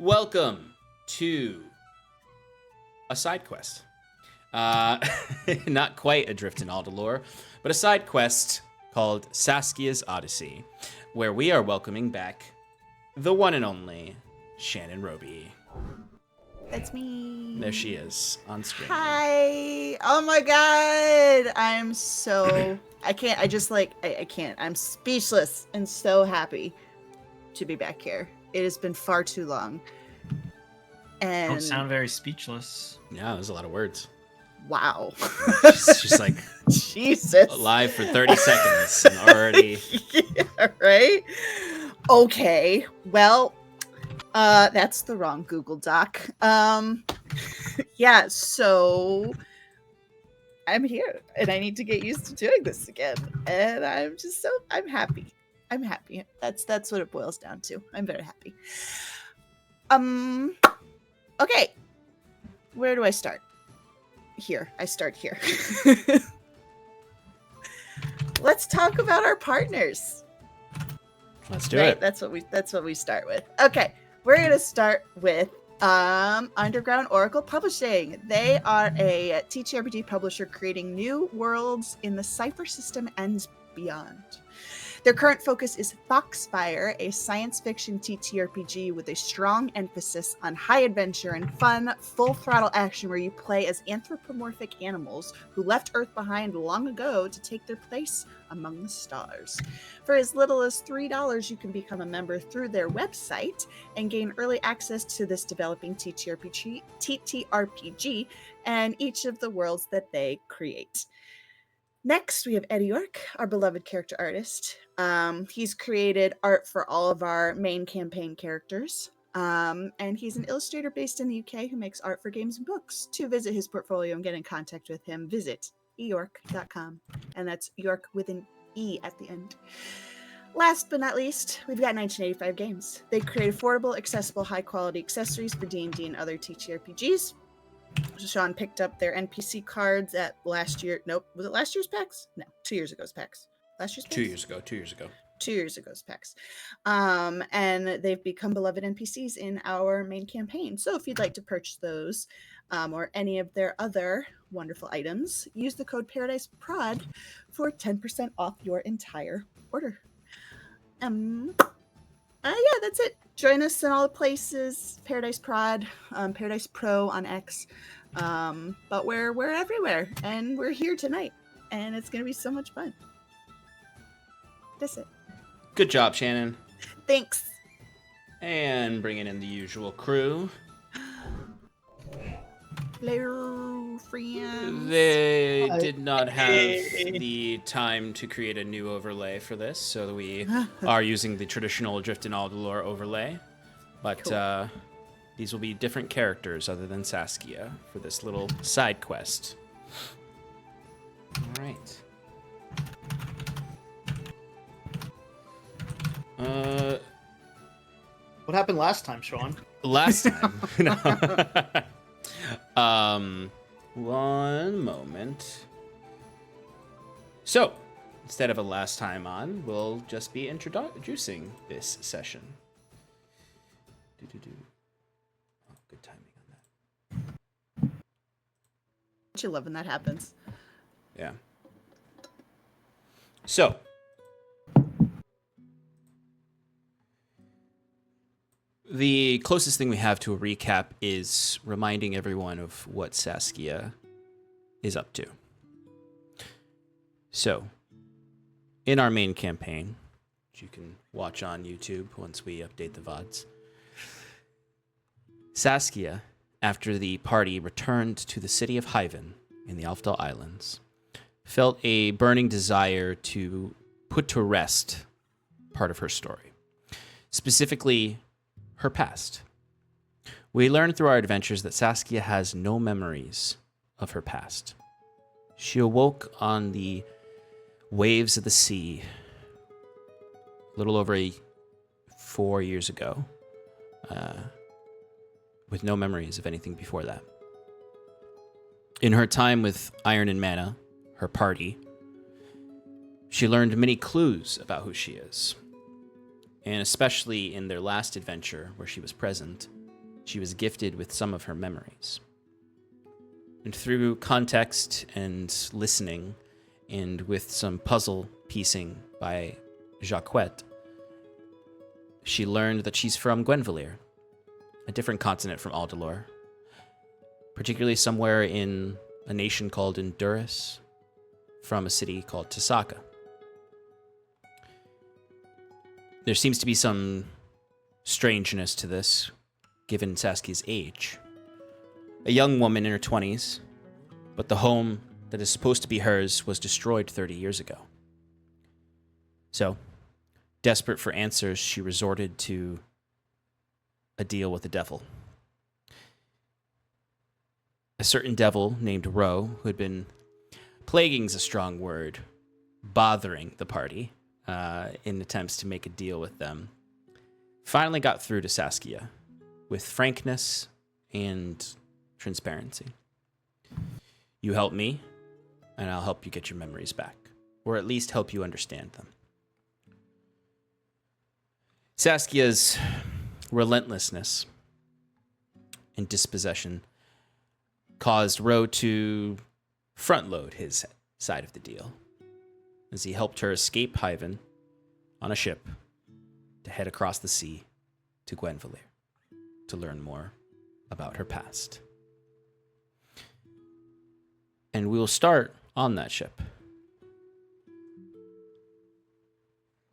Welcome to a side quest. Not quite Adrift in Aldhalor, but a side quest called Saskia's Odyssey, where we are welcoming back the one and only Shannon Roby. That's me. There she is on screen. Hi. Oh my god. I'm so... I can't. I can't. I'm speechless and so happy to be back here. It has been far too long. And Don't sound very speechless. Yeah, there's a lot of words. wow. She's like Jesus. alive for 30 seconds and already... Yeah, right? Okay. Well, that's the wrong Google Doc. Yeah, so I'm here and I need to get used to doing this again. And I'm happy. I'm happy. That's what it boils down to. I'm very happy. Okay. Where do I start? Here. I start here. Let's talk about our partners. Let's do it. That's what we start with. Okay. We're going to start with Underground Oracle Publishing. They are a TTRPG publisher creating new worlds in the Cypher system and beyond. Their current focus is Foxfire, a science fiction TTRPG with a strong emphasis on high adventure and fun, full-throttle action where you play as anthropomorphic animals who left Earth behind long ago to take their place among the stars. For as little as $3, you can become a member through their website and gain early access to this developing TTRPG and each of the worlds that they create. Next, we have Eddie Yorke, our beloved character artist. He's created art for all of our main campaign characters. And he's an illustrator based in the UK who makes art for games and books. To visit his portfolio and get in contact with him, visit eyorke.com. And that's Yorke with an E at the end. Last but not least, we've got 1985 Games. They create affordable, accessible, high-quality accessories for D&D and other TTRPGs. Sean picked up their NPC cards at last year. Nope. Was it last year's PAX? No, 2 years ago's PAX. Last year's PAX? 2 years ago. 2 years ago. 2 years ago's PAX. And they've become beloved NPCs in our main campaign. So if you'd like to purchase those or any of their other wonderful items, use the code paradiceprod for 10% off your entire order. Yeah, that's it. Join us in all the places. Paradice Prod, Paradice Pro on X. But we're everywhere, and we're here tonight, and it's gonna be so much fun. That's it. Good job, Shannon. Thanks. And bringing in the usual crew. Hello, friends. They did not have the time to create a new overlay for this, so we are using the traditional Adrift in Aldhalor overlay. But cool. These will be different characters other than Saskia for this little side quest. All right. What happened last time, Sean? Last time. One moment. So, instead of a last time on, we'll just be introducing this session. Oh, good timing on that. Don't you love when that happens? Yeah. So, the closest thing we have to a recap is reminding everyone of what Saskia is up to. So, in our main campaign, which you can watch on YouTube once we update the VODs, Saskia, after the party returned to the city of Hyven in the Aldhalor Islands, felt a burning desire to put to rest part of her story. Specifically, her past. We learned through our adventures that Saskia has no memories of her past. She awoke on the waves of the sea a little over 4 years ago, with no memories of anything before that. In her time with Iron and Mana, her party, she learned many clues about who she is. And especially in their last adventure, where she was present, she was gifted with some of her memories. And through context and listening, and with some puzzle piecing by Jacquette, she learned that she's from Gwenvalir, a different continent from Aldhalor, particularly somewhere in a nation called Endurus, from a city called Tasaka. There seems to be some strangeness to this, given Saskia's age. A young woman in her 20s, but the home that is supposed to be hers was destroyed 30 years ago. So, desperate for answers, she resorted to a deal with the devil. A certain devil named Ro, who had been, plaguing's a strong word, bothering the party in attempts to make a deal with them, finally got through to Saskia with frankness and transparency. You help me, and I'll help you get your memories back, or at least help you understand them. Saskia's relentlessness and dispossession caused Ro to front-load his side of the deal, as he helped her escape Hyven on a ship to head across the sea to Gwenvalir to learn more about her past. And we will start on that ship.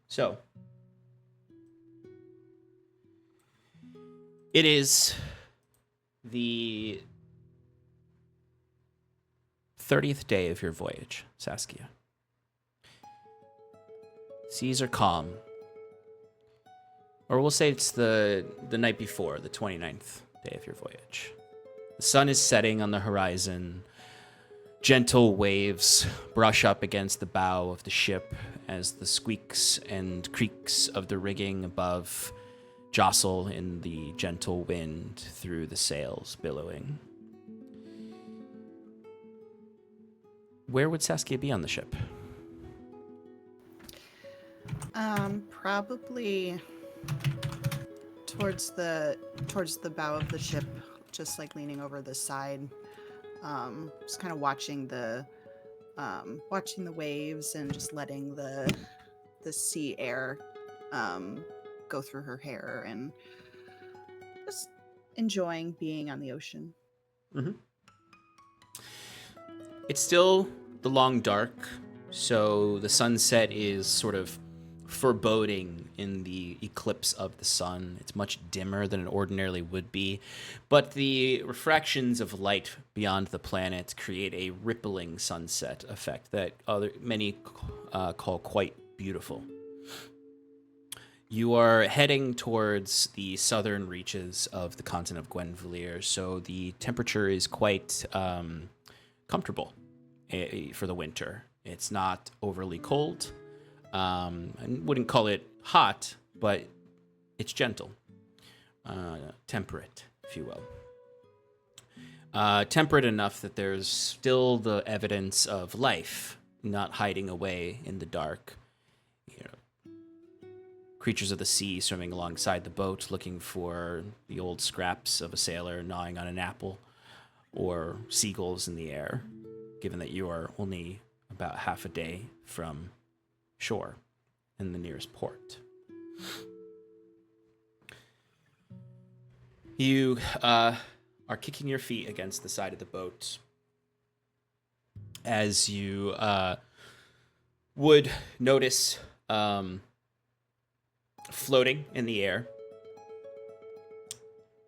So, it is the 30th day of your voyage, Saskia. Seas are calm. Or we'll say it's the night before, the 29th day of your voyage. The sun is setting on the horizon. Gentle waves brush up against the bow of the ship as the squeaks and creaks of the rigging above jostle in the gentle wind through the sails billowing. Where would Saskia be on the ship? Probably towards the bow of the ship, just like leaning over the side. Just kind of watching the waves and just letting the sea air go through her hair and just enjoying being on the ocean. Mm-hmm. It's still the long dark, so the sunset is sort of foreboding in the eclipse of the sun. It's much dimmer than it ordinarily would be, but the refractions of light beyond the planet create a rippling sunset effect that many call quite beautiful. You are heading towards the southern reaches of the continent of Gwenvalir, so the temperature is quite comfortable for the winter. It's not overly cold. I wouldn't call it hot, but it's gentle. Temperate, if you will. Temperate enough that there's still the evidence of life not hiding away in the dark. You know, creatures of the sea swimming alongside the boat looking for the old scraps of a sailor gnawing on an apple, or seagulls in the air, given that you are only about half a day from shore in the nearest port. You are kicking your feet against the side of the boat as you would notice floating in the air,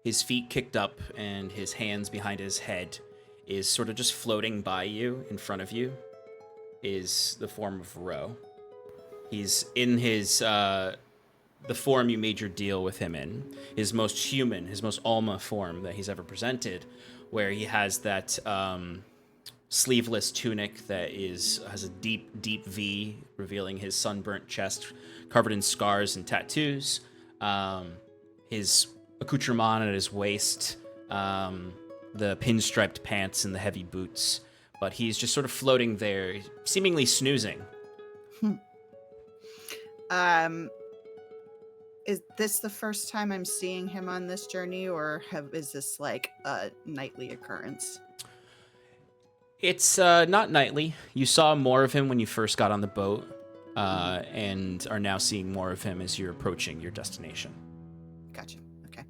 his feet kicked up and his hands behind his head, is sort of just floating by you in front of you, is the form of Ro. He's in his, the form you made your deal with him in, his most human, his most Alma form that he's ever presented, where he has that sleeveless tunic that has a deep, deep V, revealing his sunburnt chest, covered in scars and tattoos. His accoutrement at his waist, the pinstriped pants and the heavy boots, but he's just sort of floating there, seemingly snoozing. Is this the first time I'm seeing him on this journey, or is this like a nightly occurrence? It's not nightly. You saw more of him when you first got on the boat, and are now seeing more of him as you're approaching your destination. Gotcha. Okay.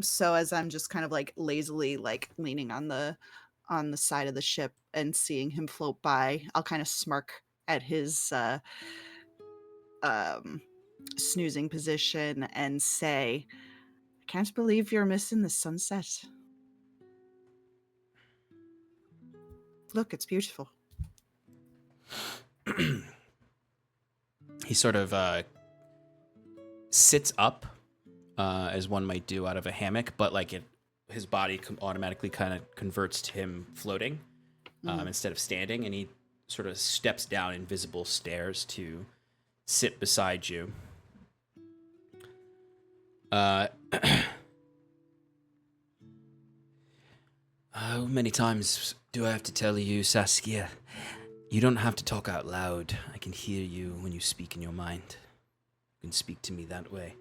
So as I'm just kind of like lazily like leaning on the side of the ship and seeing him float by, I'll kind of smirk at his snoozing position and say, I can't believe you're missing the sunset. Look, it's beautiful. He sort of sits up, as one might do out of a hammock, but like his body automatically kind of converts to him floating instead of standing, and he sort of steps down invisible stairs to sit beside you. How many times do I have to tell you, Saskia? You don't have to talk out loud. I can hear you when you speak in your mind. You can speak to me that way.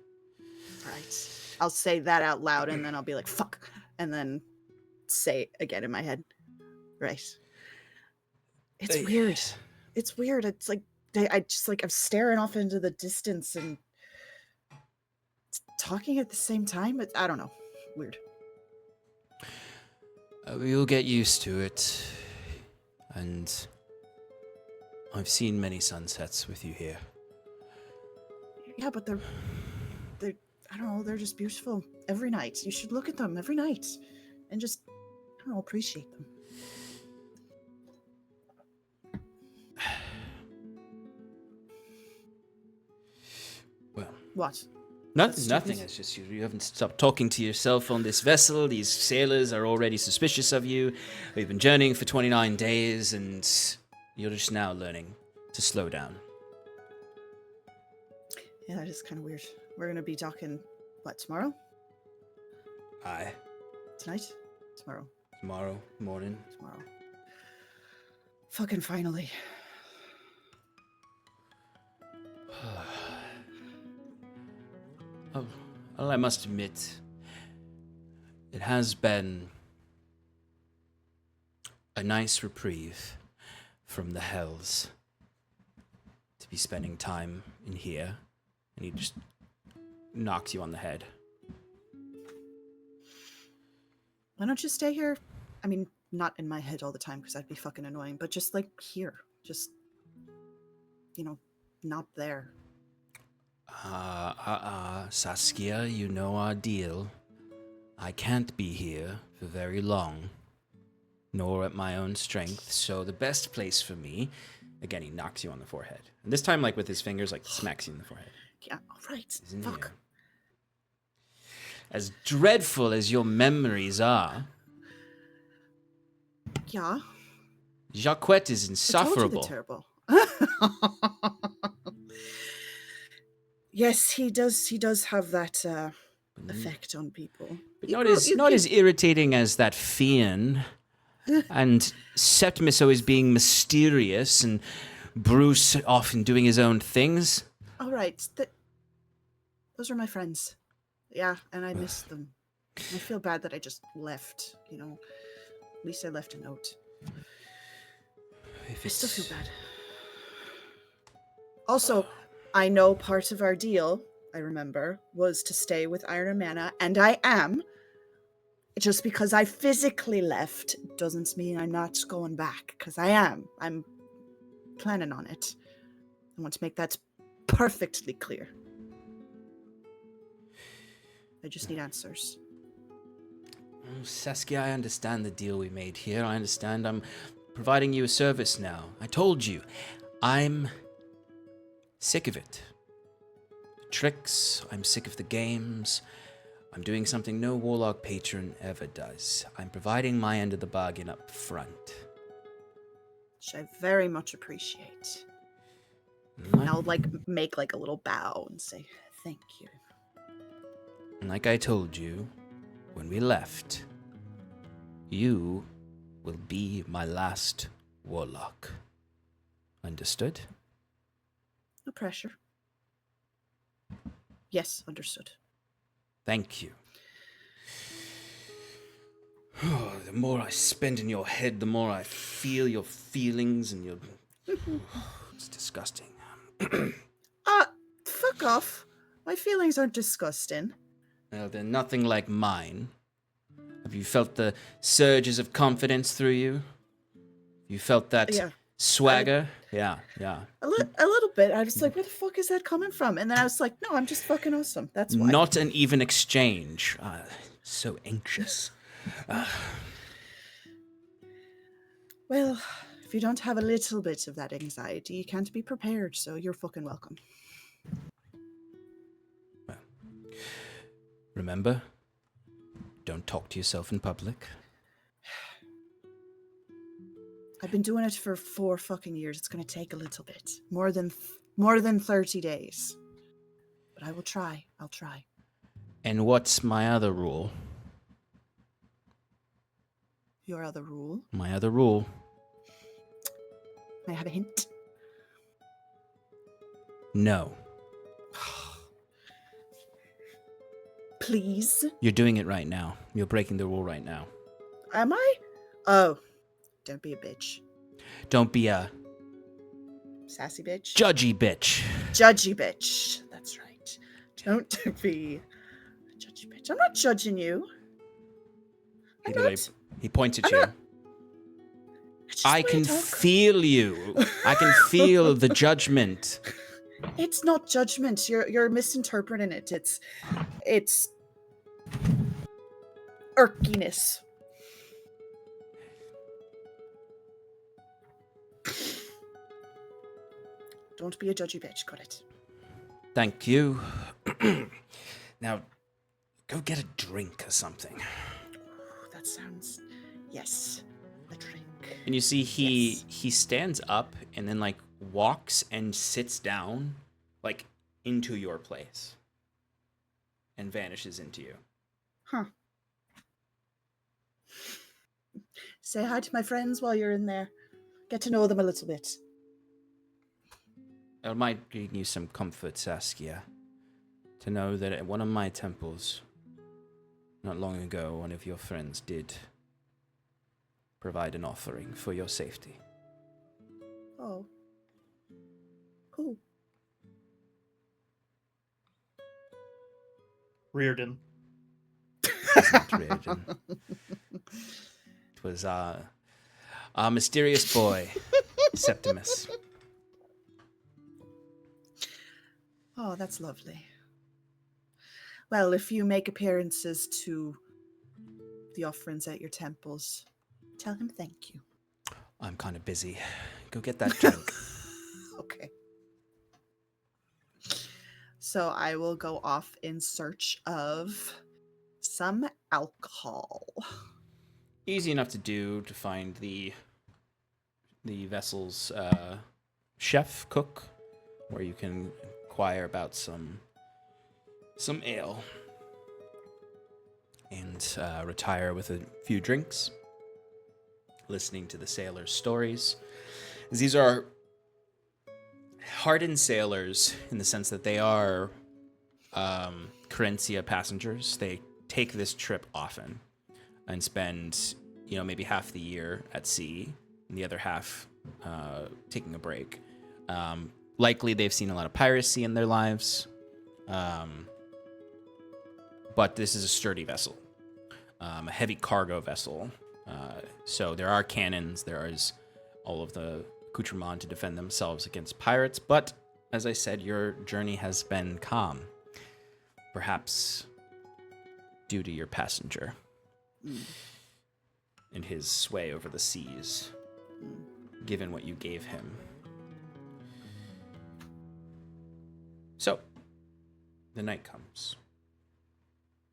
Right. I'll say that out loud and then I'll be like, fuck. And then say it again in my head. Right. It's weird. It's weird. It's like, I'm staring off into the distance and talking at the same time. I don't know. Weird. You'll get used to it. And I've seen many sunsets with you here. Yeah, but they're I don't know, they're just beautiful every night. You should look at them every night and just, I don't know, appreciate them. Well, what? Nothing. It's just you haven't stopped talking to yourself on this vessel. These sailors are already suspicious of you. We've been journeying for 29 days, and you're just now learning to slow down. Yeah, that is kind of weird. We're going to be talking, what, tomorrow? Aye. Tonight? Tomorrow. Tomorrow morning. Tomorrow. Fucking finally. Oh, well, I must admit, it has been a nice reprieve from the hells to be spending time in here. And he just knocks you on the head. Why don't you stay here? I mean, not in my head all the time because that'd be fucking annoying, but just like here. Just, not there. Saskia, you know our deal. I can't be here for very long, nor at my own strength, so the best place for me... Again, he knocks you on the forehead. And this time, like, with his fingers, like, smacks you in the forehead. Yeah, all right. Isn't Fuck. here. As dreadful as your memories are... Yeah. Jacquette is insufferable. I told you they're terrible. Yes, he does have that effect on people. But not as irritating as that fiend. And Septimus always being mysterious and Bruce often doing his own things. All right. Those are my friends. Yeah, and I miss them. I feel bad that I just left, At least I left a note. I still feel bad. Also, I know part of our deal, I remember, was to stay with Iron Mana, and I am. Just because I physically left doesn't mean I'm not going back, because I am. I'm planning on it. I want to make that perfectly clear. I just need answers. Oh, Saskia, I understand the deal we made here. I understand I'm providing you a service now. I told you, I'm sick of it. The tricks, I'm sick of the games. I'm doing something no warlock patron ever does. I'm providing my end of the bargain up front. Which I very much appreciate. And I'll make a little bow and say thank you. And like I told you, when we left, you will be my last warlock. Understood? No pressure. Yes, understood. Thank you. Oh, the more I spend in your head, the more I feel your feelings and your... It's disgusting. Fuck off. My feelings aren't disgusting. Well, they're nothing like mine. Have you felt the surges of confidence through you? You felt that Yeah. swagger? Yeah. A little bit. I was like, where the fuck is that coming from? And then I was like, no, I'm just fucking awesome. That's why. Not an even exchange. So anxious. Well, if you don't have a little bit of that anxiety, you can't be prepared, so you're fucking welcome. Well, remember, don't talk to yourself in public. I've been doing it for 4 fucking years. It's going to take a little bit. More than 30 days. But I will try. I'll try. And what's my other rule? Your other rule. My other rule. May I have a hint? No. Please. You're doing it right now. You're breaking the rule right now. Am I? Oh. Don't be a bitch. Don't be a Sassy bitch. judgy bitch. Judgy bitch. That's right. Don't be a judgy bitch. I'm not judging you. He points at I'm you. not- It's just I the way can talk. feel you. I can feel the judgment. It's not judgment. You're misinterpreting it. It's irkiness. Don't be a judgy bitch. Got it. Thank you. Now, go get a drink or something. Ooh, that sounds... Yes. A drink. And you see Yes. he stands up and then like walks and sits down like into your place and vanishes into you. Huh. Say hi to my friends while you're in there. Get to know them a little bit. It might bring you some comfort, Saskia, to know that at one of my temples, not long ago, one of your friends did provide an offering for your safety. Oh. Cool. Reardon. It's not Reardon. It was our mysterious boy, Septimus. Oh, that's lovely. Well, if you make appearances to the offerings at your temples, tell him thank you. I'm kind of busy. Go get that drink. Okay. So I will go off in search of some alcohol. Easy enough to do to find the vessel's chef, cook, where you can inquire about some ale and retire with a few drinks, listening to the sailors' stories. These are hardened sailors in the sense that they are Carencia passengers. They take this trip often and spend, maybe half the year at sea and the other half taking a break. Likely they've seen a lot of piracy in their lives, but this is a sturdy vessel, a heavy cargo vessel. So there are cannons, there is all of the accoutrement to defend themselves against pirates, but as I said, your journey has been calm, perhaps due to your passenger and his sway over the seas, given what you gave him. So, the night comes,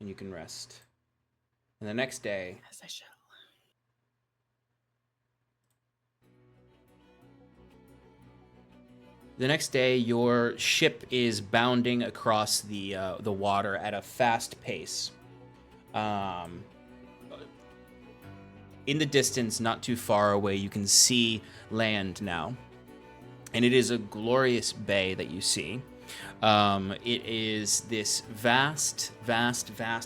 and you can rest. And the next day, As I shall. your ship is bounding across the water at a fast pace. In the distance, not too far away, you can see land now. And it is a glorious bay that you see. It is this vast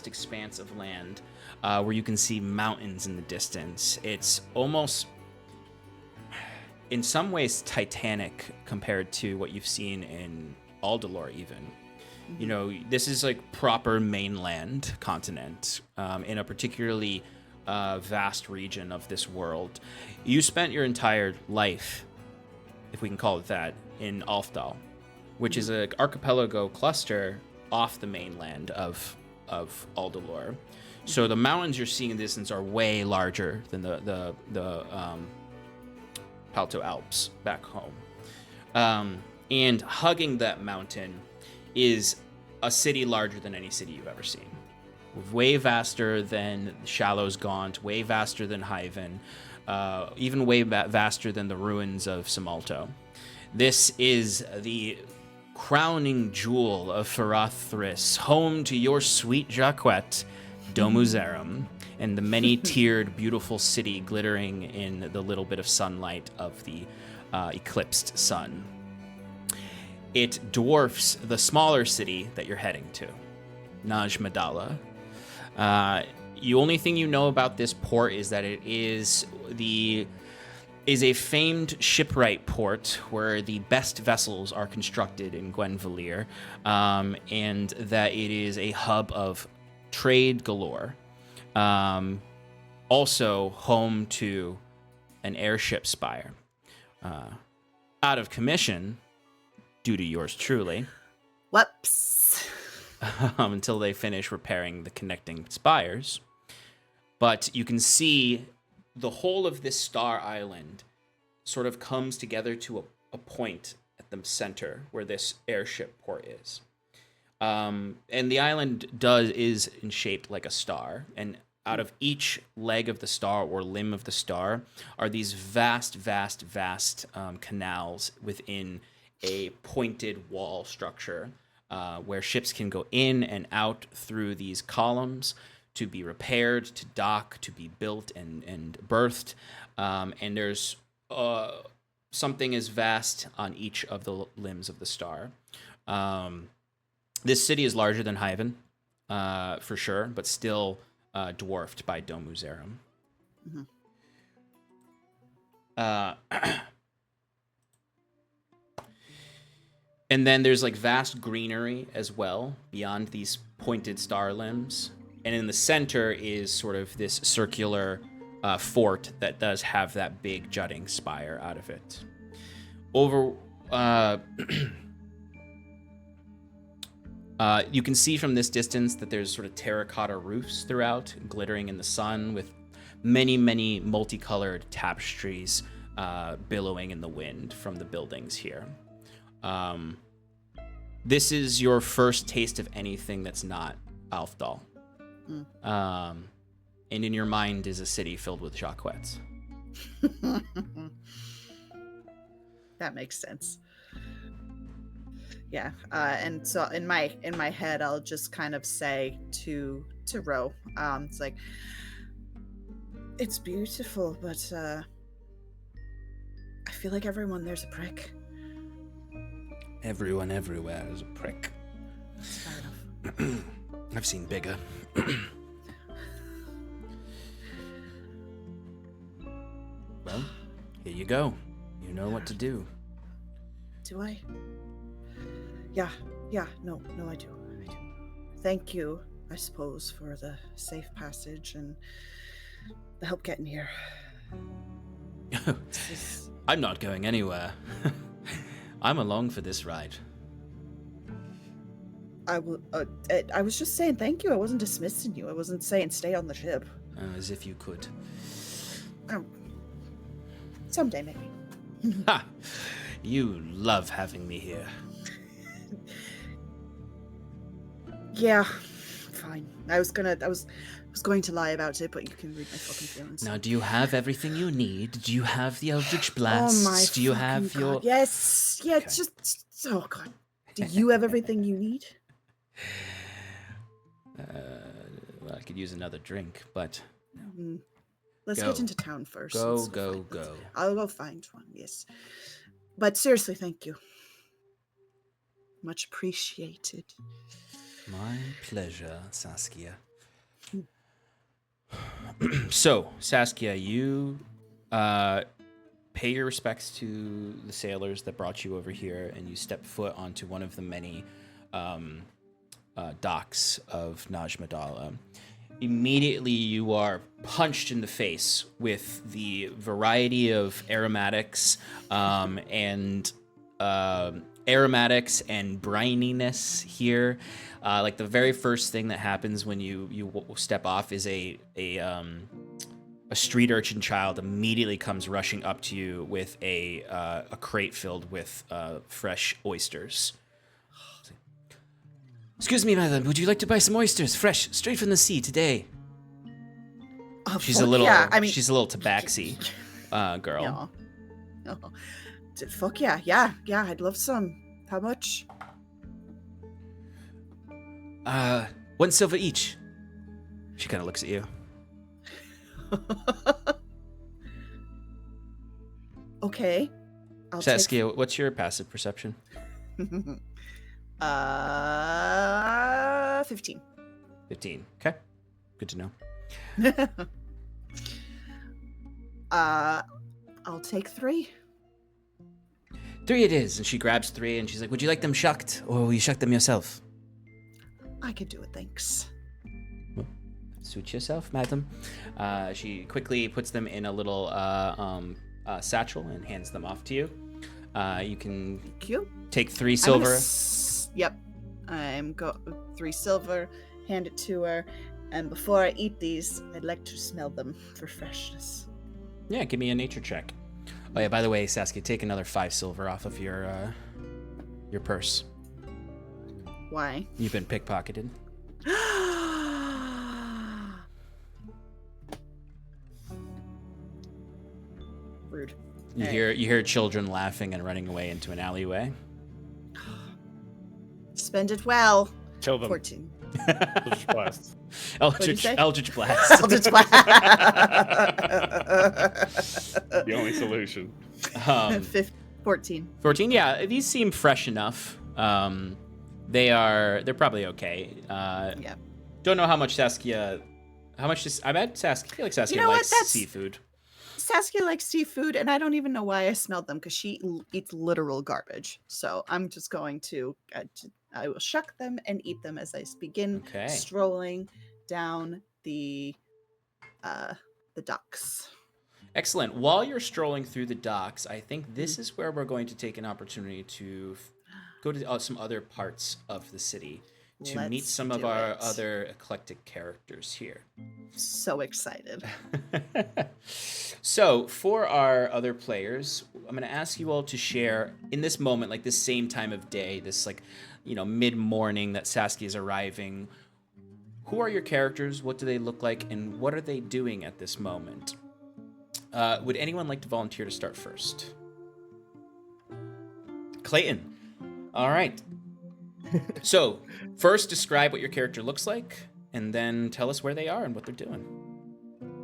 expanse of land where you can see mountains in the distance. It's almost, in some ways, Titanic compared to what you've seen in Aldhalor, even. You know, this is like proper mainland continent in a particularly vast region of this world. You spent your entire life, if we can call it that, in Aldhalor, which is an archipelago cluster off the mainland of Aldhalor. So the mountains you're seeing in the distance are way larger than the Palto Alps back home. And hugging that mountain is a city larger than any city you've ever seen. Way vaster than Shallow's Gaunt, way vaster than Hyven, even way vaster than the ruins of Simalto. This is the crowning jewel of Farathris, home to your sweet Jacquette, Domuzerum, and the many-tiered, beautiful city glittering in the little bit of sunlight of the eclipsed sun. It dwarfs the smaller city that you're heading to, Naj Madala. The only thing you know about this port is that it is a famed shipwright port where the best vessels are constructed in Gwenvalir, and that it is a hub of trade galore. Also home to an airship spire. Out of commission, due to yours truly. Whoops. Until they finish repairing the connecting spires. But you can see the whole of this star island sort of comes together to a point at the center where this airship port is. And the island is in shaped like a star, and out of each leg of the star or limb of the star are these vast canals within a pointed wall structure where ships can go in and out through these columns to be repaired, to dock, to be built and birthed. And there's something as vast on each of the limbs of the star. This city is larger than Hyven, for sure, but still dwarfed by Domuzerum. And then there's like vast greenery as well beyond these pointed star limbs. And in the center is sort of this circular fort that does have that big jutting spire out of it. You can see from this distance that there's sort of terracotta roofs throughout, glittering in the sun with many multicolored tapestries billowing in the wind from the buildings here. This is your first taste of anything that's not Aldhalor. And in your mind is a city filled with Jacquettes. That makes sense. Yeah, and so in my head, I'll just kind of say to Ro, it's like, it's beautiful, but I feel like everyone there's a prick. Everyone everywhere is a prick. That's fair enough. I've seen bigger. Well, here you go. You know what to do. Do I? Yeah, no, I do. Thank you, I suppose, for the safe passage and the help getting here. I'm not going anywhere. I'm along for this ride. I was just saying thank you. I wasn't dismissing you. I wasn't saying stay on the ship. As if you could. Someday, maybe. Ha! You love having me here. Yeah, fine. I was going to lie about it, but you can read my fucking feelings. Now, do you have everything you need? Do you have the Eldritch Blasts? Oh my Do you have God. your... Yes. Yeah, Okay. just... Oh, God. Do you have everything you need? Well, I could use another drink, but... Let's Go. get into town first. Go. I'll go find one, yes. But seriously, thank you. Much appreciated. My pleasure, Saskia. So, Saskia, you pay your respects to the sailors that brought you over here, and you step foot onto one of the many docks of Najmadala. Immediately, you are punched in the face with the variety of aromatics and brininess here. Like the very first thing that happens when you step off is a street urchin child immediately comes rushing up to you with a crate filled with fresh oysters. Excuse me, madam, would you like to buy some oysters, fresh, straight from the sea today? She's a little tabaxi girl. Yeah. Oh. Fuck yeah, yeah, I'd love some. How much? 1 silver each. She kind of looks at you. Okay. Saskia, what's your passive perception? 15. 15. Okay. Good to know. I'll take 3. 3 it is. And she grabs 3 and she's like, would you like them shucked or will you shuck them yourself? I could do it, thanks. Well, suit yourself, madam. She quickly puts them in a little satchel and hands them off to you. You can take 3 silver. Yep. I'm 3 silver, hand it to her, and before I eat these, I'd like to smell them for freshness. Yeah, give me a nature check. Oh yeah, by the way, Saskia, take another 5 silver off of your purse. Why? You've been pickpocketed. Rude. You hear children laughing and running away into an alleyway. Spend it well. Kill them. 14. Eldritch Blast. Eldritch Blast. Eldritch Blast. The only solution. 14. 14. Yeah, these seem fresh enough. They're probably okay. Yeah. Don't know how much Saskia. I bet Saskia. I feel like Saskia likes seafood. Saskia likes seafood, and I don't even know why I smelled them because she eats literal garbage. So I'm just going to. I will shuck them and eat them as I begin strolling down the docks. Excellent. While you're strolling through the docks, I think this is where we're going to take an opportunity to go to some other parts of the city to meet some of our other eclectic characters here. So excited. So for our other players, I'm going to ask you all to share in this moment, like this same time of day, this mid-morning that Saskia is arriving. Who are your characters? What do they look like? And what are they doing at this moment? Would anyone like to volunteer to start first? Clayton. All right. So, first describe what your character looks like, and then tell us where they are and what they're doing.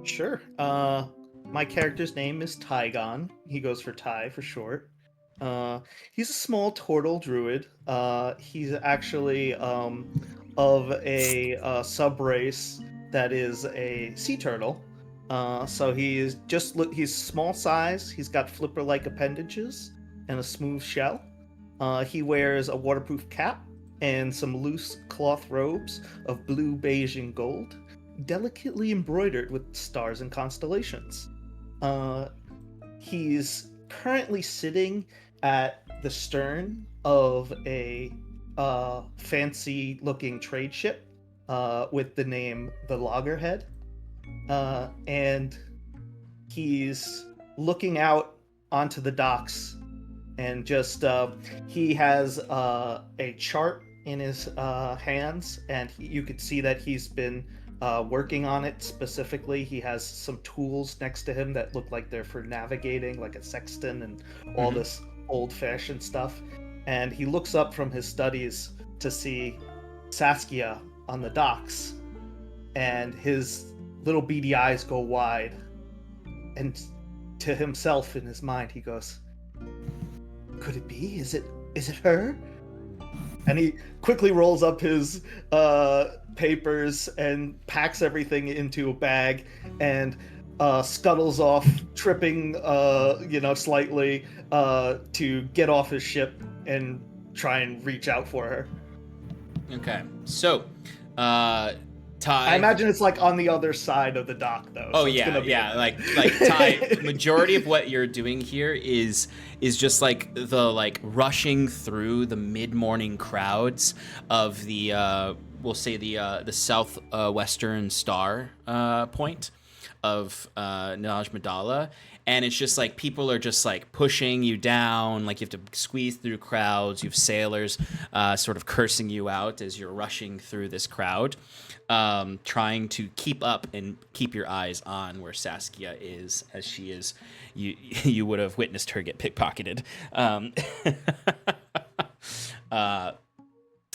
Sure. My character's name is Tygon. He goes for Ty for short. He's a small turtle druid. He's actually of a subrace that is a sea turtle. So he's small size. He's got flipper-like appendages and a smooth shell. He wears a waterproof cap and some loose cloth robes of blue, beige, and gold, delicately embroidered with stars and constellations. He's currently sitting at the stern of a fancy-looking trade ship with the name the Loggerhead. And he's looking out onto the docks and just he has a chart in his hands, and you could see that he's been working on it specifically. He has some tools next to him that look like they're for navigating, like a sextant and all this old-fashioned stuff. And he looks up from his studies to see Saskia on the docks, and his little beady eyes go wide, and to himself in his mind he goes, "Could it be? Is it her?" And he quickly rolls up his papers and packs everything into a bag and scuttles off, tripping, slightly to get off his ship and try and reach out for her. Okay, so Ty. I imagine it's like on the other side of the dock, though. Oh so it's yeah, gonna be yeah. Like Ty. Majority of what you're doing here is just like the rushing through the mid-morning crowds of the we'll say the southwestern star point of Naj Madala. And it's just like people are just like pushing you down, like you have to squeeze through crowds. You have sailors sort of cursing you out as you're rushing through this crowd, trying to keep up and keep your eyes on where Saskia is, as she is. You would have witnessed her get pickpocketed.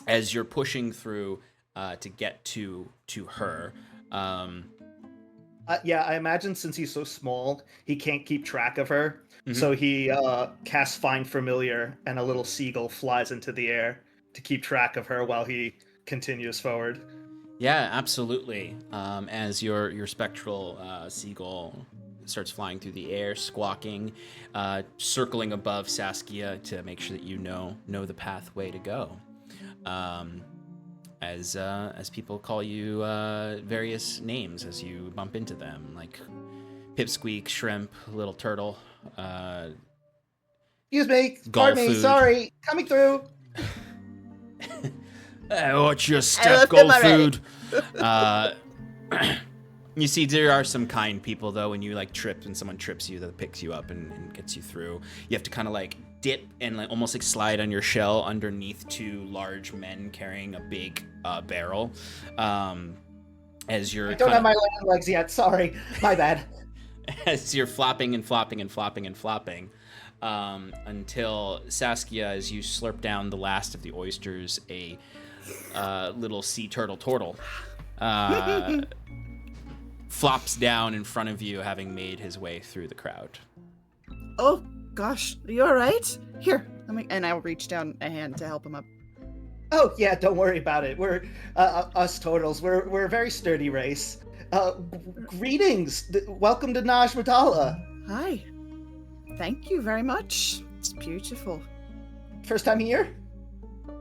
As you're pushing through to get to her. Yeah, I imagine since he's so small, he can't keep track of her. Mhm. So he casts Find Familiar, and a little seagull flies into the air to keep track of her while he continues forward. Yeah, absolutely. As your spectral seagull starts flying through the air, squawking, circling above Saskia to make sure that you know the pathway to go. As people call you various names as you bump into them, like Pipsqueak, Shrimp, Little Turtle. Excuse me, Gull pardon me, food. sorry, coming through. Watch your I step, left Gold him Food. You see, there are some kind people, though, when you like trip and someone trips you, that picks you up and gets you through. You have to kind of like dip and like almost like slide on your shell underneath two large men carrying a big barrel. As you're I don't have my land legs yet, sorry, my bad. as you're flopping and flopping and flopping and flopping, until Saskia, as you slurp down the last of the oysters, a little sea turtle flops down in front of you, having made his way through the crowd. Oh gosh, are you all right? Here, and I'll reach down a hand to help him up. Oh yeah, don't worry about it. We're us turtles. We're a very sturdy race. Greetings. Welcome to Naj Madala. Hi. Thank you very much. It's beautiful. First time here?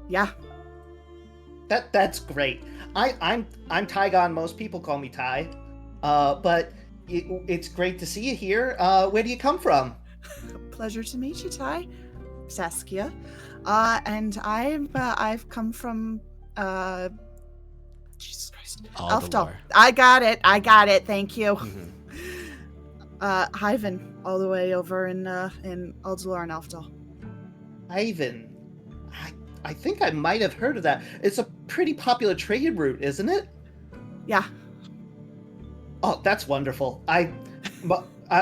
Yeah. That's great. I'm Tygon. Most people call me Ty. But it's great to see you here. Where do you come from? Pleasure to meet you, Ty. Saskia. And I've come from Jesus Christ. Aldhalor. I got it. Thank you. Mhm. Hyven, all the way over in Aldhalor and Alfdal. Ivan. I think I might have heard of that. It's a pretty popular trade route, isn't it? Yeah. Oh, that's wonderful.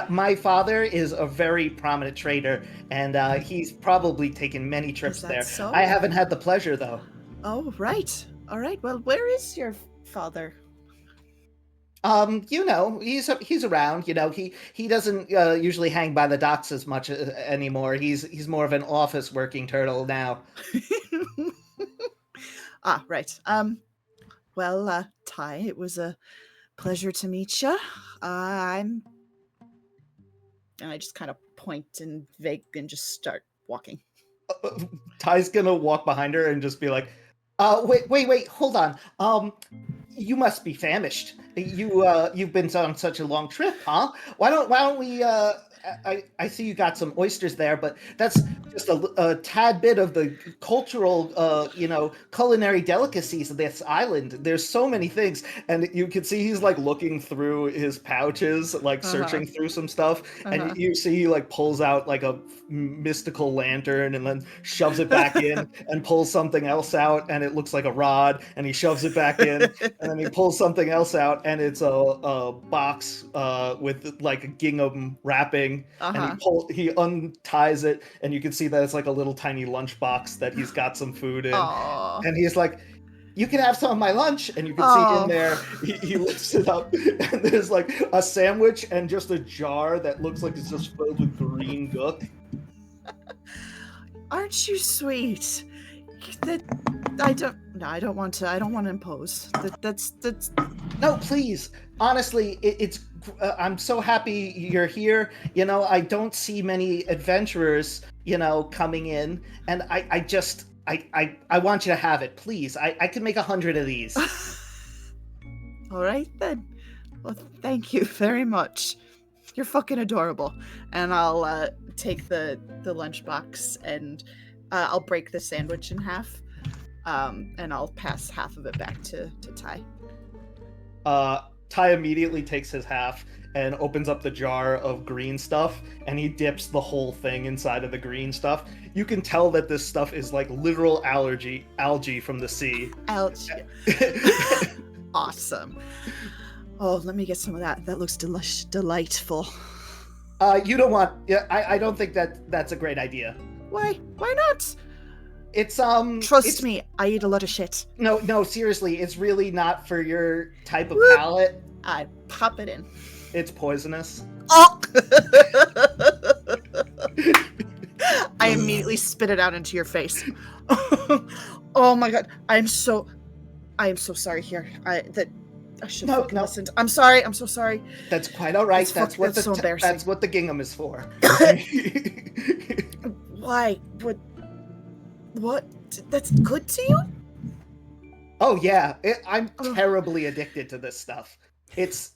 My father is a very prominent trader, and he's probably taken many trips that there. so? I haven't had the pleasure, though. Oh, right. All right. Well, where is your father? He's around. He doesn't usually hang by the docks as much anymore. He's more of an office working turtle now. Right. Well, Ty, it was a pleasure to meet you. And I just kind of point and vague and just start walking. Ty's gonna walk behind her and just be like, wait, hold on. You must be famished. You've been on such a long trip, huh? Why don't we? I see you got some oysters there, but that's just a tad bit of the cultural, culinary delicacies of this island. There's so many things, and you can see he's like looking through his pouches, like searching through some stuff, and you see he like pulls out like a mystical lantern and then shoves it back in and pulls something else out, and it looks like a rod, and he shoves it back in, and then he pulls something else out, and it's a box with like a gingham wrapping. And he unties it, and you can see that it's like a little tiny lunch box that he's got some food in. Aww. And he's like, "You can have some of my lunch." And you can see in there, he lifts it up, and there's like a sandwich and just a jar that looks like it's just filled with green gook. Aren't you sweet? I don't want to impose. That's No, please. Honestly, it's. I'm so happy you're here. I don't see many adventurers, coming in, and I just, I want you to have it, please. I can make 100 of these. all right then. Well, thank you very much. You're fucking adorable. And I'll take the lunchbox and I'll break the sandwich in half. And I'll pass half of it back to Ty. Ty immediately takes his half and opens up the jar of green stuff, and he dips the whole thing inside of the green stuff. You can tell that this stuff is like literal algae from the sea. Algae. Awesome. Oh, let me get some of that. That looks delightful. You don't want... Yeah, I don't think that's a great idea. Why? Why not? It's Trust me, I eat a lot of shit. No, seriously, it's really not for your type of palate. I pop it in. It's poisonous. Oh! I immediately spit it out into your face. Oh my god, I am so sorry here. I should have listened. I'm sorry. I'm so sorry. That's quite all right. That's what the gingham is for. Why? What? That's good to you? Oh yeah, I'm terribly addicted to this stuff. It's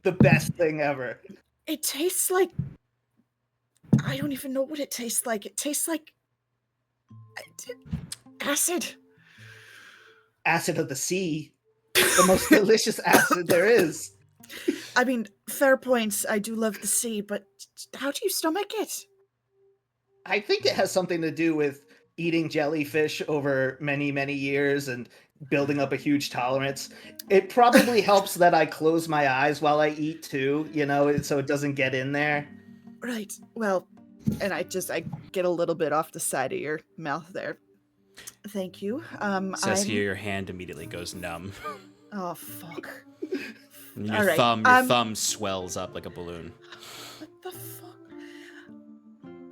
the best thing ever. It tastes like... I don't even know what it tastes like. It tastes like... acid. Acid of the sea. The most delicious acid there is. I mean, fair points. I do love the sea, but how do you stomach it? I think it has something to do with eating jellyfish over many, many years and building up a huge tolerance. It probably helps that I close my eyes while I eat too, so it doesn't get in there. Right. Well, and I get a little bit off the side of your mouth there. Thank you. Saskia, your hand immediately goes numb. Oh, fuck. And your thumb swells up like a balloon. What the fuck?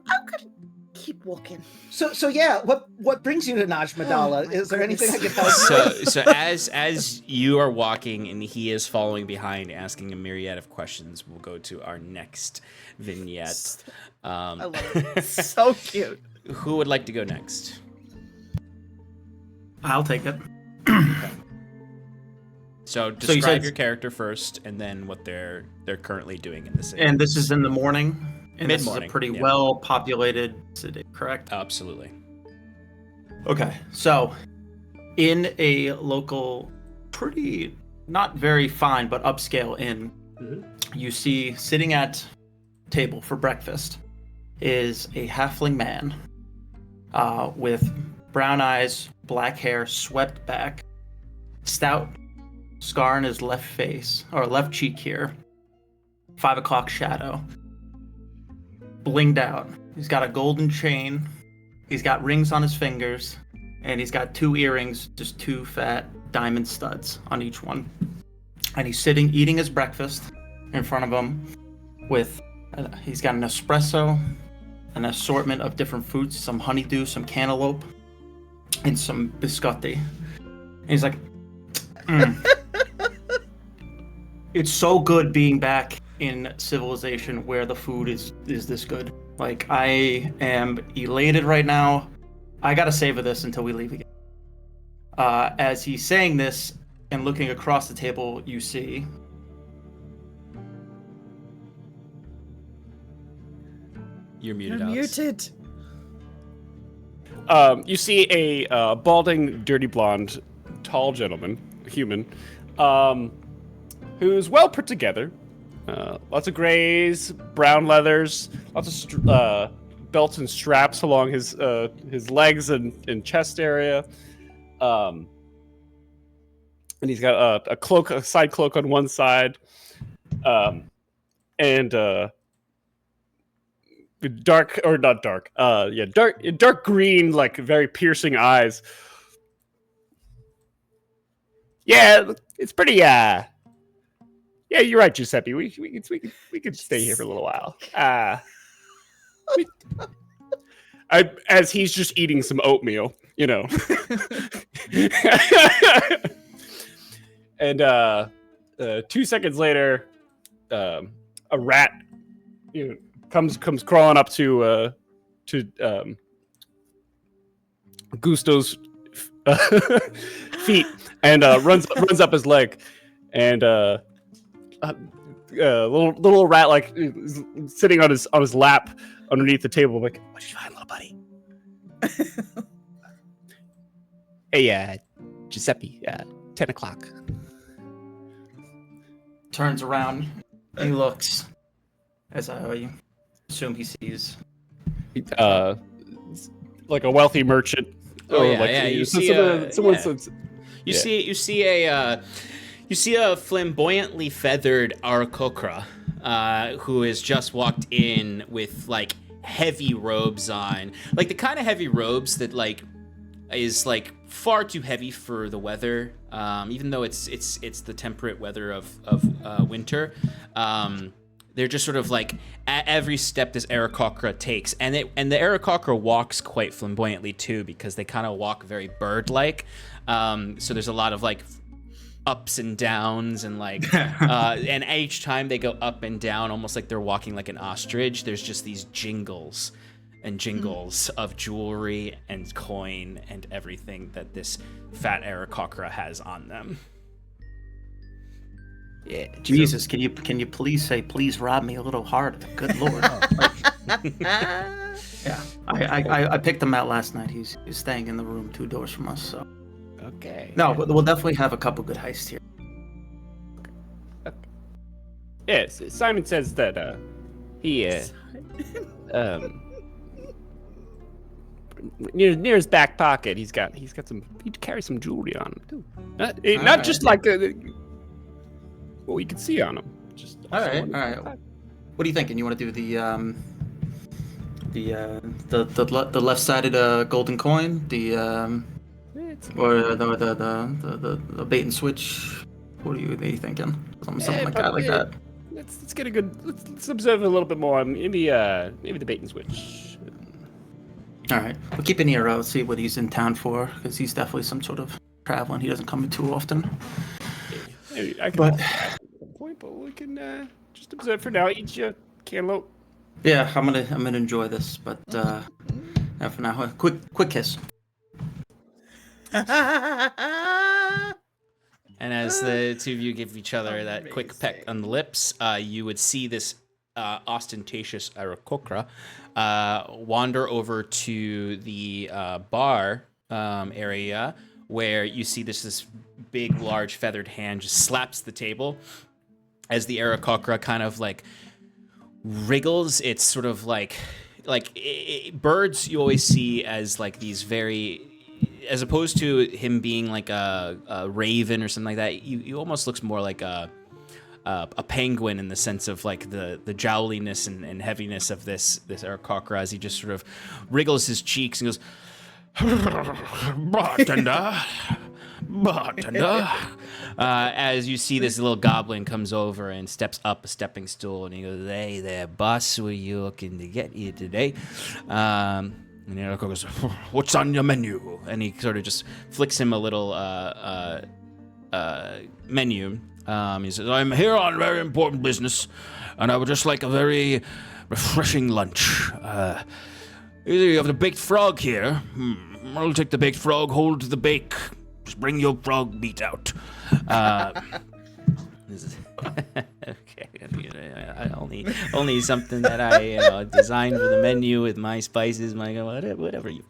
I'm gonna keep walking. So yeah, what brings you to Najmadala? Is there anything I can help you? So as you are walking and he is following behind, asking a myriad of questions, we'll go to our next vignette. I love it. So cute. Who would like to go next? I'll take it. Okay. So describe your character first, and then what they're currently doing in the city. And this is in the morning. And Mid-morning, this is a pretty well-populated city, correct? Absolutely. Okay, so in a local, pretty not very fine but upscale inn, you see sitting at table for breakfast is a halfling man with brown eyes, black hair, swept back, stout scar in his left face, or left cheek here, 5 o'clock shadow, blinged out. He's got a golden chain, he's got rings on his fingers, and he's got 2 earrings, just 2 fat diamond studs on each one. And he's sitting eating his breakfast in front of him with, he's got an espresso, an assortment of different fruits, some honeydew, some cantaloupe, and some biscotti. And he's like, It's so good being back in civilization where the food is this good. Like, I am elated right now. I gotta savor this until we leave again. As he's saying this and looking across the table, you see You're muted. You're Alex. muted. You see a balding, dirty blonde, tall gentleman, human, who's well put together. Lots of grays, brown leathers, lots of belts and straps along his legs and chest area. And he's got a cloak, a side cloak on one side, and dark green, like very piercing eyes. Yeah, it's pretty. Yeah, you're right, Giuseppe. We could stay here for a little while. As he's just eating some oatmeal, you know. And 2 seconds later, a rat comes crawling up to Gusteau's feet and runs up his leg, and little rat like is sitting on his lap underneath the table. Like, what did you find, little buddy? Hey, Giuseppe, 10 o'clock. Turns around. He looks, as I assume he sees. Like a wealthy merchant. Oh, or yeah, like, yeah. You see, You see a flamboyantly feathered Aarakocra who has just walked in with like heavy robes on, like the kind of heavy robes that like is like far too heavy for the weather, even though it's the temperate weather of winter. They're just sort of like at every step this Aarakocra takes, and the Aarakocra walks quite flamboyantly too, because they kind of walk very bird-like. So there's a lot of like ups and downs, and like and each time they go up and down, almost like they're walking like an ostrich, there's just these jingles of jewelry and coin and everything that this fat Aarakocra has on them. Yeah, Jesus, can you please say, please rob me a little harder? Good Lord. Yeah, I picked him out last night. He's staying in the room 2 doors from us. So Okay. no, but we'll definitely have a couple good heists here. Okay. Yes, Simon says that he near his back pocket he carries some jewelry on him too. Not just like what you can see on him. Just All right. What are you thinking? You want to do the left-sided golden coin, or the bait and switch? What are you thinking? Something like that. Let's get a good. Let's observe a little bit more. Maybe the bait and switch. All right, we'll keep an ear out, see what he's in town for, because he's definitely some sort of traveling. He doesn't come in too often. Maybe I can point, but we can just observe for now. Eat your cantaloupe. Yeah, I'm gonna enjoy this, but for now, a quick kiss. And as the two of you give each other that quick peck on the lips, you would see this ostentatious Aarakocra wander over to the bar area, where you see this big, large, feathered hand just slaps the table as the Aarakocra kind of like wriggles. It's sort of like birds you always see as like these very, as opposed to him being like a raven or something like that, you almost looks more like a penguin in the sense of like the jowliness and heaviness of this Aarakocra, as he just sort of wriggles his cheeks and goes, bartender. As you see this little goblin comes over and steps up a stepping stool, and he goes, "Hey there, boss, what are you looking to get here today?" And the Aarakocra goes, "What's on your menu?" And he sort of just flicks him a little menu. He says, "I'm here on very important business, and I would just like a very refreshing lunch. You have the baked frog here. I'll take the baked frog, hold the bake. Just bring your frog meat out." Okay, only something that I designed for the menu with my spices, my whatever you.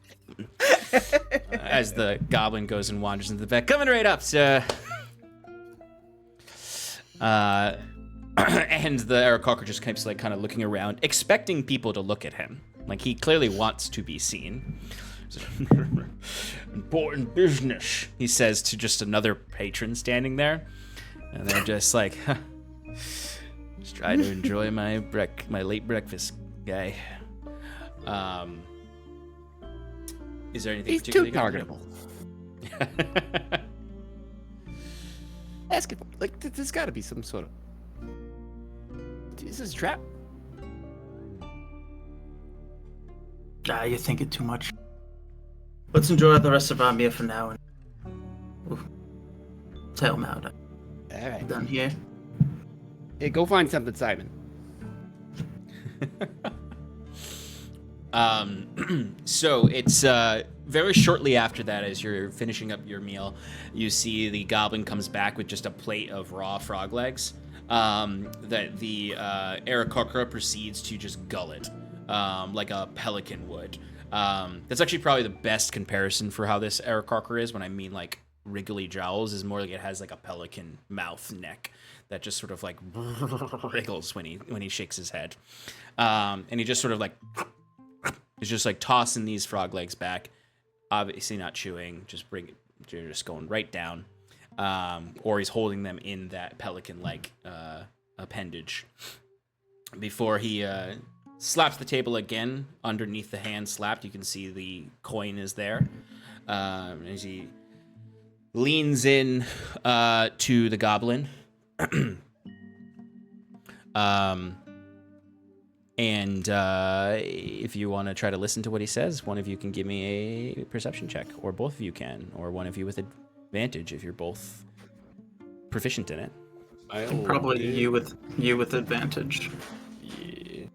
As the goblin goes and wanders into the back, coming right up, sir. And the Aarakocra just keeps like kind of looking around, expecting people to look at him. Like he clearly wants to be seen. Important business, he says to just another patron standing there, and they're just like, just trying to enjoy my late breakfast, guy. Is there anything He's particularly too targetable. Ask him, like, there's got to be some sort of. Is this a trap? You're thinking too much. Let's enjoy the rest of our meal for now, and we'll tell him out. All right. Done here. Hey, go find something, Simon. So it's very shortly after that, as you're finishing up your meal, you see the goblin comes back with just a plate of raw frog legs. That the Aarakocra proceeds to just gull it, like a pelican would. That's actually probably the best comparison for how this Aarakocra is. When I mean like wriggly jowls, is more like it has like a pelican mouth neck that just sort of like wriggles when he shakes his head, and he just sort of like is just like tossing these frog legs back, obviously not chewing, you're just going right down, or he's holding them in that pelican-like appendage before he slaps the table again. Underneath the hand slapped, you can see the coin is there, as he leans in to the goblin. And if you want to try to listen to what he says, one of you can give me a perception check, or both of you can, or one of you with advantage if you're both proficient in it. Probably you with advantage. Yeah.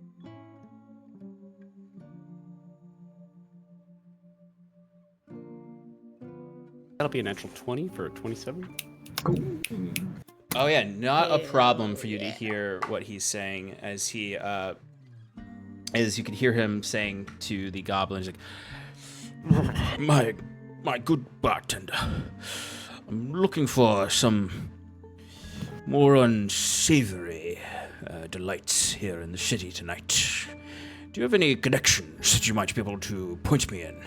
That'll be a natural 20 for a 27. Oh yeah, not a problem for you to hear what he's saying as he as you can hear him saying to the goblin, he's like, my good bartender, I'm looking for some more unsavory delights here in the city tonight. Do you have any connections that you might be able to point me in?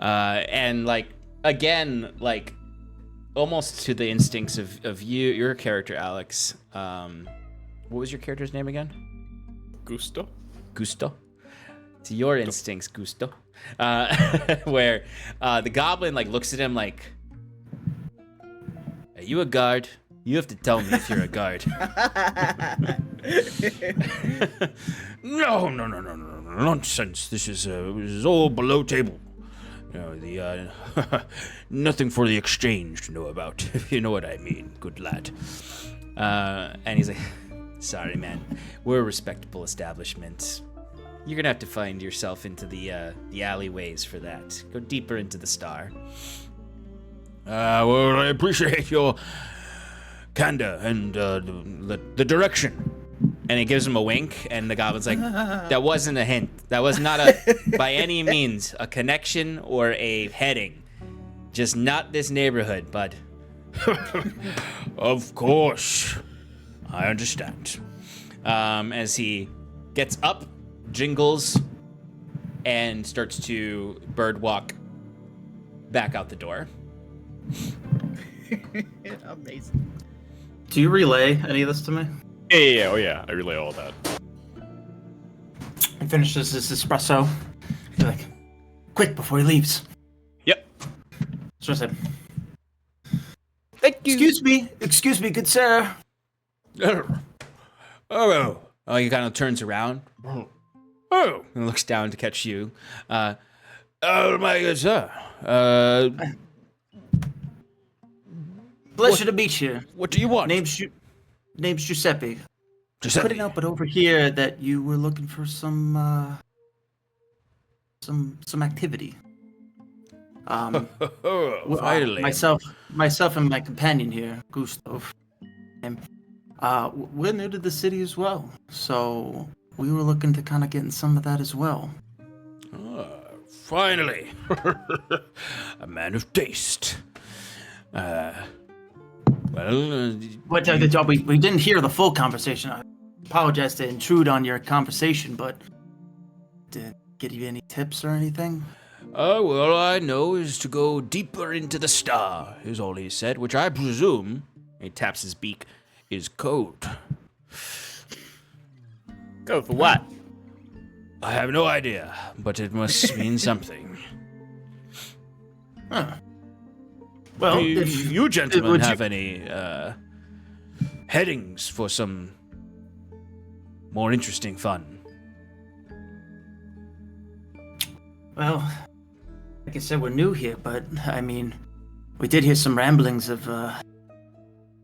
And like again, like almost to the instincts of your character, Alex. What was your character's name again? Gusteau. To your instincts, Gusteau. Where the goblin like looks at him like, "Are you a guard? You have to tell me if you're a guard." No, nonsense. This is all below table. You know, the nothing for the exchange to know about, if you know what I mean, good lad. And he's like, "Sorry, man. We're a respectable establishment. You're gonna have to find yourself into the alleyways for that. Go deeper into the star." Well, I appreciate your candor and the direction. And he gives him a wink, and the goblin's like, "That wasn't a hint. That was not by any means a connection or a heading. Just not this neighborhood, bud." Of course. I understand. As he gets up, jingles, and starts to bird walk back out the door. Amazing. Do you relay any of this to me? Yeah. Oh yeah, I relay all that. He finishes his espresso. He's like, "Quick before he leaves." Yep. So I said, Thank you. Excuse me, good sir. Oh, he kind of turns around. Oh, and looks down to catch you. Oh my good sir. Pleasure to meet you. What do you want? Name's Giuseppe. Giuseppe. Couldn't help but overhear that you were looking for some activity. Finally. Myself and my companion here, Gusteau. We're new to the city as well, so we were looking to kind of get in some of that as well. Finally. A man of taste. But we didn't hear the full conversation. I apologize to intrude on your conversation, but did give you any tips or anything? All I know is to go deeper into the star, is all he said, which I presume, he taps his beak, is code. Go for what? I have no idea, but it must mean something. Huh. Well, if you gentlemen have any headings for some more interesting fun. Well, like I said, we're new here, but I mean, we did hear some ramblings of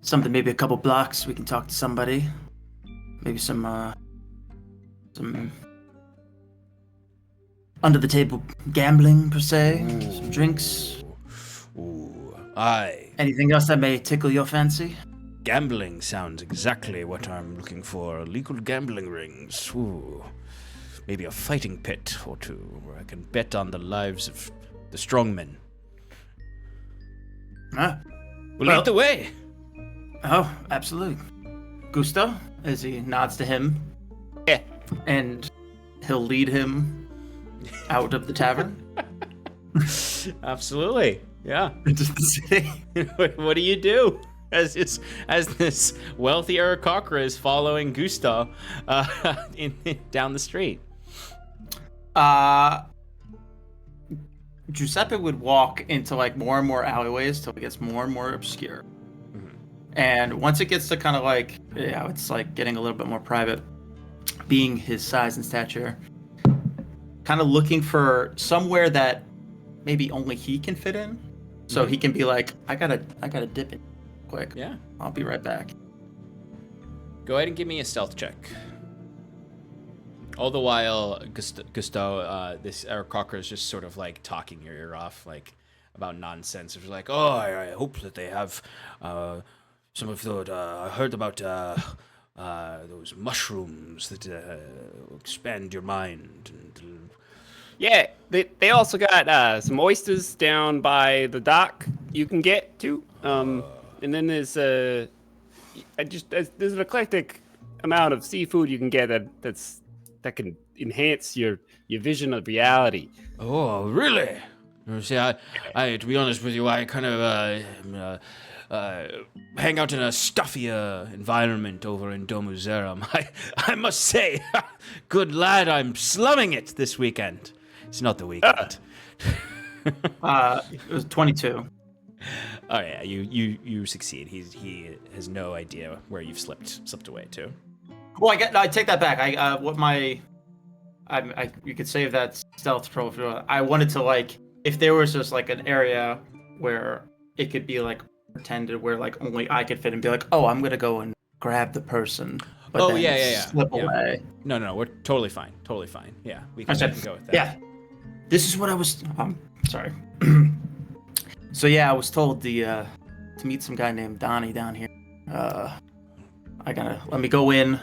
something. Maybe a couple blocks. We can talk to somebody. Maybe some under the table gambling per se. Some drinks. Ooh, aye. Anything else that may tickle your fancy? Gambling sounds exactly what I'm looking for. Legal gambling rings. Ooh. Maybe a fighting pit or two where I can bet on the lives of the strongmen. We'll lead the way. Oh, absolutely. Gusteau, as he nods to him. Yeah. And he'll lead him out of the tavern. Absolutely. Yeah. Into the city. What do you do as this wealthy Aarakocra is following Gusteau down the street? Giuseppe would walk into like more and more alleyways till it gets more and more obscure. Mm-hmm. And once it gets to kind of like, it's like getting a little bit more private, being his size and stature, kind of looking for somewhere that maybe only he can fit in. So he can be like, I gotta dip in quick. Yeah. I'll be right back. Go ahead and give me a stealth check. All the while, Gusteau, this Aarakocra is just sort of like talking your ear off, like about nonsense. It's like, oh, I hope that they have some of those. I heard about those mushrooms that expand your mind. And, Yeah, they also got some oysters down by the dock you can get to. And then there's there's an eclectic amount of seafood you can get that can enhance your vision of reality. oh, really? See, I to be honest with you, I kind of hang out in a stuffier environment over in Domuzerum. I must say, good lad, I'm slumming it this weekend. It's not the weekend. It was 22. Oh yeah, you succeed. He has no idea where you've slipped away to. Well, I take that back. You could save that stealth pro if you want. I wanted to like, if there was just like an area where it could be like pretended where like only I could fit and be like, oh, I'm gonna go and grab the person. But then yeah. slip away. No, we're totally fine. Yeah, we can go with that. Yeah, this is what I was. Sorry. So yeah, I was told to meet some guy named Donnie down here. Let me go in,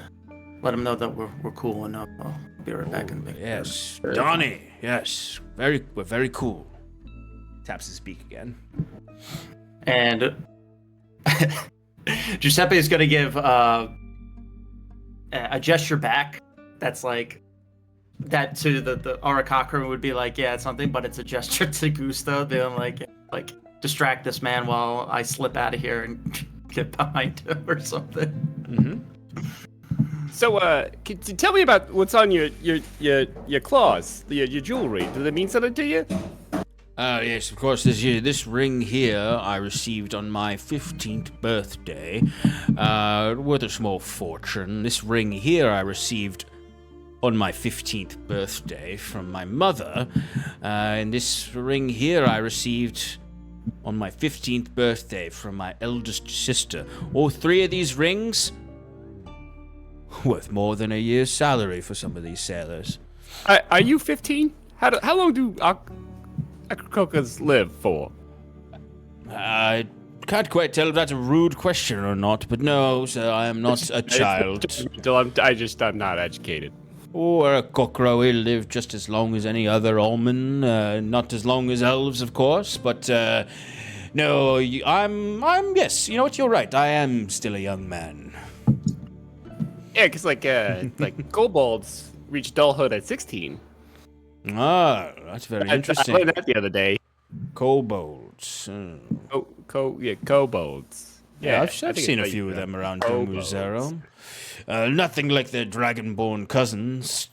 let him know that we're cool, and I'll be right back. Yes, Donnie. Yes, we're very cool. Taps his beak again. And Giuseppe is gonna give a gesture back. That's like that to the Aarakocra would be like, yeah, it's something, but it's a gesture to Gusteau, being like distract this man while I slip out of here and get behind him or something. Mm-hmm. So, can you tell me about what's on your claws, your jewelry? Does it mean something to you? Yes, of course. This ring here I received on my 15th birthday, worth a small fortune. This ring here I received on my 15th birthday from my mother, and this ring here I received on my 15th birthday from my eldest sister. All three of these rings worth more than a year's salary for some of these sailors. Are you 15? How long do Aarakocras live for? I can't quite tell if that's a rude question or not, but no, sir, I am not a child. I'm not educated. Oh, Aarakocra will live just as long as any other almond, not as long as elves, of course, but no, I'm yes, you know what, you're right, I am still a young man. Yeah, because like kobolds reach adulthood at 16. Ah, that's very interesting. I learned that the other day. Kobolds. Kobolds. Yeah, I've seen a few of them around Domuzerum. Nothing like their dragonborn cousins.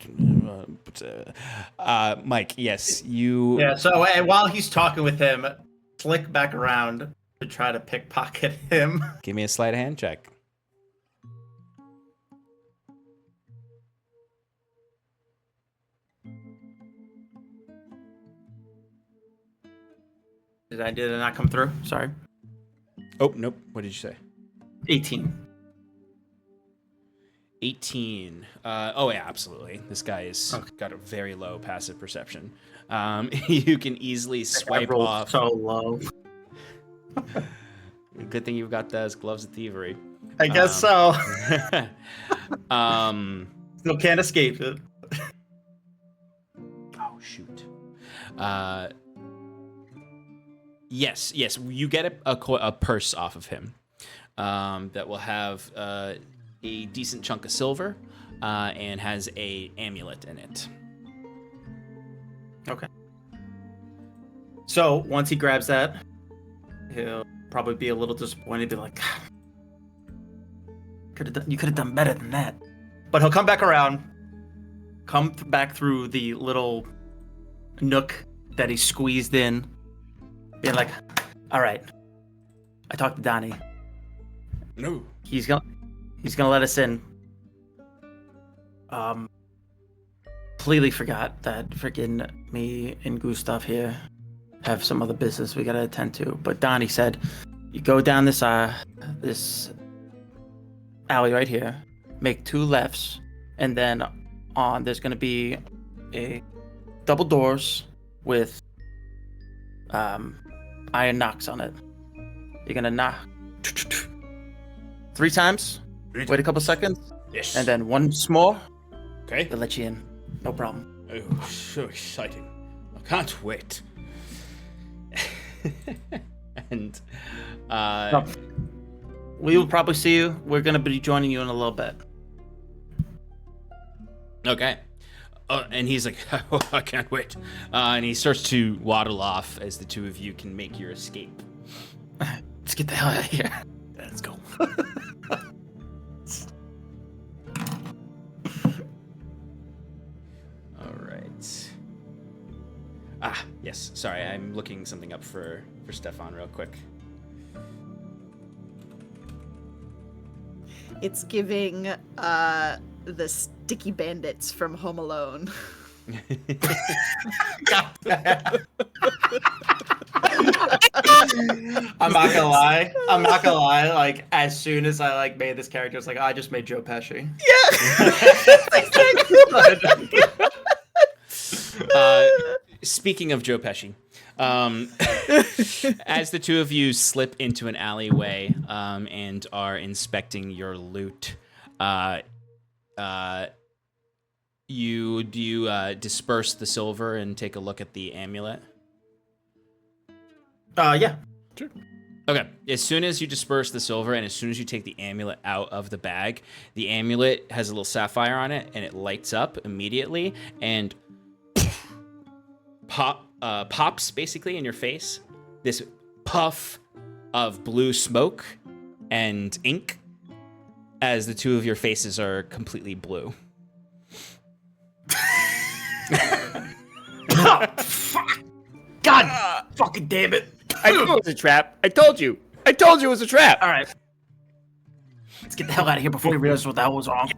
Mike, yes, you... Yeah, so while he's talking with him, flick back around to try to pickpocket him. Give me a sleight of hand check. Did I not come through? Sorry. Oh, nope. What did you say? 18. 18. Oh, yeah, absolutely. This guy has got a very low passive perception. You can easily swipe I rolled off. so low. Good thing you've got those gloves of thievery. I guess so. Still can't escape it. Oh, shoot. Yes. You get a purse off of him that will have a decent chunk of silver and has a amulet in it. Okay. So once he grabs that, he'll probably be a little disappointed, be like, you could have done better than that. But he'll come back around, back through the little nook that he squeezed in, being like, all right, I talked to Donnie. No. He's gonna let us in. Completely forgot that freaking me and Gusteau here have some other business we gotta attend to. But Donnie said, you go down this alley right here, make 2 lefts, and then there's gonna be a double doors with iron knocks on it. You're gonna knock 3 times. Wait a couple seconds. Yes. And then once more. Okay. They'll let you in. No problem. Oh, so exciting. I can't wait. And we will probably see you. We're gonna be joining you in a little bit. Okay. And he's like, oh, I can't wait. And he starts to waddle off as the two of you can make your escape. Let's get the hell out of here. Let's go. All right. Yes. Sorry, I'm looking something up for Stefan real quick. It's giving the sticky bandits from Home Alone. I'm not gonna lie. Like, as soon as I made this character, it's like, I just made Joe Pesci. Yeah. Speaking of Joe Pesci, as the two of you slip into an alleyway and are inspecting your loot, you disperse the silver and take a look at the amulet? Yeah. Sure. Okay. As soon as you disperse the silver and as soon as you take the amulet out of the bag, the amulet has a little sapphire on it and it lights up immediately and pops basically in your face. This puff of blue smoke and ink as the two of your faces are completely blue. Oh, fuck. God fucking damn it. I knew it was a trap. I told you it was a trap. All right. Let's get the hell out of here before we realize what the hell was wrong.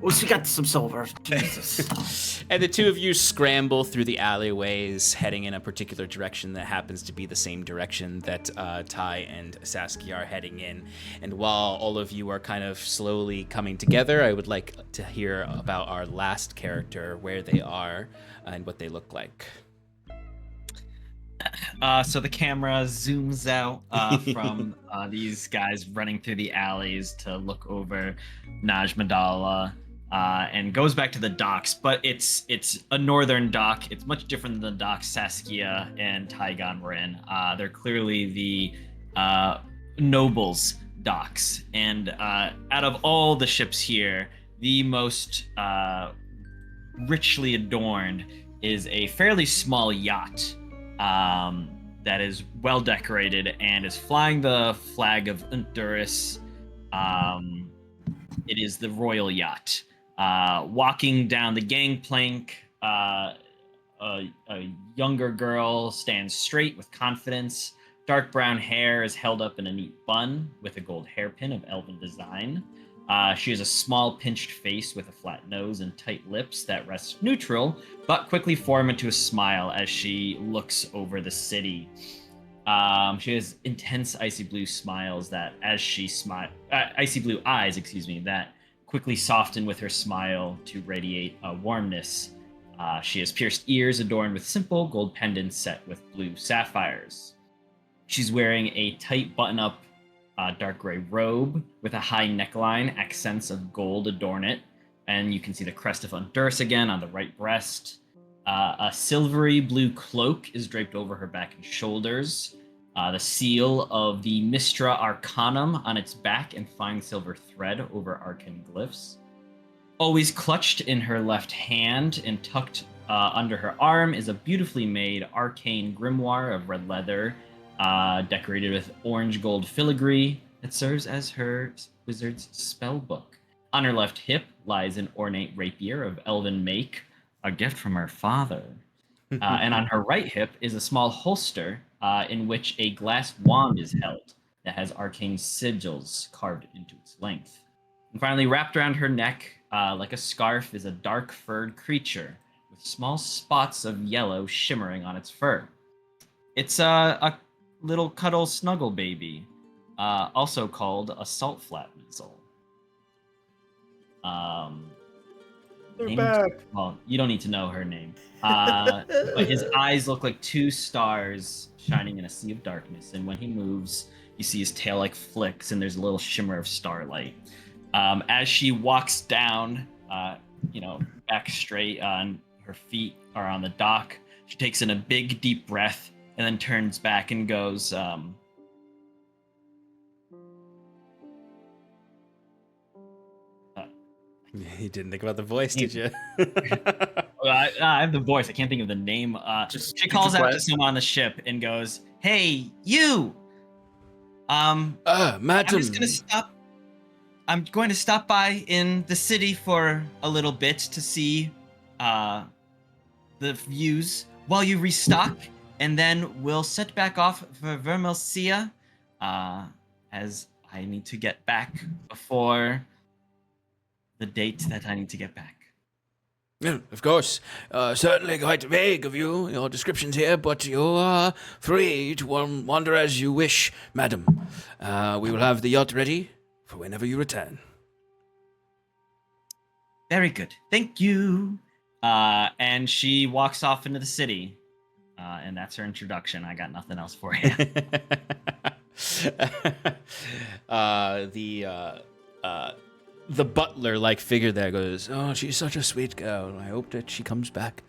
Well, we got some silver. Jesus. And the two of you scramble through the alleyways, heading in a particular direction that happens to be the same direction that Ty and Saskia are heading in. And while all of you are kind of slowly coming together, I would like to hear about our last character, where they are, and what they look like. So the camera zooms out from these guys running through the alleys to look over Najmadala. And goes back to the docks, but it's a northern dock. It's much different than the docks Saskia and Tygon were in. They're clearly the nobles' docks. And out of all the ships here, the most richly adorned is a fairly small yacht that is well decorated and is flying the flag of Honduras. It is the royal yacht. Walking down the gangplank, a younger girl stands straight with confidence. Dark brown hair is held up in a neat bun with a gold hairpin of elven design. She has a small pinched face with a flat nose and tight lips that rest neutral, but quickly form into a smile as she looks over the city. She has intense icy blue smiles that, as she icy blue eyes, that quickly soften with her smile to radiate warmness. She has pierced ears adorned with simple gold pendants set with blue sapphires. She's wearing a tight button-up dark gray robe with a high neckline, accents of gold adorn it, and you can see the crest of Honduras again on the right breast. A silvery blue cloak is draped over her back and shoulders. The seal of the Mistra Arcanum on its back and fine silver thread over arcane glyphs. Always clutched in her left hand and tucked under her arm is a beautifully made arcane grimoire of red leather, decorated with orange gold filigree that serves as her wizard's spell book. On her left hip lies an ornate rapier of elven make, a gift from her father. And on her right hip is a small holster in which a glass wand is held that has arcane sigils carved into its length. And finally, wrapped around her neck, like a scarf, is a dark furred creature with small spots of yellow shimmering on its fur. It's a little cuddle snuggle baby, also called a salt flat weasel. They're back. Well, you don't need to know her name. But his eyes look like two stars shining in a sea of darkness, and when he moves, you see his tail like flicks, and there's a little shimmer of starlight. As she walks down, back straight on her feet are on the dock, she takes in a big, deep breath, and then turns back and goes, You didn't think about the voice, did you? I have the voice. I can't think of the name. She calls out to someone on the ship and goes, "Hey, you! Madam. I'm just gonna stop. I'm going to stop by in the city for a little bit to see the views while you restock, and then we'll set back off for Vermelsia, as I need to get back before the date that I need to get back." Yeah, of course. Certainly quite vague of you, your descriptions here, but you're free to wander as you wish, madam. We will have the yacht ready for whenever you return. Very good. Thank you. And she walks off into the city. And that's her introduction. I got nothing else for you. The butler-like figure there goes, "Oh, she's such a sweet girl. I hope that she comes back."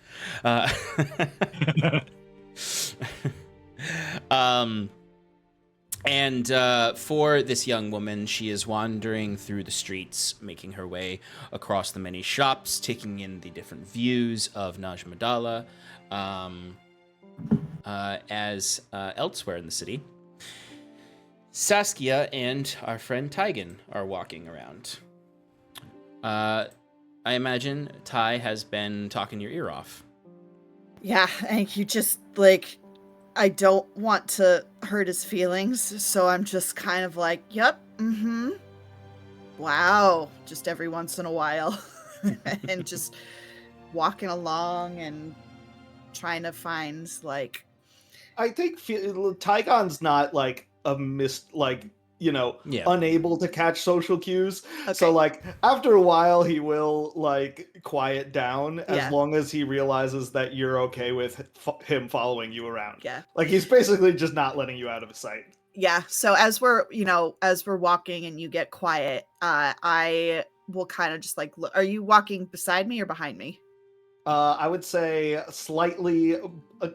And for this young woman, she is wandering through the streets, making her way across the many shops, taking in the different views of Najmadala, as elsewhere in the city. Saskia and our friend Tygon are walking around. I imagine Ty has been talking your ear off. Yeah, and you just, I don't want to hurt his feelings, so I'm just kind of like, yep, wow, just every once in a while. And just walking along and trying to find, I think Tygon's not unable to catch social cues. Okay. So after a while he will quiet down as long as he realizes that you're okay with him following you around. Yeah. He's basically just not letting you out of his sight. Yeah. So as we're walking and you get quiet, I will kind of just look. Are you walking beside me or behind me? I would say slightly,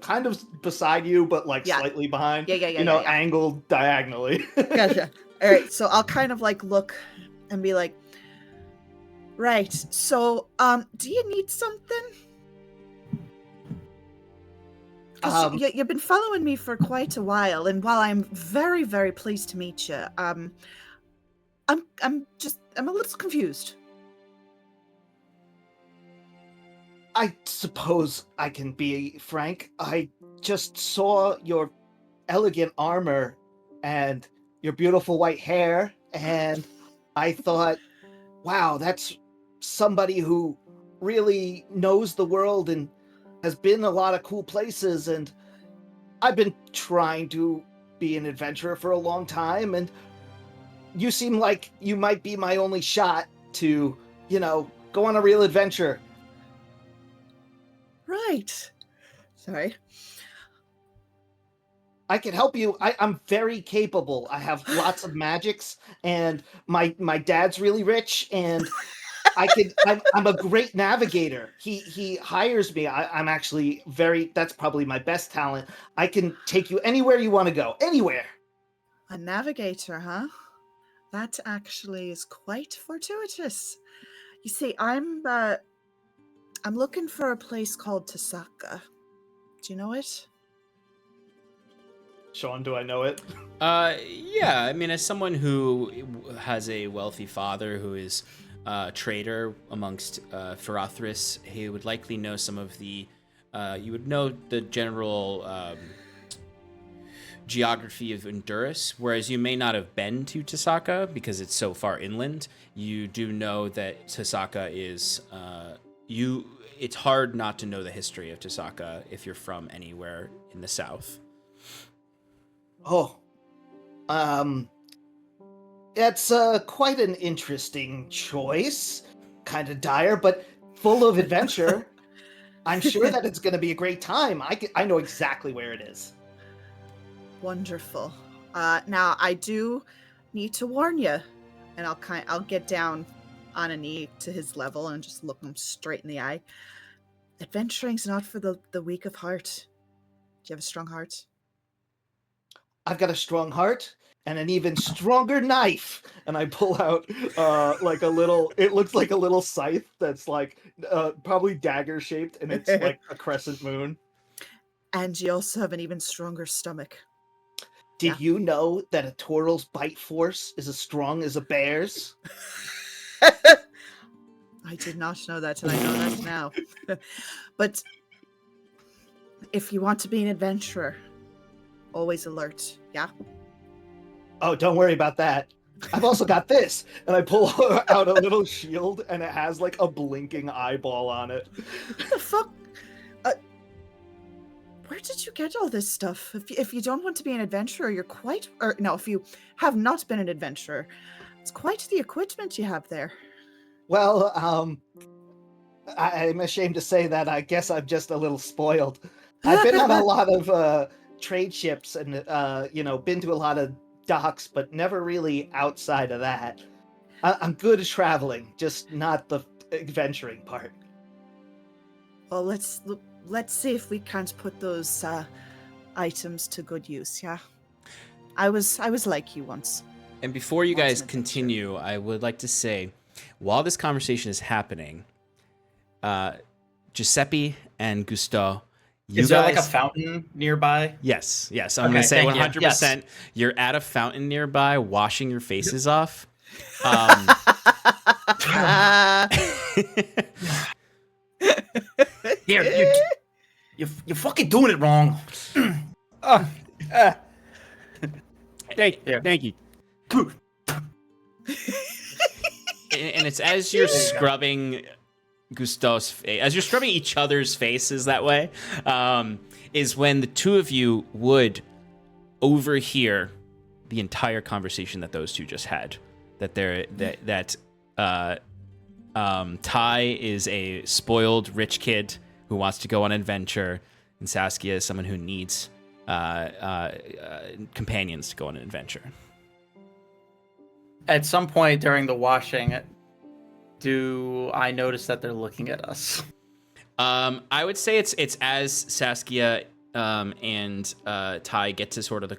kind of beside you, but slightly behind. Yeah. Angled diagonally. Gotcha. All right. So I'll kind of look and be like, right. So, do you need something? You've been following me for quite a while, and while I'm very, very pleased to meet you, I'm a little confused. I suppose I can be frank. I just saw your elegant armor and your beautiful white hair, and I thought wow, that's somebody who really knows the world and has been a lot of cool places, and I've been trying to be an adventurer for a long time, and you seem like you might be my only shot to, go on a real adventure. Right. Sorry. I can help you. I'm very capable. I have lots of magics, and my dad's really rich, and I'm a great navigator. He hires me. I'm actually that's probably my best talent. I can take you anywhere you want to go. Anywhere. A navigator, huh? That actually is quite fortuitous. You see, I'm looking for a place called Tasaka. Do you know it? Sean, do I know it? Yeah. I mean, as someone who has a wealthy father who is a trader amongst Ferothris, he would likely know some of the. You would know the general geography of Honduras, whereas you may not have been to Tasaka because it's so far inland. You do know that Tasaka is It's hard not to know the history of Tasaka if you're from anywhere in the south. Oh, that's quite an interesting choice. Kind of dire, but full of adventure. I'm sure that it's going to be a great time. I know exactly where it is. Wonderful. Now I do need to warn you, and I'll get down on a knee to his level and just look him straight in the eye. Adventuring's not for the weak of heart. Do you have a strong heart? I've got a strong heart and an even stronger knife. And I pull out like it looks like a little scythe that's like probably dagger shaped, and it's like a crescent moon. And you also have an even stronger stomach. Did you know that a turtle's bite force is as strong as a bear's? I did not know that, and I know that now. But if you want to be an adventurer, always alert, yeah? Oh, don't worry about that. I've also got this. And I pull out a little shield, and it has like a blinking eyeball on it. What the fuck? Where did you get all this stuff? If you don't want to be an adventurer, if you have not been an adventurer, it's quite the equipment you have there. Well, I'm ashamed to say that I guess I'm just a little spoiled. I've been on a lot of trade ships and, been to a lot of docks, but never really outside of that. I'm good at traveling, just not the adventuring part. Well, let's see if we can't put those items to good use, yeah? I was like you once. And before you guys continue, I would like to say, while this conversation is happening, Giuseppe and Gusteau, is there like a fountain nearby? Yes. I'm going to say 100%. Yes. You're at a fountain nearby, washing your faces off. Here, you're fucking doing it wrong. Thank you. And it's as you're scrubbing Gusteau's face, as you're scrubbing each other's faces that way, is when the two of you would overhear the entire conversation that those two just had. That Ty is a spoiled rich kid who wants to go on an adventure, and Saskia is someone who needs companions to go on an adventure. At some point during the washing, do I notice that they're looking at us? I would say it's as Saskia and Ty get to sort of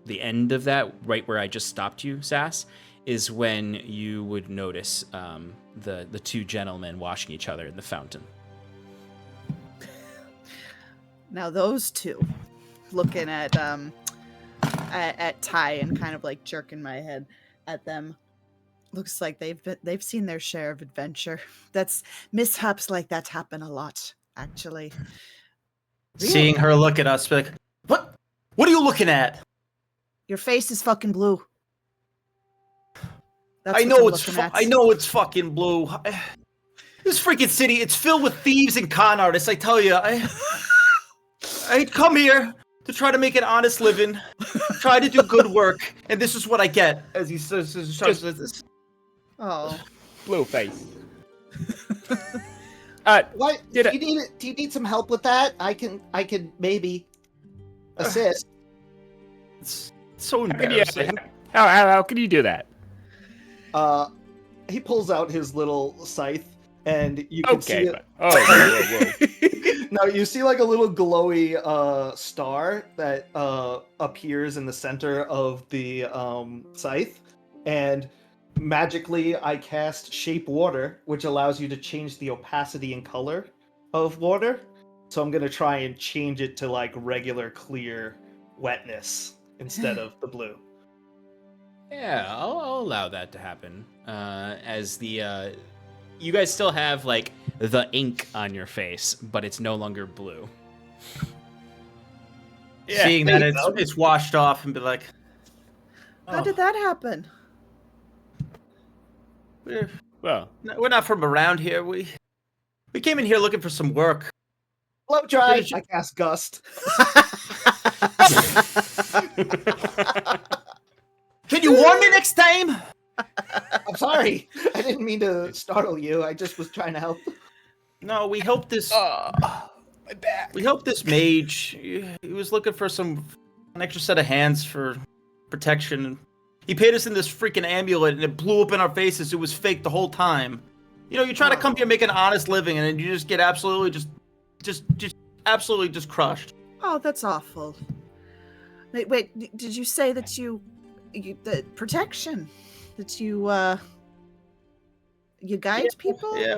the end of that, right where I just stopped you, Sass, is when you would notice the two gentlemen washing each other in the fountain. Now those two, looking at Ty and kind of like jerking my head at them, looks like they've seen their share of adventure. That's mishaps like that happen a lot, actually. Really? Seeing her look at us, be like, what? What are you looking at? Your face is fucking blue. That's I what know I'm it's looking at. I know it's fucking blue. This freaking city, it's filled with thieves and con artists. I tell you, I come here to try to make an honest living, try to do good work, and this is what I get. As he says this. Oh. Blue face. What? Do you need some help with that? I can maybe assist. It's so How can you, embarrassing. how can you do that? He pulls out his little scythe, and you can see it. Whoa. Now you see like a little glowy star that appears in the center of the scythe, and magically I cast Shape Water, which allows you to change the opacity and color of water. So I'm gonna try and change it to like regular clear wetness instead of the blue. Yeah, I'll allow that to happen. As the you guys still have like the ink on your face, but it's no longer blue. Yeah, Seeing that it's washed off and be like, How did that happen? we're Well, not from around here. We came in here looking for some work. Blow dry. Did you- I cast Gust. Can you warn me next time? I'm sorry. I didn't mean to startle you. I just was trying to help. No, we helped this. my back. We helped this mage. He was looking for an extra set of hands for protection. He paid us in this freaking amulet, and it blew up in our faces. It was fake the whole time. You know, you try to come here, make an honest living, and then you just get absolutely just crushed. Oh, that's awful. Wait, did you say that the protection that you guide people? Yeah,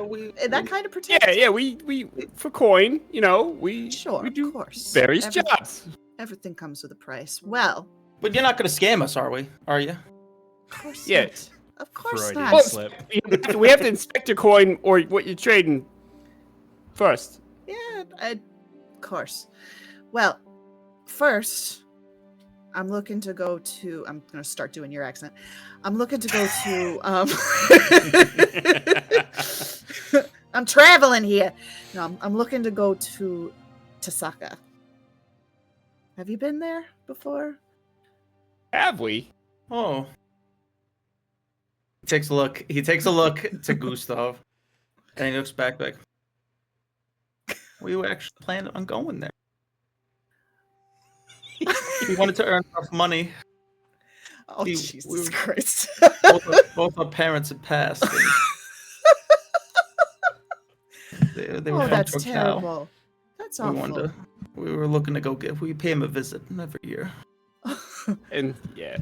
That kind of protection. Yeah, we for coin, you know, we do of course. various jobs. Everything comes with a price. Well, But you're not going to scam us, are we? Are you? of course Yeah. not. Of course Freudian not. slip. We have to inspect your coin or what you're trading first. Yeah, of course. Well, first, I'm looking to go to. I'm going to start doing your accent. I'm looking to go to. I'm traveling here. No, I'm looking to go to Tasaka. Have you been there before? Have we? Oh. He takes a look to Gusteau, and he looks back like, we were actually planning on going there. We wanted to earn enough money. Oh, We- Jesus we- Christ. Both our parents had passed. and They were Oh, from that's Torcal. terrible. That's awful. We were looking to go we pay him a visit every year. And yeah.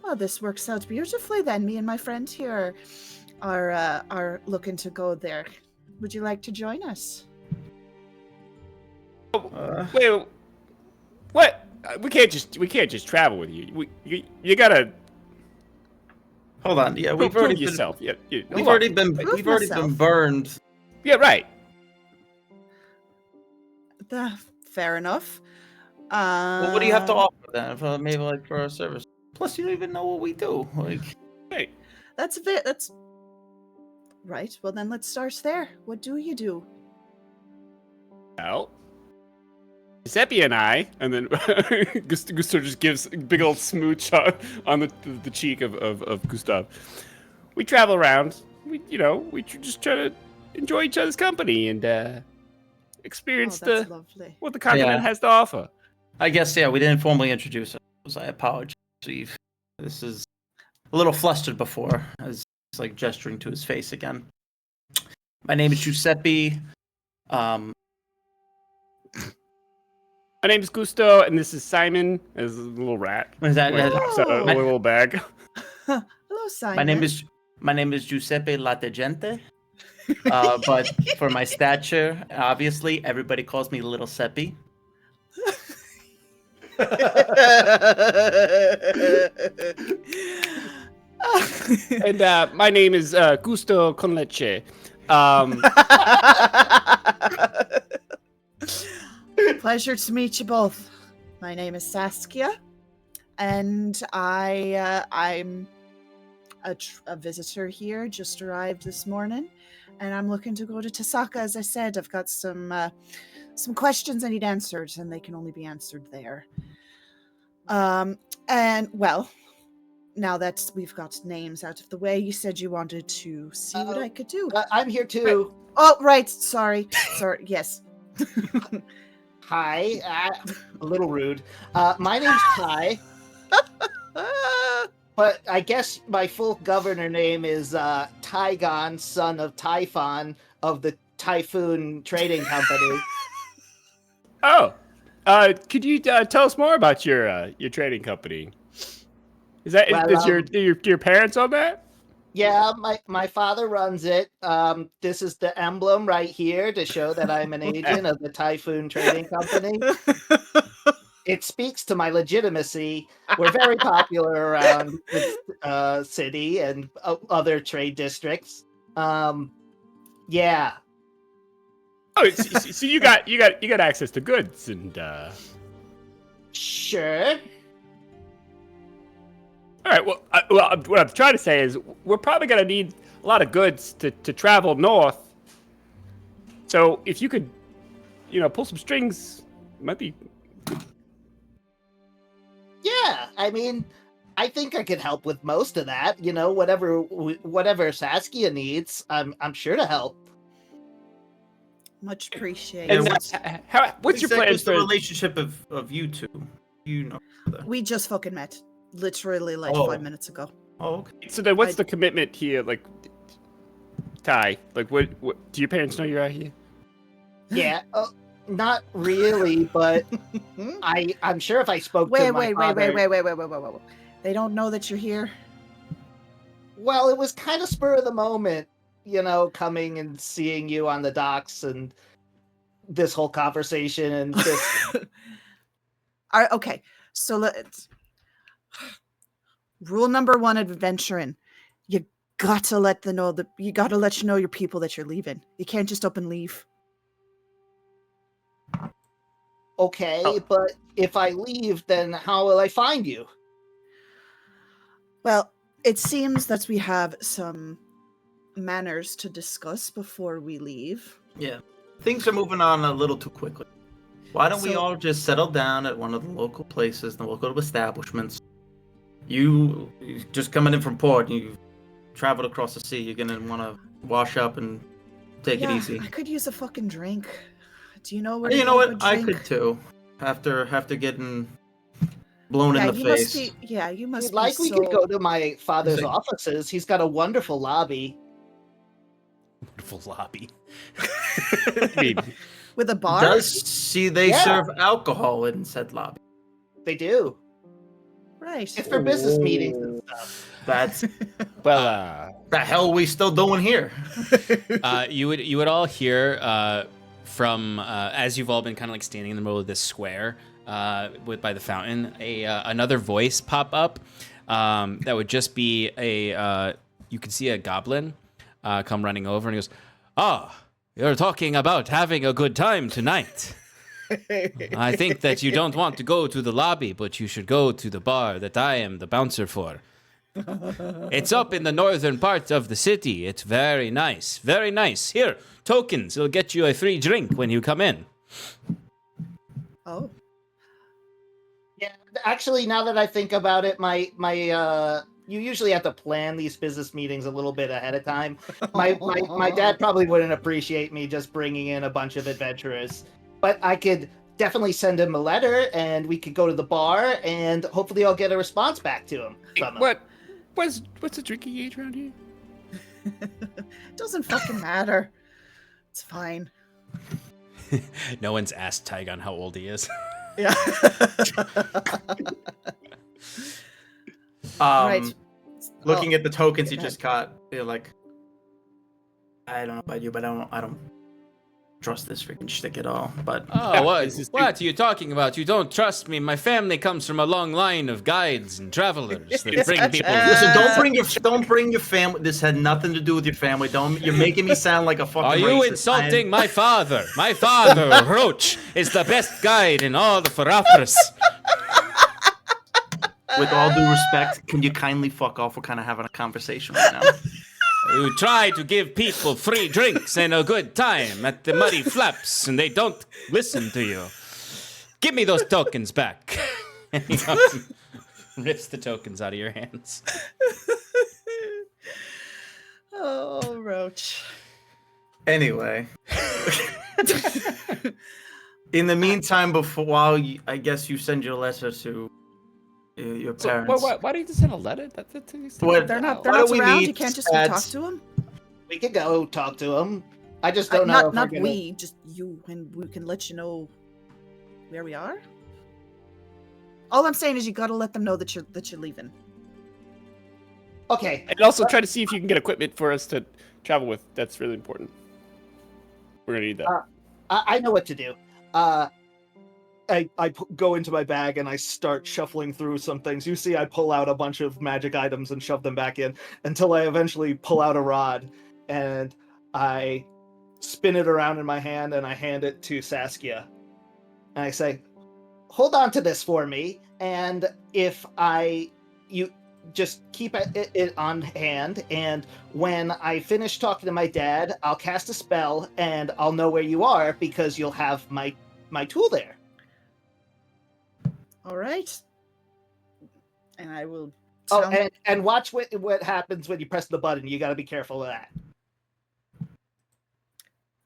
Well, this works out beautifully then. Me and my friend here are looking to go there. Would you like to join us? Wait, what? We can't just travel with you. You gotta Hold on, yeah, we've prove already been, yourself. we've already been myself. burned. Yeah, right. Fair enough. Well, what do you have to offer then? Maybe like for our service. Plus, you don't even know what we do. Like, Hey, That's right. Well, then let's start there. What do you do? well, Giuseppe and I, and then Gusteau just gives a big old smooch on the cheek of Gustav. We travel around. We just try to enjoy each other's company and experience Oh, that's lovely. what the continent Yeah. has to offer. I guess we didn't formally introduce ourselves. I apologize. This is a little flustered before, as he's like gesturing to his face again. My name is Giuseppe. My name is Gusteau, and this is Simon. As a little rat. Is that- Like, pops out a my- little bag. Hello, Simon. my name is Giuseppe Lattegente. But for my stature, obviously, everybody calls me Little Seppi. And my name is Gusteau con leche. Pleasure to meet you both. My name is Saskia, and I'm a visitor here, just arrived this morning, and I'm looking to go to Tasaka. As I said, I've got some questions I need answered, and they can only be answered there. And well, now that we've got names out of the way, you said you wanted to see what I could do. I'm here too. Oh, right. Sorry. Yes. Hi. A little rude. My name's Ty. But I guess my full governor name is Tygon, son of Typhon of the Typhoon Trading Company. Oh, could you tell us more about your trading company? Is your parents on that? Yeah, my father runs it. This is the emblem right here to show that I'm an agent of the Typhoon Trading Company. It speaks to my legitimacy. We're very popular around the city and other trade districts. Yeah. Oh, so you got access to goods and. Sure. All right. Well, what I'm trying to say is we're probably gonna need a lot of goods to travel north. So if you could, pull some strings, it might be. Yeah, I mean, I think I could help with most of that. Whatever Saskia needs, I'm sure to help. Much appreciated. And what's your plan What's the for relationship of you two? We just fucking met, literally 5 minutes ago. Oh, okay. So then, what's the commitment here? Like, Ty, like, what do your parents know you're out here? Yeah, not really, but I'm sure if I spoke to my father... Wait. They don't know that you're here? Well, it was kind of spur of the moment, coming and seeing you on the docks and this whole conversation and this... All right, okay, so let's... Rule number 1 of adventuring. You gotta let your people that you're leaving. You can't just up and leave. Okay, but if I leave, then how will I find you? Well, it seems that we have some manners to discuss before we leave. Yeah. Things are moving on a little too quickly. Why don't we all just settle down at one of the local places, the local establishments? You just coming in from port, you traveled across the sea, you're going to want to wash up and take it easy. I could use a fucking drink. Do you know where? You know what? I could too. After getting blown in the face. You must be we could go to my father's offices. He's got a wonderful lobby. Wonderful lobby. With a bar? They serve alcohol in said lobby. They do. Right. It's for business meetings and stuff. That's Well, the hell are we still doing here? You would all hear from as you've all been kind of like standing in the middle of this square by the fountain, another voice pop up that would just be you could see a goblin come running over, and he goes, you're talking about having a good time tonight. I think that you don't want to go to the lobby, but you should go to the bar that I am the bouncer for. It's up in the northern part of the city. It's very nice. Very nice. Here, tokens. It'll get you a free drink when you come in. Oh. Yeah, actually, now that I think about it, my you usually have to plan these business meetings a little bit ahead of time. My dad probably wouldn't appreciate me just bringing in a bunch of adventurers, but I could definitely send him a letter, and we could go to the bar, and hopefully I'll get a response back to him. From him. What's the drinking age around here? Doesn't fucking matter. It's fine. No one's asked Tygon how old he is. Yeah. Right. Looking at the tokens you just got, feel like I don't know about you, but I don't trust this freaking shtick at all. But what are you talking about? You don't trust me. My family comes from a long line of guides and travelers that bring people. Listen, don't bring your family. This had nothing to do with your family. You're making me sound like a fucking Are you racist. insulting my father? My father, Roach, is the best guide in all the Farafras. with all due respect, can you kindly fuck off? We're kind of having a conversation right now. You try to give people free drinks and a good time at the Muddy Flaps, and they don't listen to you. Give me those tokens back. And he comes and rips the tokens out of your hands. Oh, Roach. Anyway. In the meantime, I guess you send your letter to your parents. So, why do you just send a letter? They're not around. You can't just go talk to them. We can go talk to them. I just don't know. Not we, just you, and we can let you know where we are. All I'm saying is you got to let them know that you're leaving. Okay. And also try to see if you can get equipment for us to travel with. That's really important. We're gonna need that. I know what to do. I go into my bag and I start shuffling through some things. You see, I pull out a bunch of magic items and shove them back in until I eventually pull out a rod and I spin it around in my hand and I hand it to Saskia. And I say, hold on to this for me. And if you just keep it on hand. And when I finish talking to my dad, I'll cast a spell and I'll know where you are because you'll have my tool there. All right. And I will. And watch what happens when you press the button. You got to be careful of that.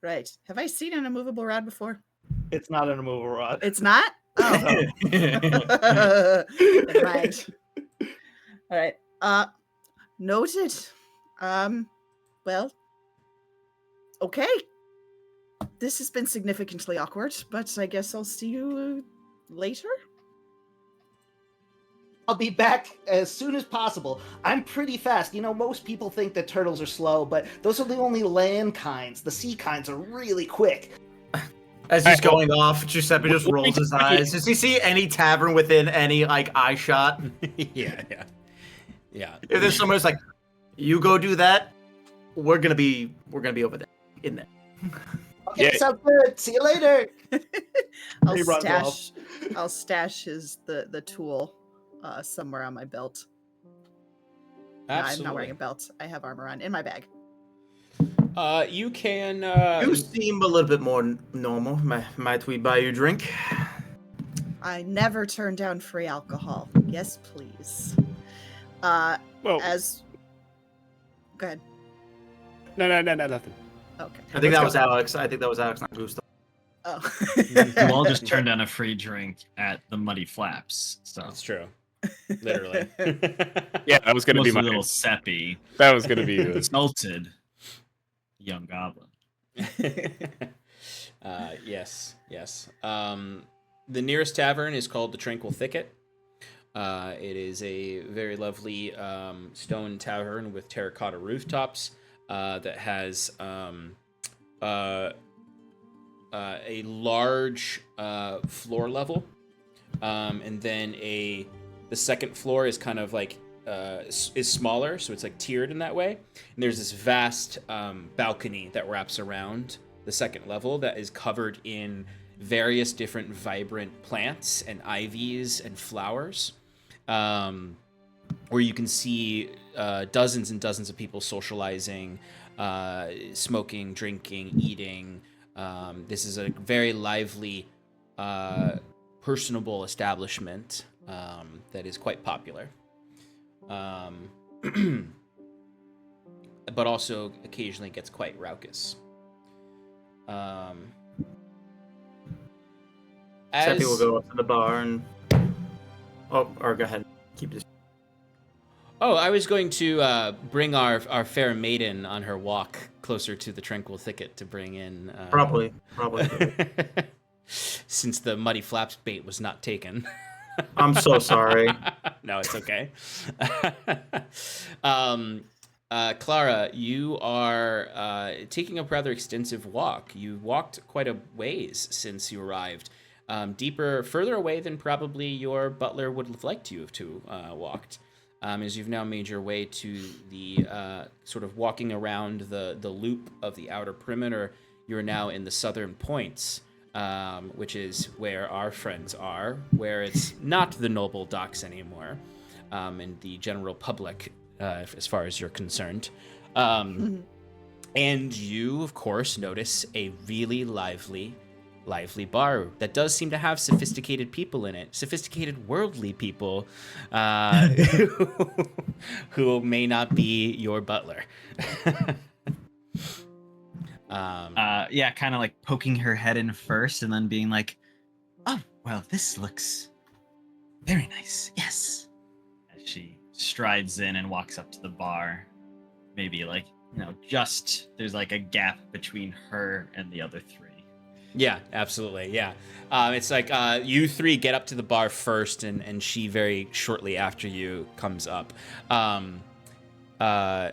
Right. Have I seen an immovable rod before? It's not an immovable rod. It's not? Oh. Never mind. All right. Noted. Well. Okay. This has been significantly awkward, but I guess I'll see you later. I'll be back as soon as possible. I'm pretty fast. You know, most people think that turtles are slow, but those are the only land kinds. The sea kinds are really quick. As he's going off, Giuseppe just rolls his eyes. Does he see any tavern within any eye shot? Yeah. If there's someone who's like, you go do that, we're gonna be over there in there. Okay, sounds good. See you later. I'll stash the tool somewhere on my belt. Absolutely. I'm not wearing a belt. I have armor on in my bag. You can. You seem a little bit more normal. Might we buy you a drink? I never turn down free alcohol. Yes, please. Well, Go ahead. No, nothing. Okay. I think that was Alex, not Gusteau. Oh. You all just turned down a free drink at the Muddy Flaps. So That's true. Literally. Yeah, that was going to be my little Seppi. That was going to be Insulted young goblin. Yes. The nearest tavern is called the Tranquil Thicket. It is a very lovely stone tavern with terracotta rooftops that has a large floor level, and then the second floor is kind of like is smaller, so it's like tiered in that way. And there's this vast balcony that wraps around the second level that is covered in various different vibrant plants and ivies and flowers, where you can see dozens and dozens of people socializing, smoking, drinking, eating. This is a very lively, personable establishment that is quite popular. But also occasionally gets quite raucous. Giuseppe will go up to the bar and... or go ahead. Keep this. Oh, I was going to bring our fair maiden on her walk closer to the Tranquil Thicket to bring in... Probably. Since the Muddy Flaps bait was not taken. I'm so sorry. No, it's okay. Clara, you are taking a rather extensive walk. You walked quite a ways since you arrived. Further away than probably your butler would have liked you to walked. As you've now made your way to the sort of walking around the loop of the outer perimeter, you're now in the southern points, which is where our friends are, where it's not the noble docks anymore. and the general public, as far as you're concerned. And you, of course, notice a really lively bar that does seem to have sophisticated people in it, sophisticated worldly people who may not be your butler. Yeah, kind of like poking her head in first and then being like, oh, well, this looks very nice. Yes. As she strides in and walks up to the bar, maybe like, just there's like a gap between her and the other three. Yeah, absolutely. Yeah. It's like you three get up to the bar first, and she very shortly after you comes up. So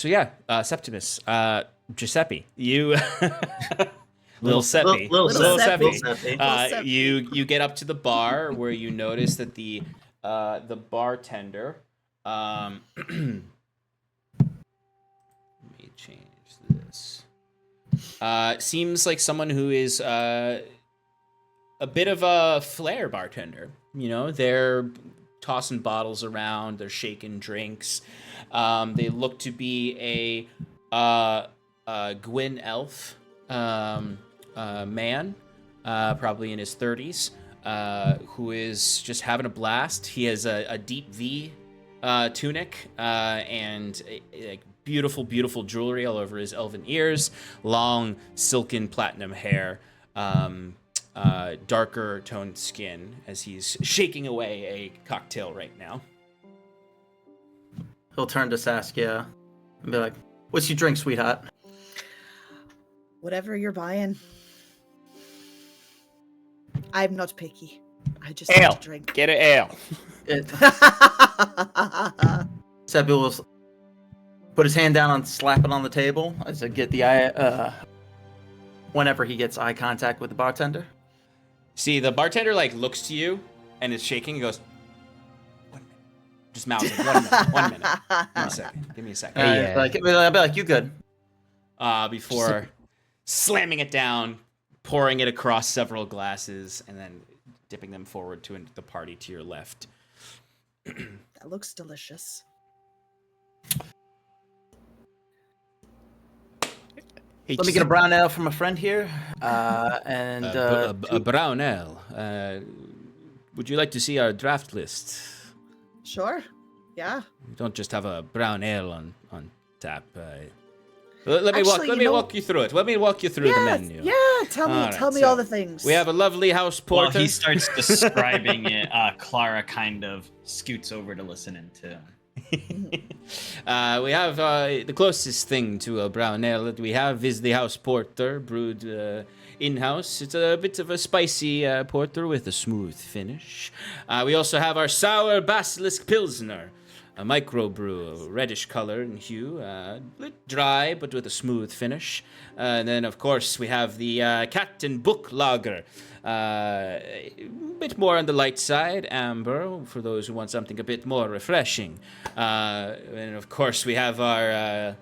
yeah, Septimus, Giuseppe, you, Little Seppi, you get up to the bar where you notice that the bartender. Let me change this. Seems like someone who is a bit of a flair bartender. They're tossing bottles around, they're shaking drinks. They look to be a Gwyn elf man, probably in his 30s, who is just having a blast. He has a deep V tunic and beautiful, beautiful jewelry all over his elven ears, long silken platinum hair, darker toned skin as he's shaking away a cocktail right now. He'll turn to Saskia and be like, what's your drink, sweetheart? Whatever you're buying. I'm not picky. I just Ale. want to drink. Get an ale. Giuseppe will put his hand down and slap it on the table as I get the eye. Whenever he gets eye contact with the bartender. See, the bartender looks to you and is shaking and goes, 1 minute. Just mouths it. 1 minute. 1 minute. Give me a second. I'll be like, you good. Before slamming it down, pouring it across several glasses, and then dipping them forward to the party to your left. That looks delicious. Let me get a brown ale from a friend here. And a brown ale. Would you like to see our draft list? Sure. Yeah. We don't just have a brown ale on tap. Let me walk you through it. Let me walk you through the menu. Yeah, tell me all the things. We have a lovely house porter. While he starts describing it, Clara kind of scoots over to listen into. We have the closest thing to a brown ale that we have is the house porter brewed in-house. It's a bit of a spicy porter with a smooth finish. We also have our sour basilisk pilsner, a microbrew, a reddish color and hue, a bit dry but with a smooth finish. And then, of course, we have the cat and book lager, a bit more on the light side, amber, for those who want something a bit more refreshing. And, of course, we have our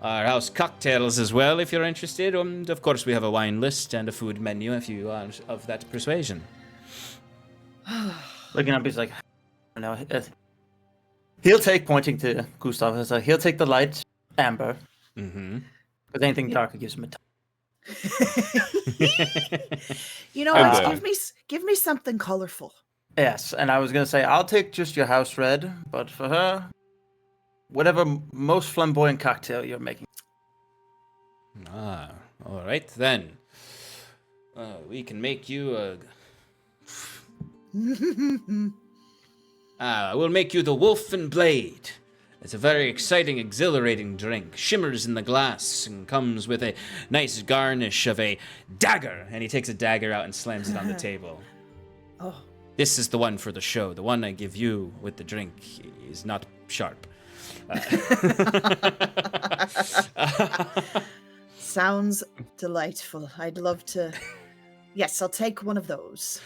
house cocktails as well, if you're interested. And, of course, we have a wine list and a food menu if you are of that persuasion. Looking up, he's like, no. He'll take, pointing to Gusteau, he'll take the light amber. Mm-hmm. Because anything darker gives him a give me something colorful. Yes, and I was going to say, I'll take just your house red, but for her, whatever most flamboyant cocktail you're making. All right then. We can make you a... we'll make you the Wolf and Blade. It's a very exciting, exhilarating drink. Shimmers in the glass and comes with a nice garnish of a dagger. And he takes a dagger out and slams it on the table. Oh. This is the one for the show. The one I give you with the drink is not sharp. Sounds delightful. I'd love to... Yes, I'll take one of those.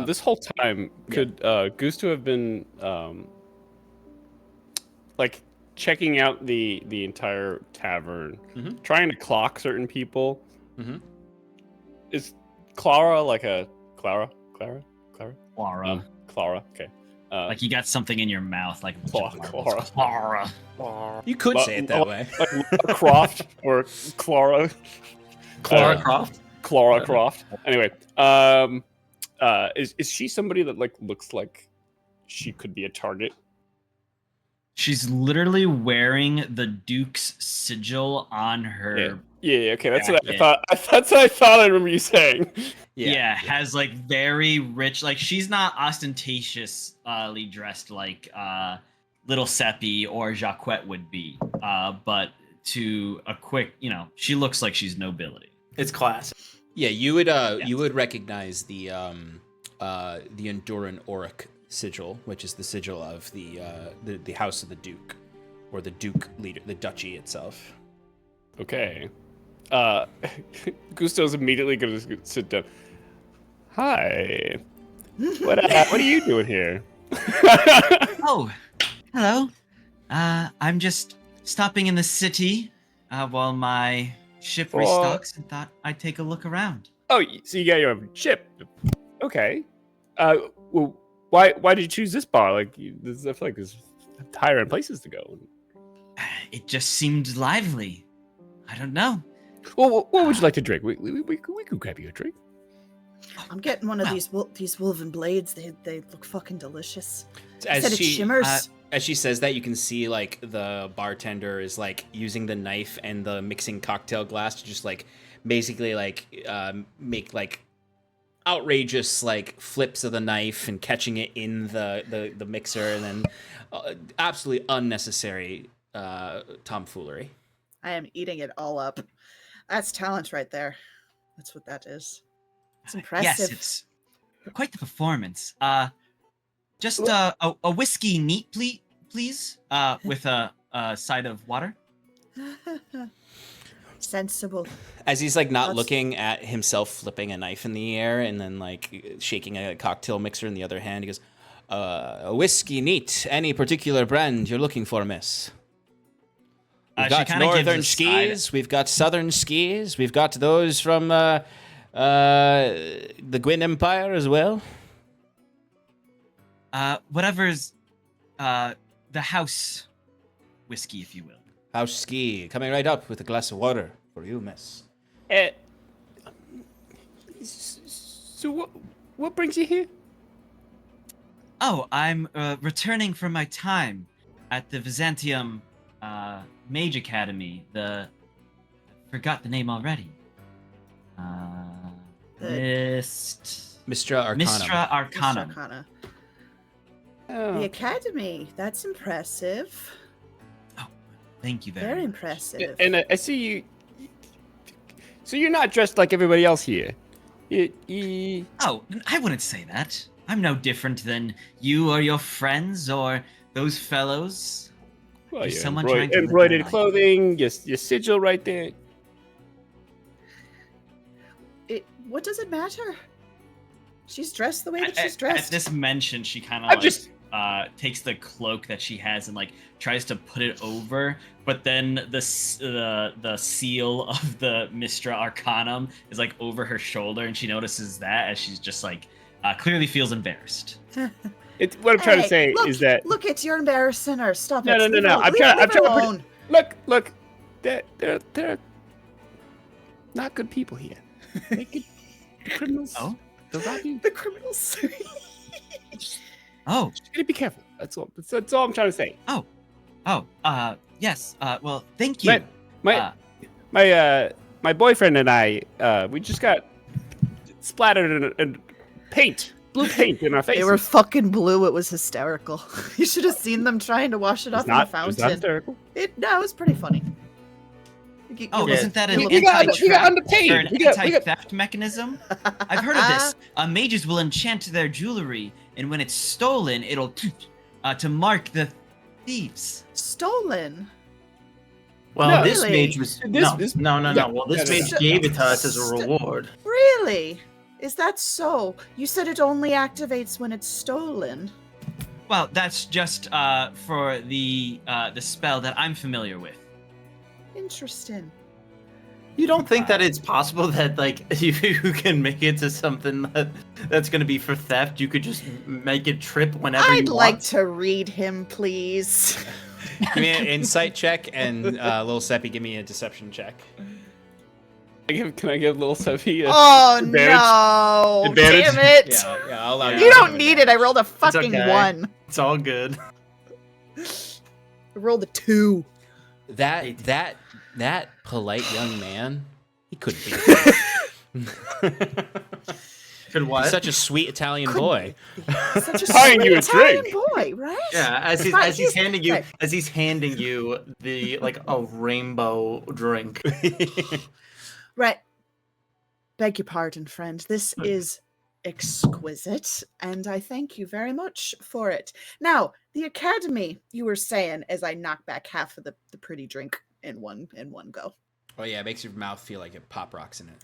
This whole time, could Gusteau have been checking out the entire tavern, trying to clock certain people? Mm-hmm. Is Clara like a Clara? Clara. Clara. Okay. Like you got something in your mouth, like Clara. You could say it that way. Like Lara Croft or Clara. Clara Croft. Clara Croft. Anyway, is she somebody that like looks like she could be a target? She's literally wearing the Duke's sigil on her. Yeah. Okay, that's what I jacket. thought. That's what I thought. I remember you saying. Yeah, has like very rich. Like she's not ostentatiously dressed like little Seppi or Jacquette would be. But to a quick, she looks like she's nobility. It's classic. Yeah, you would recognize the Enduran Auric sigil, which is the sigil of the House of the Duke, or the Duke leader, the duchy itself. Okay. Gusteau's immediately going to sit down. Hi. What are you doing here? Oh, hello. I'm just stopping in the city while my ship restocks and thought I'd take a look around. Oh, so you got your own ship. Okay. Well, why did you choose this bar? Like, I feel like there's higher end places to go. It just seemed lively. I don't know. Well, what would you like to drink? We could grab you a drink. I'm getting one of these woven blades. They look fucking delicious. As Said it she shimmers. as she says that, you can see like the bartender is like using the knife and the mixing cocktail glass to just like basically like make like outrageous like flips of the knife and catching it in the mixer, and then absolutely unnecessary tomfoolery. I am eating it all up. That's talent right there. That's what that is. It's impressive. Yes, it's quite the performance. Just a whiskey neat, please, with a side of water. Sensible. As he's like not looking at himself flipping a knife in the air and then like shaking a cocktail mixer in the other hand, he goes, a whiskey neat. Any particular brand you're looking for, miss? We've got northern skis, we've got southern skis, we've got those from the Gwyn Empire as well. Whatever's the house whiskey, if you will. House ski, coming right up with a glass of water for you, miss. So what brings you here? Oh, I'm returning from my time at the Byzantium Mage Academy. I forgot the name already. Mistra Arcanum. Mistra Arcanum. Arcana. Oh. The Academy. That's impressive. Oh, thank you Very much. impressive. And I see you. So you're not dressed like everybody else here. Oh, I wouldn't say that. I'm no different than you or your friends or those fellows. Well, There's your someone trying to live embroidered their life. clothing, your sigil right there. What does it matter? She's dressed the way that she's dressed. At this mention, she kind of takes the cloak that she has and like tries to put it over, but then the seal of the Mistra Arcanum is like over her shoulder, and she notices that as she's just like clearly feels embarrassed. What I'm trying to say is that look, it's you're embarrassing her. Stop no. it. I'm trying to look. They're not good people here. The criminals. Oh, They'll rob you. The criminals. oh, Just gotta be careful. That's all. That's all I'm trying to say. Yes. Well, thank you. My boyfriend and I, we just got splattered in paint, blue paint in our faces. They were fucking blue. It was hysterical. You should have seen them trying to wash it off in the It was fountain. not hysterical. It was pretty funny. Wasn't that an We got underpaid. or an We got- anti-theft mechanism? I've heard of this. Mages will enchant their jewelry, and when it's stolen, it'll to mark the thieves. Stolen. Well, No, this really? mage was No. no. Well, this mage gave it to us as a reward. Really? Is that so? You said it only activates when it's stolen. Well, that's just for the spell that I'm familiar with. Interesting. You don't think that it's possible that like you can make it to something that's gonna be for theft? You could just make it trip whenever you I'd want. like to read him, please. Give me an insight check, and little Seppi, give me a deception check. Can I give little Seppi a Oh advantage? no! Advantage? Damn it! Yeah, I'll allow You don't need it. I rolled a fucking okay. 1. It's all good. I rolled a 2. That polite young man, he couldn't be. Could what? He's such a sweet Italian boy. Such a Buying sweet you a Italian drink. boy, right? Yeah, as he's handing you the like a rainbow drink. Right. Beg your pardon, friend. This is exquisite, and I thank you very much for it. Now, the academy, you were saying, as I knock back half of the pretty drink in one go. Oh yeah, it makes your mouth feel like it pop rocks in it.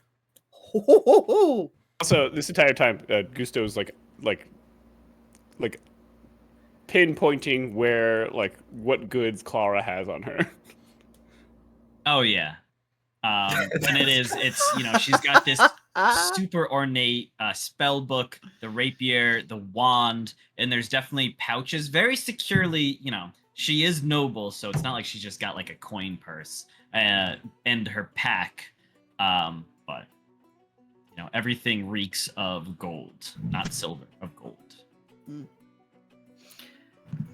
Ho, ho, ho, ho. Also, this entire time, Gusteau's like pinpointing where what goods Clara has on her. Oh yeah. And it's she's got this super ornate spell book, the rapier, the wand, and there's definitely pouches very securely. She is noble, so it's not like she's just got like a coin purse and her pack. But everything reeks of gold, not silver, of gold. Mm.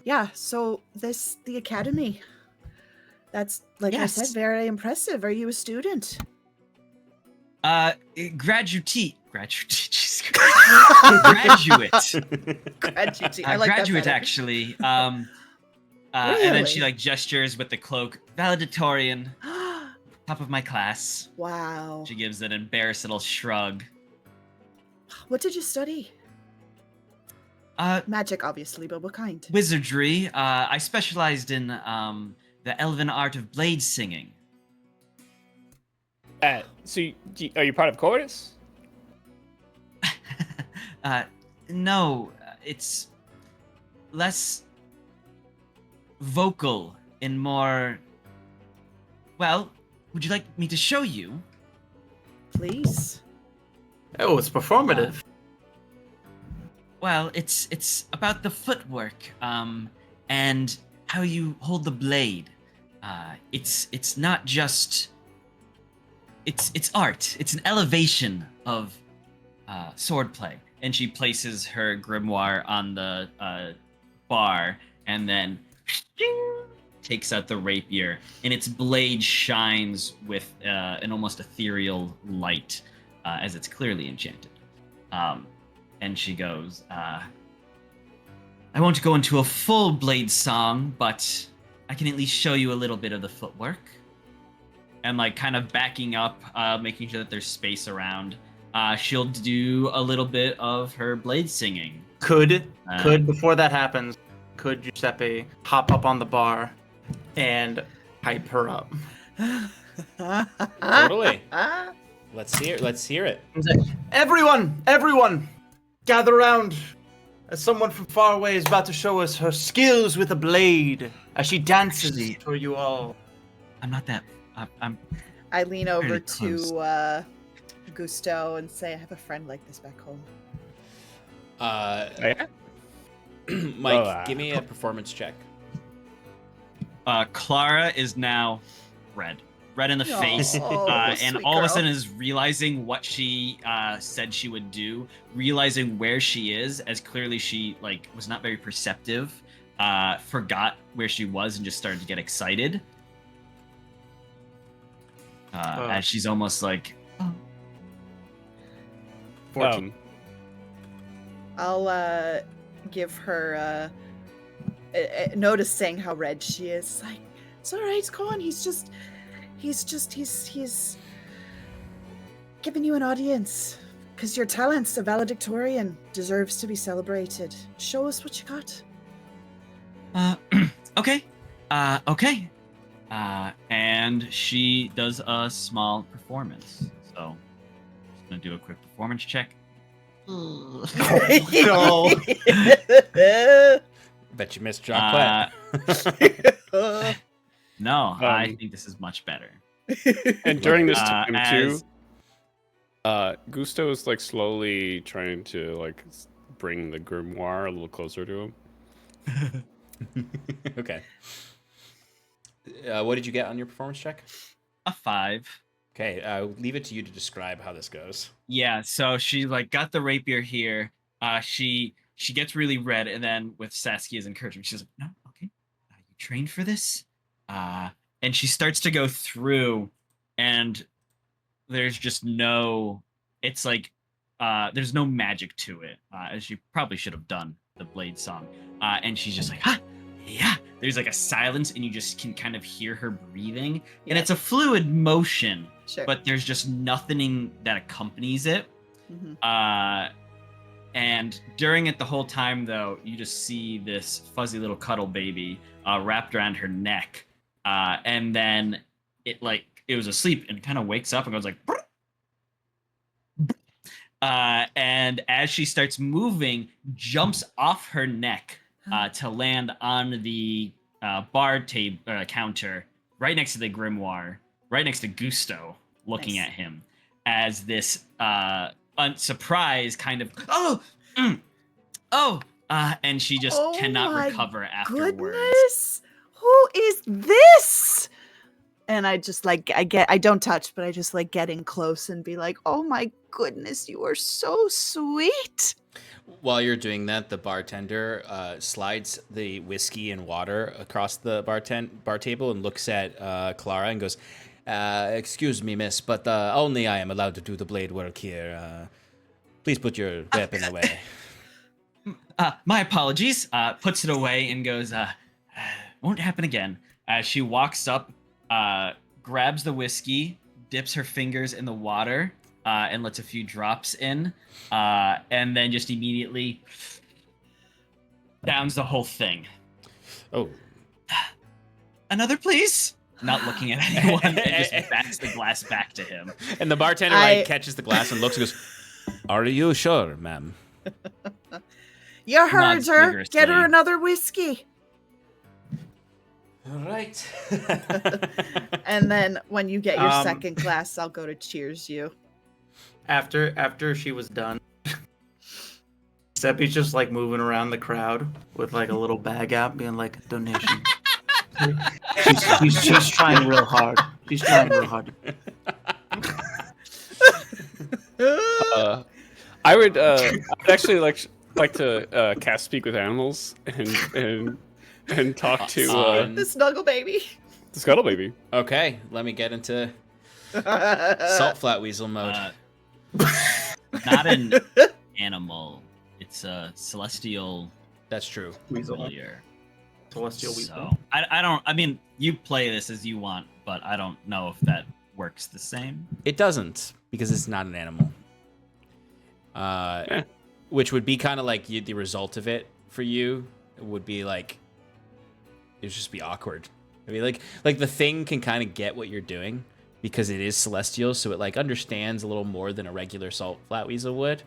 Yeah, so the academy. That's, like Yes. I said, very impressive. Are you a student? Graduate. Graduate. I like Graduate, that better. actually. And then she Really? gestures with the cloak. Valedictorian, top of my class. Wow. She gives an embarrassed little shrug. What did you study? Magic, obviously, but what kind? Wizardry. I specialized in the elven art of blade singing. So, are you part of Chorus? No, it's less vocal and more. Well, would you like me to show you? Please. Oh, it's performative. Well, it's about the footwork, and how you hold the blade. It's not just. It's art. It's an elevation of swordplay. And she places her grimoire on the bar, and then takes out the rapier, and its blade shines with an almost ethereal light, as it's clearly enchanted. And she goes, I won't go into a full blade song, but I can at least show you a little bit of the footwork. And kind of backing up, making sure that there's space around. She'll do a little bit of her blade singing. Could before that happens, could Giuseppe hop up on the bar and hype her up? Totally. Let's hear it. Everyone, gather around. As someone from far away is about to show us her skills with a blade as she dances for you all. I'm not that. I'm. I lean over Very to close. Gusteau and say, I have a friend like this back home. Mike, give me a performance check. Clara is now red in the face, and sweet all of a girl. sudden is realizing what she said she would do, realizing where she is, as clearly she was not very perceptive, forgot where she was and just started to get excited. As she's almost like, oh. 14. I'll give her noticing how red she is. Like, it's all right, go on. He's giving you an audience because your talent's a valedictorian, deserves to be celebrated. Show us what you got. Okay. And she does a small performance. So, I'm just gonna do a quick performance check. No. Bet you missed Jacques. No, I think this is much better. And during this time as- too, Gusteau is like slowly trying to like bring the grimoire a little closer to him. Okay. What did you get on your performance check? A 5. Okay, I'll leave it to you to describe how this goes. Yeah, so she like got the rapier here. She gets really red, and then with Saskia's encouragement, she's like, "No, okay, you trained for this." And she starts to go through, and there's just no. It's like there's no magic to it, as she probably should have done the Blade song. And she's just like, "Ha, yeah." There's like a silence, and you just can kind of hear her breathing, and it's a fluid motion. Sure. But there's just nothing that accompanies it. Mhm. And during it the whole time, though, you just see this fuzzy little cuddle baby wrapped around her neck. And then it was asleep and kind of wakes up and goes like, "Brr." And as she starts moving, jumps off her neck to land on the bar table counter right next to the grimoire, right next to Gusteau, looking Nice. at him as this unsurprised kind of and she just Oh cannot my recover afterwards. Goodness, who is this? And I just like I don't touch, but I just like get in close and be like, "Oh my goodness, you are so sweet." While you're doing that, the bartender slides the whiskey and water across the bar table and looks at Clara and goes, "Excuse me, miss, but only I am allowed to do the blade work here. Please put your weapon away." My apologies. Puts it away and goes, "Won't happen again." She walks up, grabs the whiskey, dips her fingers in the water, and lets a few drops in, and then just immediately downs the whole thing. Oh. Another, please? Not looking at anyone, and just backs the glass back to him. And the bartender catches the glass and looks and goes, "Are you sure, ma'am?" You heard Nods her. vigorously. Get her another whiskey. All right. And then when you get your Um, second glass, I'll go to cheers you. After she was done, Giuseppe's just like moving around the crowd with like a little bag out, being like, "Donation." she's trying real hard. She's trying real hard. I would actually like to cast Speak with Animals and talk to The snuggle baby. the Scuttle Baby. Okay, let me get into salt flat weasel mode. Not an animal. It's a celestial That's true. familiar. Celestial weasel. So I mean, you play this as you want, but I don't know if that works the same. It doesn't, because it's not an animal. Which would be kind of like the result of it for you would be like, it would just be awkward. I mean, like the thing can kind of get what you're doing because it is celestial, so it like understands a little more than a regular salt flat weasel would.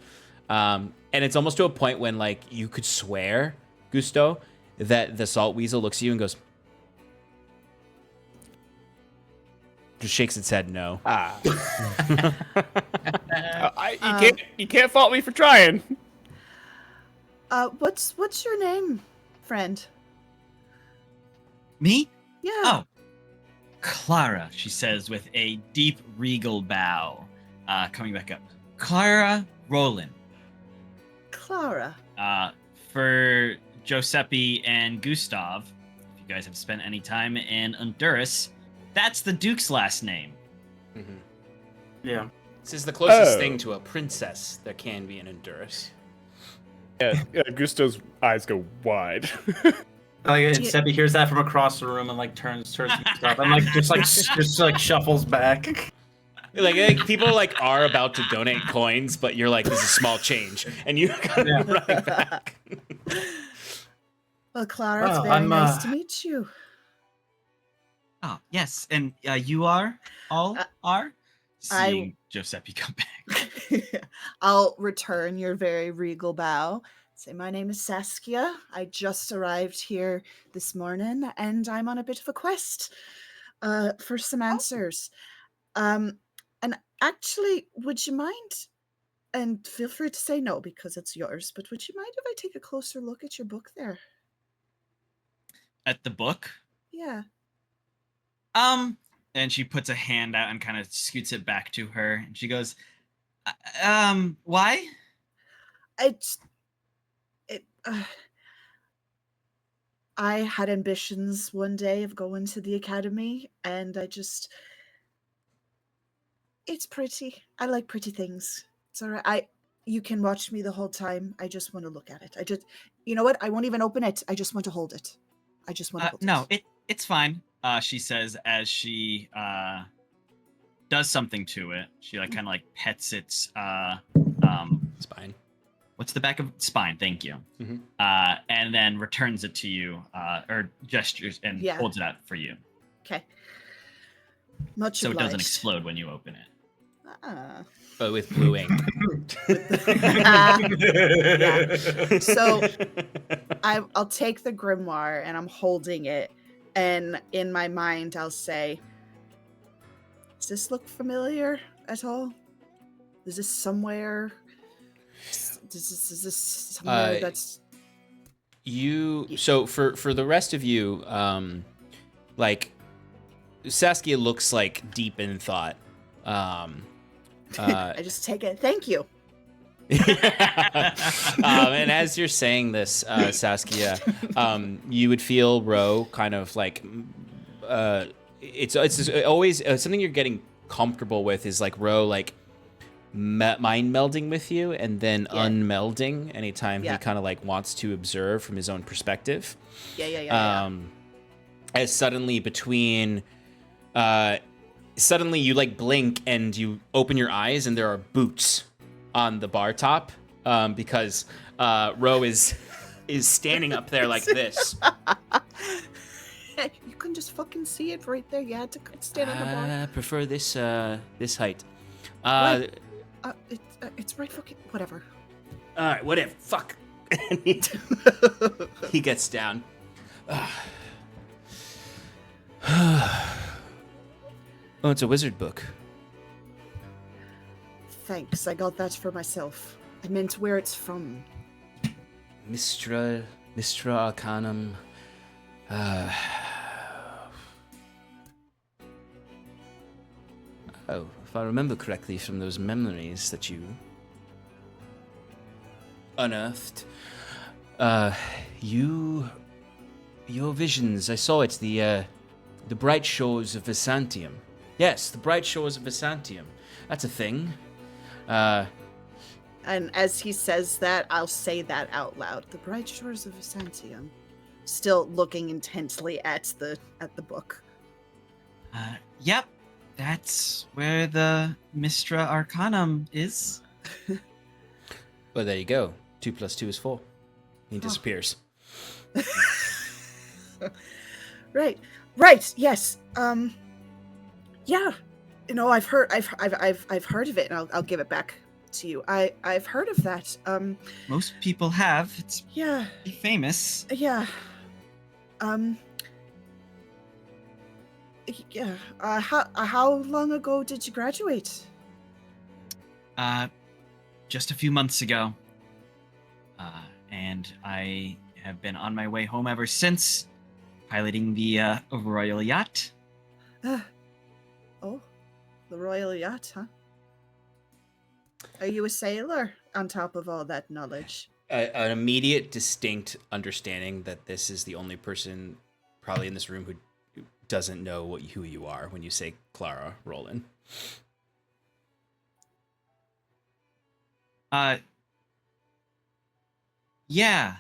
And it's almost to a point when like you could swear, Gusteau, that the salt weasel looks at you and goes, just shakes its head no. You can't fault me for trying. What's your name, friend? Me? Yeah. Oh, Clara, she says with a deep, regal bow, coming back up. Clara Roland. Clara. For Giuseppe and Gustav, if you guys have spent any time in Honduras, that's the Duke's last name. Mm-hmm. Yeah. This is the closest thing to a princess there can be in Honduras. Yeah, Gusto's eyes go wide. Like Giuseppe hears that from across the room and like turns to stuff and like just shuffles back. Like people like are about to donate coins, but you're like, this is small change, and you kind of running back. Well, Clara, it's Oh, very I'm, nice to meet you. Oh, yes. And you are? Seeing Giuseppe come back. I'll return your very regal bow. Say, my name is Saskia. I just arrived here this morning, and I'm on a bit of a quest. for some answers. And actually, would you mind? And feel free to say no because it's yours. But would you mind if I take a closer look at your book there? At the book? Yeah. And she puts a hand out and kind of scoots it back to her, and she goes, why? I had ambitions one day of going to the academy, and it's pretty. I like pretty things. It's all right. You can watch me the whole time. I just want to look at it. You know what? I won't even open it. I just want to hold it. I just want to hold no, it. It's fine. She says as she does something to it. She kind of pets its Spine. What's the back of spine? Thank you. Mm-hmm. And then returns it to you, or gestures and holds it out for you. Okay. Much so obliged. It doesn't explode when you open it. But with blue ink. Yeah. So I'll take the grimoire and I'm holding it, and in my mind I'll say, does this look familiar at all? Is this somewhere? Is this somewhere that's so for the rest of you, Saskia looks deep in thought. I just take it. Thank you. And as you're saying this, Saskia, you would feel Ro kind of it's always something you're getting comfortable with is Ro mind melding with you and then unmelding anytime he kind of wants to observe from his own perspective. As suddenly suddenly you blink and you open your eyes and there are boots on the bar top because Ro is standing up there like this. You couldn't just fucking see it right there. You had to stand on the bar. I prefer this height. It's right fucking whatever. All right, whatever. Fuck. He gets down. Oh, it's a wizard book. Thanks, I got that for myself. I meant where it's from. Mistra Arcanum. Oh, if I remember correctly from those memories that you unearthed, your visions, I saw it, the bright shores of Byzantium. Yes, the bright shores of Byzantium. That's a thing. And as he says that, I'll say that out loud. The bright shores of Byzantium. Still looking intensely at the book. Yep. That's where the Mistra Arcanum is. Well, there you go. 2 + 2 is 4. He disappears. Right. Yes. Yeah. You know, I've heard of it, and I'll give it back to you. I've heard of that. Most people have. It's pretty famous. Yeah. Yeah. How long ago did you graduate? Just a few months ago. And I have been on my way home ever since, piloting the royal yacht. Oh, the royal yacht, huh? Are you a sailor on top of all that knowledge? An immediate, distinct understanding that this is the only person probably in this room who doesn't know who you are when you say Clara Roland. Yeah.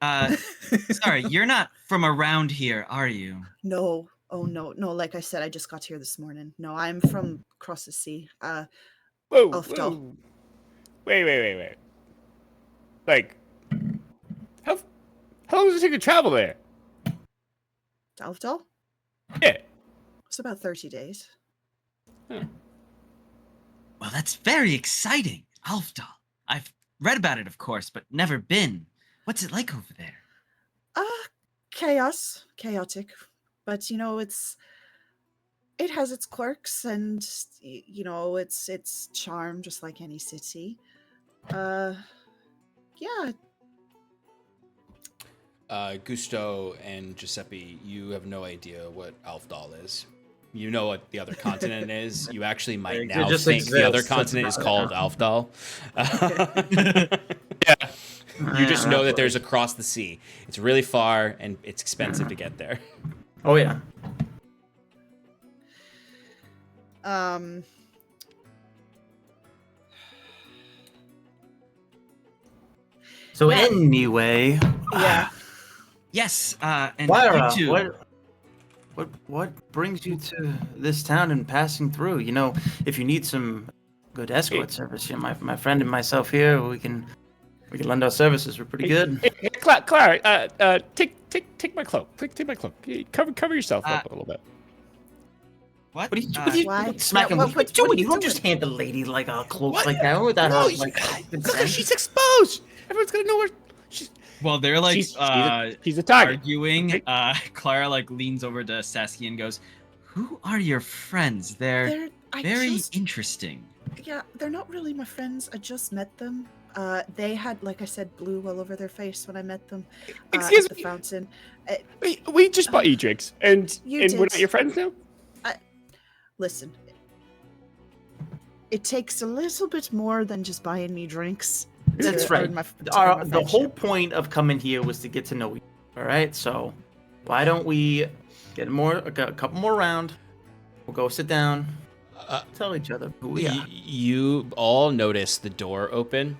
Sorry, you're not from around here, are you? No. Oh, no. Like I said, I just got here this morning. No, I'm from across the sea. Aldhalor. Wait. How long does it take to travel there? To Aldhalor? Yeah. It's about 30 days. Well, that's very exciting. Aldhalor. I've read about it, of course, but never been. What's it like over there? Chaotic. But, you know, it's it has its quirks and its charm, just like any city. Yeah. Gusteau and Giuseppe, you have no idea what Aldhalor is. You know what the other continent is. You actually might now just think the other exists. continent is That's called about Aldhalor. Yeah. You just know that there's across the sea. It's really far and it's expensive to get there. Oh yeah. So Yeah. anyway, Yeah. Yes, and Clara, you two. what brings you to this town and passing through? You know, if you need some good escort service, you know, my friend and myself here, we can lend our services. We're pretty good. Hey, Clara, take my cloak. Take my cloak. Cover yourself up a little bit. What? What are you Why? smacking? Yeah, What are you what doing? are you You don't just doing? hand a lady like a cloak What? like that. Without No, her, you- like, Look, she's exposed. Everyone's gonna know where she's. Well, they're like She's a target. arguing. Clara like leans over to Saskia and goes, "Who are your friends? They're very interesting." Yeah, they're not really my friends. I just met them. They had, like I said, blue all over their face when I met them. Excuse at the me. fountain. We just bought you drinks, and You we're did. not your friends now. Listen, it takes a little bit more than just buying me drinks. That's to right. earn my- to earn my The whole friendship. point of coming here was to get to know you. All right, so why don't we get a couple more round? We'll go sit down, tell each other who we are. You all notice the door open,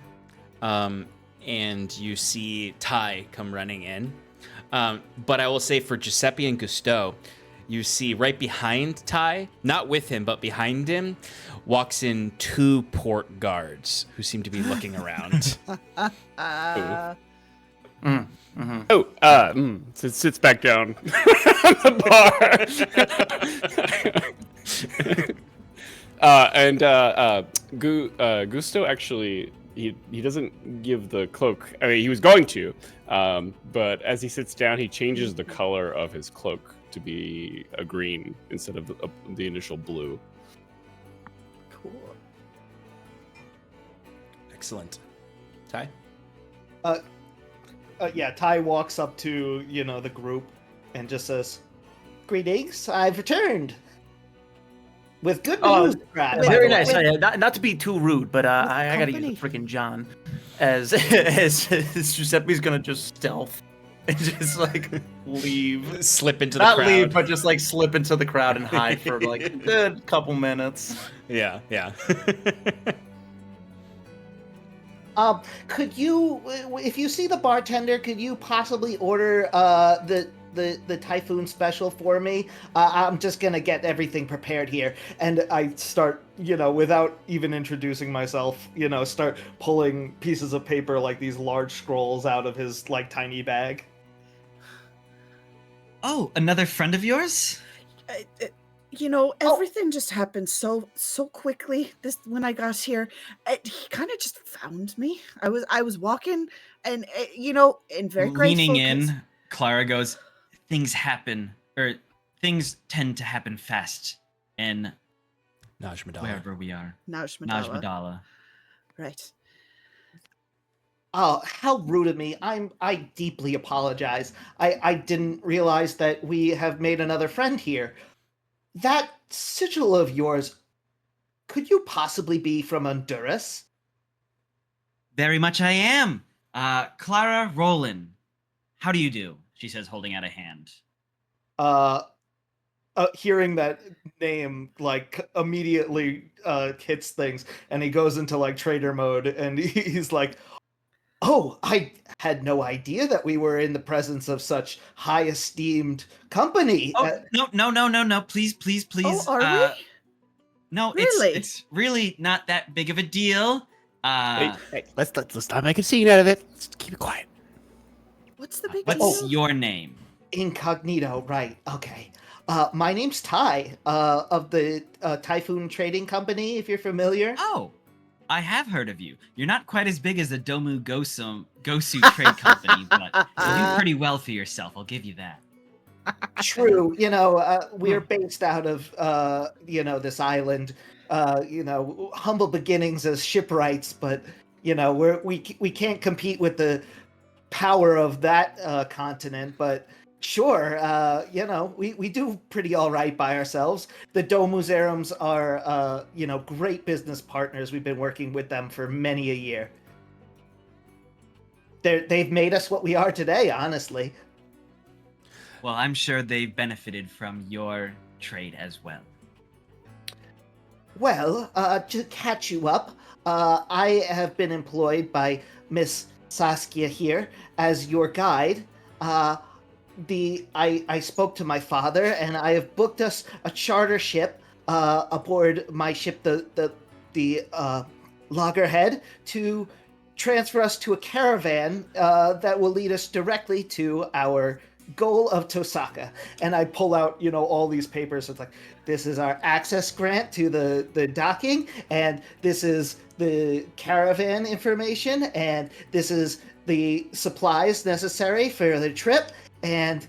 and you see Ty come running in. But I will say for Giuseppe and Gusteau, you see right behind Ty, not with him, but behind him, walks in 2 port guards who seem to be looking around. Sits back down on the bar. Gusteau actually he doesn't give the cloak. I mean, he was going to, but as he sits down, he changes the color of his cloak to be a green instead of the initial blue. Cool. Excellent. Ty? Yeah, Ty walks up to, the group and just says, "Greetings, I've returned. With good news, Brad." With- Very By the nice. way- Not to be too rude, but I gotta use company. the freaking John as Giuseppe's gonna just stealth and just like leave. Slip into the Not crowd. leave, but just like slip into the crowd and hide for like a good couple minutes. Yeah. Could you, if you see the bartender, could you possibly order the Typhoon special for me? I'm just gonna get everything prepared here. And I start, without even introducing myself, start pulling pieces of paper like these large scrolls out of his like tiny bag. Oh, another friend of yours? Everything just happened so quickly. When I got here, he kind of just found me. I was walking, and and very Leaning grateful 'cause- in, Clara goes, "Things happen, or things tend to happen fast in Najmadala. wherever we are. Najmadala. Najmadala. Right. Oh, how rude of me. I deeply apologize. I didn't realize that we have made another friend here. That sigil of yours, could you possibly be from Honduras? Very much I am. Clara Roland. How do you do? She says, holding out a hand. Hearing that name, like, immediately hits things, and he goes into, like, trader mode, and he's like, "Oh, I had no idea that we were in the presence of such high-esteemed company." Oh, no. Please. Oh, are we? No, Really? it's really not that big of a deal. Hey, let's not make a scene out of it. Let's keep it quiet. What's the big What's deal? your name? Incognito, right? Okay. My name's Ty, of the Typhoon Trading Company, if you're familiar. Oh, I have heard of you. You're not quite as big as the Gosu Trade Company, but you do pretty well for yourself. I'll give you that. True, we're based out of this island. Humble beginnings as shipwrights, but we can't compete with the power of that continent. But sure, we do pretty all right by ourselves. The Domuzerums are great business partners. We've been working with them for many a year. They've made us what we are today, honestly. Well, I'm sure they've benefited from your trade as well. Well, to catch you up, I have been employed by Miss Saskia here as your guide. I spoke to my father, and I have booked us a charter ship aboard my ship, the Loggerhead, to transfer us to a caravan that will lead us directly to our goal of Tosaka. And I pull out, all these papers. It's like, this is our access grant to the docking, and this is the caravan information, and this is the supplies necessary for the trip, and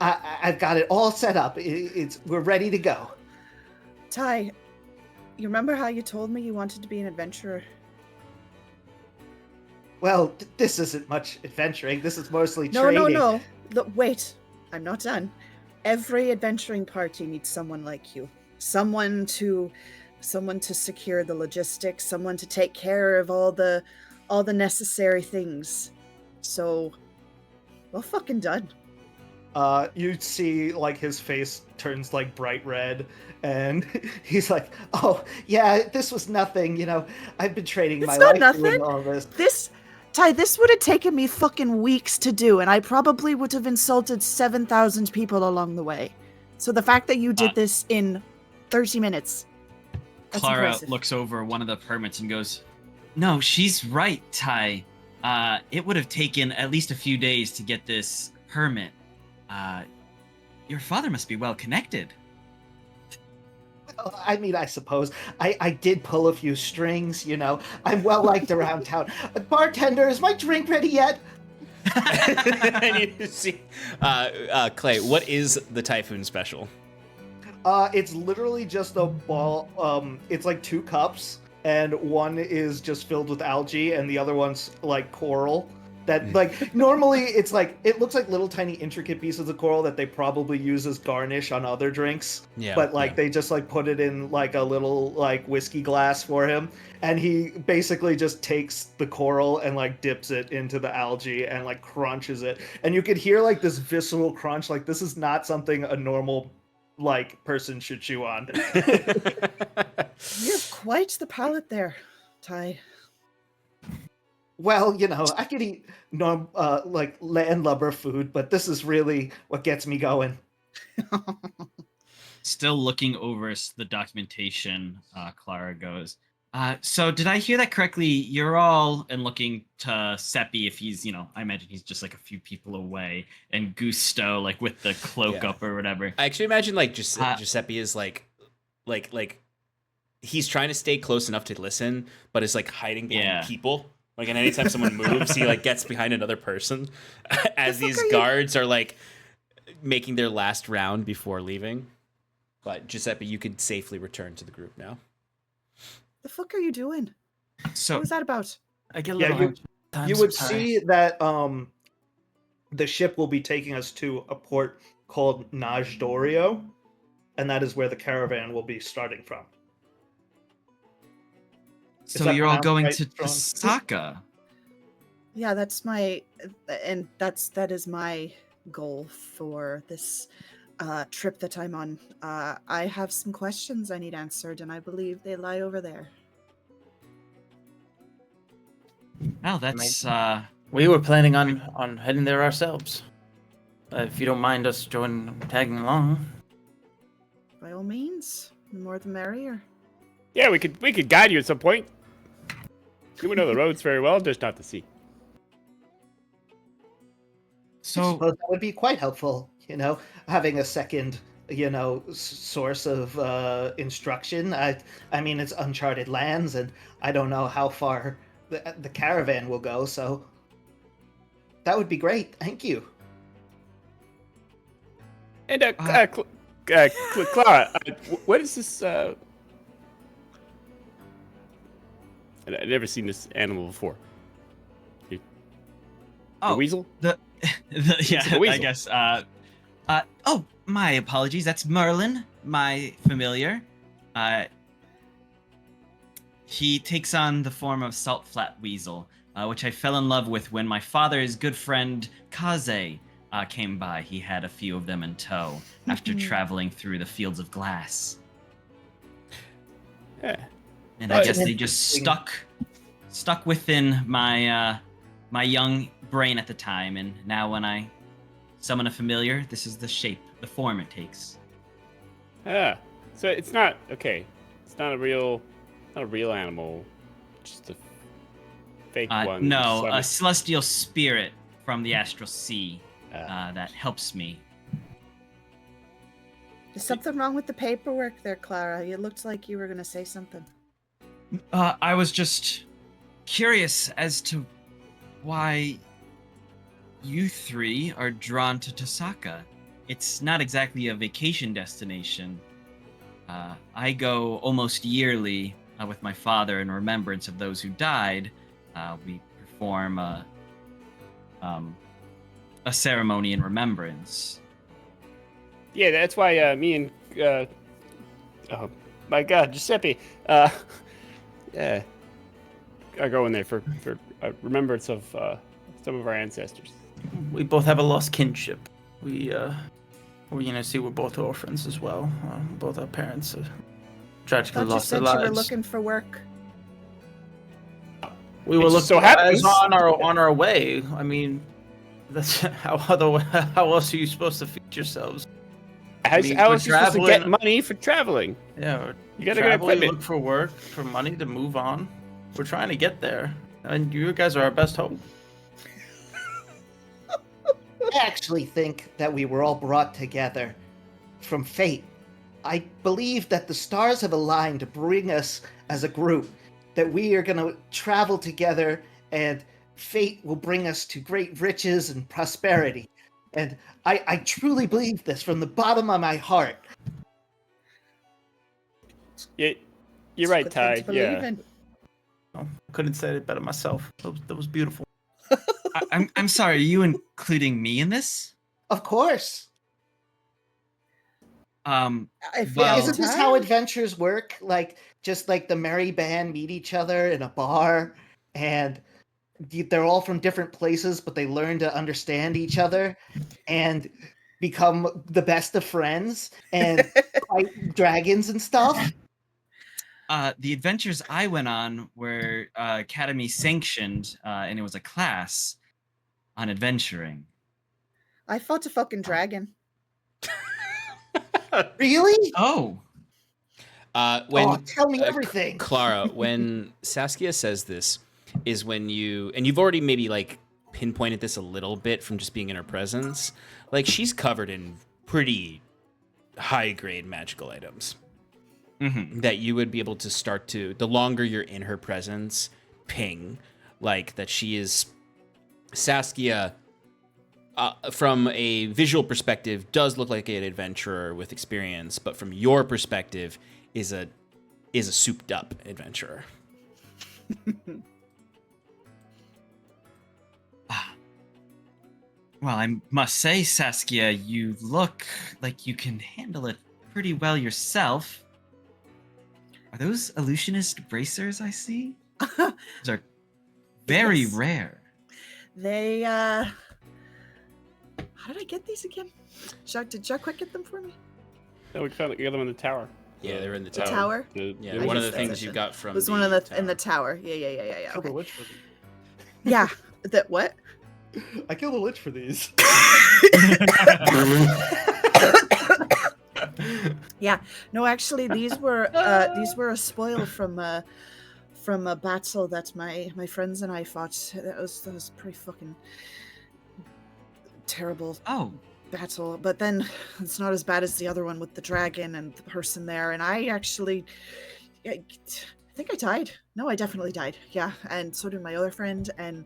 I've got it all set up. We're ready to go. Ty, you remember how you told me you wanted to be an adventurer? Well, this isn't much adventuring. This is mostly trading. No. Look, wait, I'm not done. Every adventuring party needs someone like you. Someone to secure the logistics, someone to take care of all the necessary things. So, well fucking done. You see, like, his face turns, like, bright red, and he's like, oh, yeah, this was nothing, I've been trading my life doing all this. Ty, this would have taken me fucking weeks to do, and I probably would have insulted 7,000 people along the way. So the fact that you did this in 30 minutes, that's Clara impressive. looks over one of the permits and goes, no, she's right, Ty. It would have taken at least a few days to get this permit. Your father must be well connected. I mean, I suppose I did pull a few strings, I'm well liked around town. Bartender, is my drink ready yet? And you see, Clay, what is the Typhoon special? It's literally just a ball. It's like 2 cups, and one is just filled with algae, and the other one's like coral. That, like, normally it's like, it looks like little tiny intricate pieces of coral that they probably use as garnish on other drinks. Yeah. But like they just like put it in like a little like whiskey glass for him, and he basically just takes the coral and like dips it into the algae and like crunches it, and you could hear like this visceral crunch. Like, this is not something a normal like person should chew on. You have quite the palate there, Ty. Well, I could eat like landlubber food, but this is really what gets me going. Still looking over the documentation, Clara goes, so did I hear that correctly? You're all, and looking to Seppi, if he's, I imagine he's just like a few people away, and Gusteau, like with the cloak up or whatever. I actually imagine like Giuseppe is like he's trying to stay close enough to listen, but is like hiding behind people. Like, and anytime someone moves, he like gets behind another person as these guards are like making their last round before leaving. But Giuseppe, you could safely return to the group now. The fuck are you doing? So what was that about? I get a little you would see that the ship will be taking us to a port called Najdorio, and that is where the caravan will be starting from. So you're all going to Tosaka? Yeah, that is my goal for this trip that I'm on. I have some questions I need answered, and I believe they lie over there. Well, that's we were planning on heading there ourselves. If you don't mind us tagging along. By all means, the more the merrier. Yeah, we could guide you at some point. You would know the roads very well, just not the sea. So I suppose that would be quite helpful, having a second, source of instruction. I mean, it's uncharted lands, and I don't know how far the caravan will go, so that would be great. Thank you. And Clara, what is this? I've never seen this animal before. The weasel? Yeah, weasel. I guess. Oh, my apologies. That's Merlin, my familiar. He takes on the form of Salt Flat Weasel, which I fell in love with when my father's good friend Kaze came by. He had a few of them in tow after traveling through the fields of glass. Yeah. And I guess they just stuck within my my young brain at the time, and now when I summon a familiar, this is the shape, the form it takes. Ah, so it's not okay. It's not a real animal, just a fake one. No, a celestial spirit from the astral sea that helps me. Is something wrong with the paperwork there, Clara? It looked like you were going to say something. I was just curious as to why you three are drawn to Tosaka. It's not exactly a vacation destination. I go almost yearly with my father in remembrance of those who died. We perform a ceremony in remembrance. Yeah, that's why me and oh my God, Giuseppe, yeah, I go in there for remembrance of some of our ancestors. We both have a lost kinship. We see we're both orphans as well. Both our parents tragically Thought you lost their said lives. you were looking for work. We were It looking just so happens- on our way. I mean, that's how else are you supposed to feed yourselves? How mean, how we're is you supposed to get traveling- money for traveling? Yeah, You gotta get travel, we equipment. look for work, for money to move on. We're trying to get there, and you guys are our best hope. I actually think that we were all brought together from fate. I believe that the stars have aligned to bring us as a group, that we are going to travel together and fate will bring us to great riches and prosperity. And I truly believe this from the bottom of my heart. You're It's a right, good thing Ty. to believe Yeah. in. I couldn't say it better myself. That was beautiful. I'm sorry, are you including me in this? Of course. If Well- you Isn't have this how time. adventures work? Just like the merry band meet each other in a bar, and they're all from different places, but they learn to understand each other and become the best of friends and fight dragons and stuff. The adventures I went on were Academy sanctioned, and it was a class on adventuring. I fought a fucking dragon. Really? Oh, When Tell me everything. Clara, when Saskia says this, is when you've already maybe like pinpointed this a little bit from just being in her presence. Like she's covered in pretty high grade magical items that you would be able to start to, the longer you're in her presence, ping like that she is. Saskia, from a visual perspective, does look like an adventurer with experience, but from your perspective, is a souped up adventurer. well, I must say, Saskia, you look like you can handle it pretty well yourself. Are those illusionist bracers I see? Those are very Yes. rare. They how did I get these again? Did Jacques get them for me? No, we got them in the tower. Yeah, they're in the The tower. tower? Yeah, the one of just- the things that's you it. got from It was one in the tower. Yeah. Killed a Okay. lich for these. Yeah. That what? I killed a lich for these. Yeah. No, actually, these were a spoil from a battle that my friends and I fought. That was pretty fucking terrible Oh, battle. But then it's not as bad as the other one with the dragon and the person there. And I think I died. No, I definitely died. Yeah, and so did my other friend. And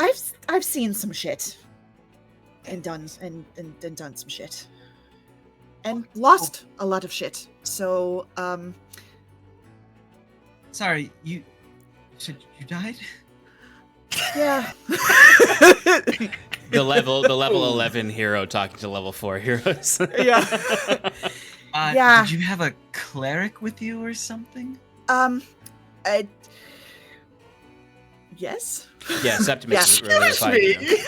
I've seen some shit. and done some shit. And lost a lot of shit. So, Sorry, you said you died? yeah. The level 11 hero talking to level 4 heroes. Yeah. Yeah. Did you have a cleric with you or something? Yes. Yeah, Septimus. Yeah. Excuse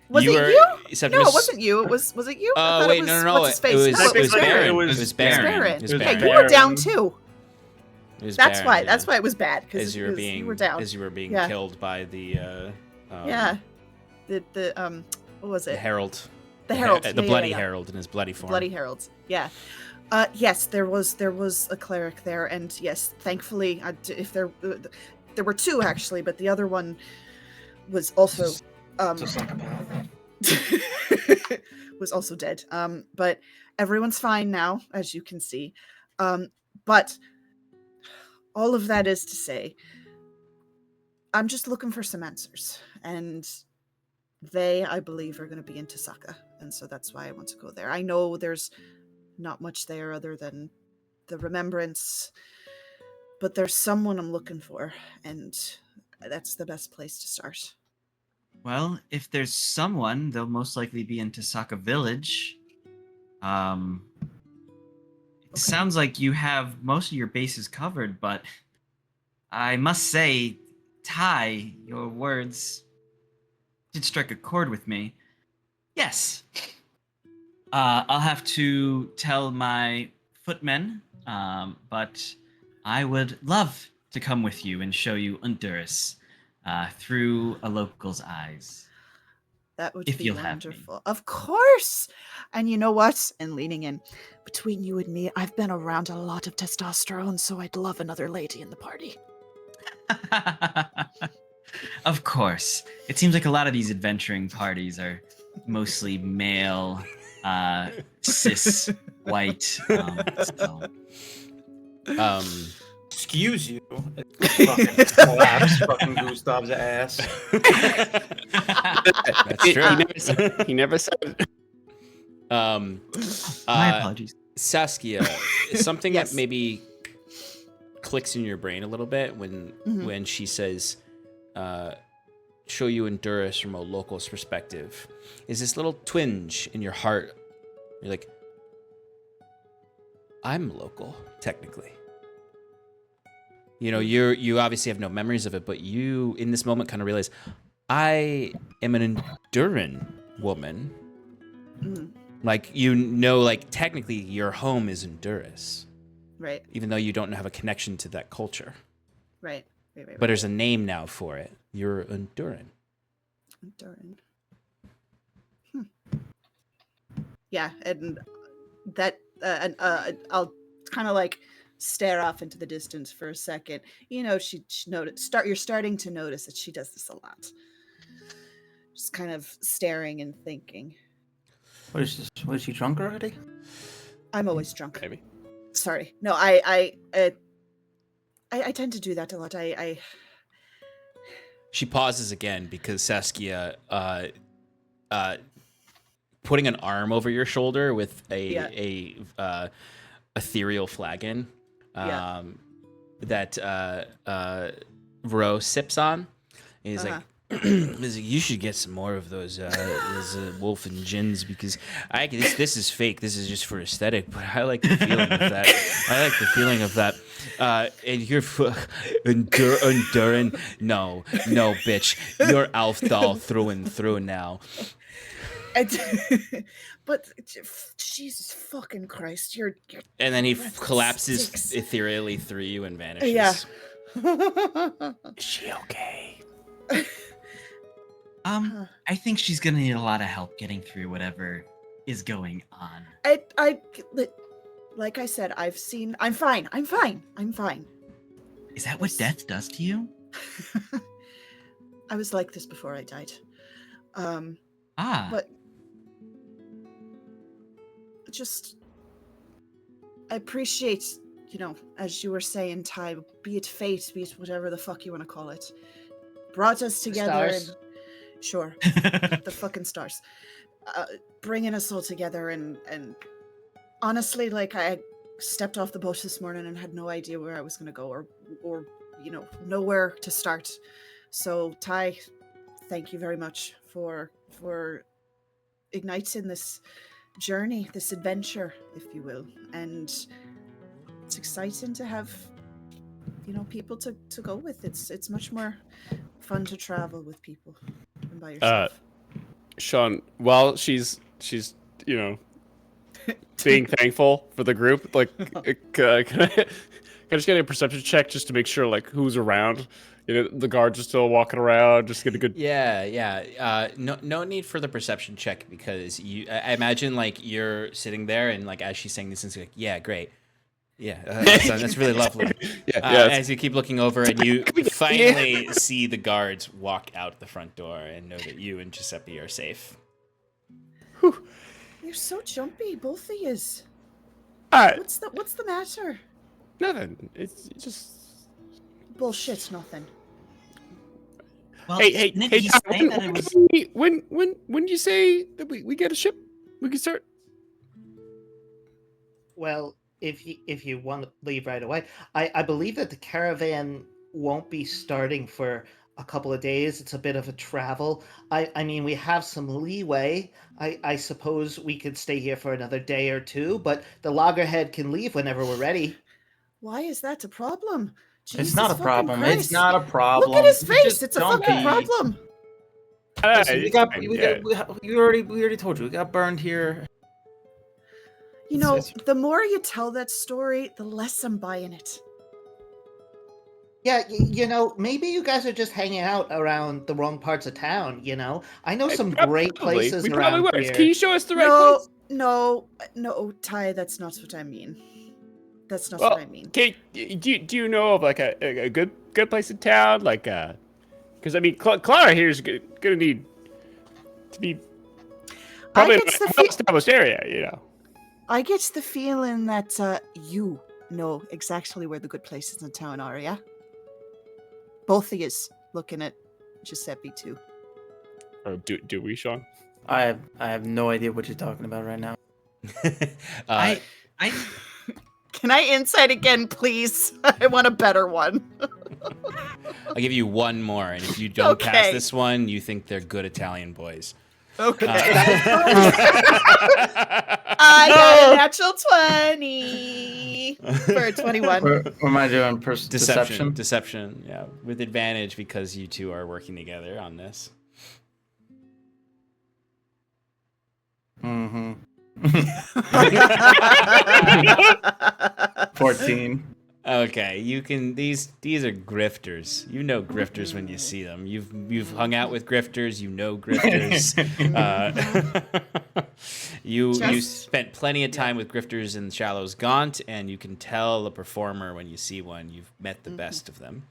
Was you it were, you? Septimus, No, it wasn't you. Was it you? I Oh thought wait, it was, no. What's his face? It was Baron. It It was Baron. Baron. It was Yeah, Baron. you were down Baron. too. It was That's Baron, why. yeah. That's why it was bad. As Because you were down. As you were being Yeah. killed by the Yeah. The what was the it? Herald. The Herald. The Yeah, bloody yeah. Herald in his bloody form. Bloody Heralds. Yeah. Yes, there was a cleric there, and yes, thankfully, if there were two actually, but the other one was also It's a psychopath. was also dead. But everyone's fine now, as you can see. But all of that is to say, I'm just looking for some answers, and they, I believe, are going to be in Tasaka, and so that's why I want to go there. I know there's not much there other than the remembrance, but there's someone I'm looking for, and that's the best place to start. Well, if there's someone, they'll most likely be in Tasaka Village. It sounds like you have most of your bases covered, but I must say, Ty, your words did strike a chord with me. Yes. I'll have to tell my footmen, but I would love to come with you and show you Honduras through a local's eyes. That would If be you'll have me. wonderful. Of course. And you know what? And leaning in, between you and me, I've been around a lot of testosterone, so I'd love another lady in the party. Of course. It seems like a lot of these adventuring parties are mostly male, cis, white. So. Excuse you. Fucking slaps fucking Gustav's ass. That's true. He never said. My apologies. Saskia, something Yes. that maybe clicks in your brain a little bit when Mhm. when she says, "Show you Honduras from a local's perspective," is this little twinge in your heart. You're like, "I'm local, technically." You know, you obviously have no memories of it, but you, in this moment, kind of realize, I am an Honduran woman. Mhm. Like, you know, like, technically your home is Honduras, Right, even though you don't have a connection to that culture. right. But there's a name now for it. You're Honduran. Darn. Yeah, and that, I'll kind of like stare off into the distance for a second. You know, she noticed. You're starting to notice that she does this a lot. Just kind of staring and thinking. What is this? Was she drunk already? I'm always drunk. Maybe. Sorry. No, I tend to do that a lot. She pauses again because Saskia, putting an arm over your shoulder with a ethereal flagon, Yeah. that Ro sips on, and he's like, "You should get some more of those wolf and gins because this is fake. This is just for aesthetic, but I like the feeling of that. I like the feeling of that. And you're Honduran. No, bitch. You're Aldhalor through and through now." But Jesus fucking Christ, you're And then he breath collapses stinks. ethereally through you and vanishes. Yeah. Is she okay? I think she's gonna need a lot of help getting through whatever is going on. Like I said, I'm fine. Is that what death does to you? I was like this before I died. But just, I appreciate, you know, as you were saying, Ty, be it fate, be it whatever the fuck you want to call it, brought us together. Stars. Sure. The fucking stars. Bringing us all together and honestly, like, I stepped off the boat this morning and had no idea where I was going to go or nowhere to start. So, Ty, thank you very much for igniting this journey, this adventure, if you will. And it's exciting to have, people to go with. It's much more fun to travel with people than by yourself. Sean, while she's being thankful for the group, like, can I just get a perception check just to make sure, like, who's around? The guards are still walking around. Just get a good. Yeah. No need for the perception check because I imagine like you're sitting there and like as she's saying this, it's like, yeah, great. Yeah, that's really lovely. As you keep looking over and you finally see the guards walk out the front door and know that you and Giuseppe are safe. Whew. You're so jumpy, both of yous. What's the matter? Nothing. It's just bullshit. Nothing. Well, hey! When you say that we get a ship, we can start. Well, if you want to leave right away, I believe that the caravan won't be starting for a couple of days. It's a bit of a travel. I mean, we have some leeway. I suppose we could stay here for another day or two, but the loggerhead can leave whenever we're ready. Why is that a problem? Jesus it's not a problem. Christ. It's not a problem. Look at his face. It's a fucking problem. Listen, we already told you. We got burned here. The more you tell that story, the less I'm buying it. Yeah, maybe you guys are just hanging out around the wrong parts of town, I know some great places around here. Can you show us the right place? No, Ty, that's not what I mean. That's not what I mean. Do you know of like a good place in town? Like, because I mean, Clara here is gonna need to be probably in a well-established area, I get the feeling that you know exactly where the good places in town are, yeah? Both of yous looking at Giuseppe too. Or do we, Sean? I have no idea what you're talking about right now. I Can I insight again, please? I want a better one. I'll give you one more, and if you don't pass this one, you think they're good Italian boys. Okay. I got a natural 20 for a 21. What am I doing? Deception? Deception, yeah. With advantage because you two are working together on this. Mm-hmm. 14. Okay, you can. These are grifters. You know grifters when you see them. You've hung out with grifters. You know grifters. You spent plenty of time with grifters in Shallow's Gaunt, and you can tell a performer when you see one. You've met the best of them.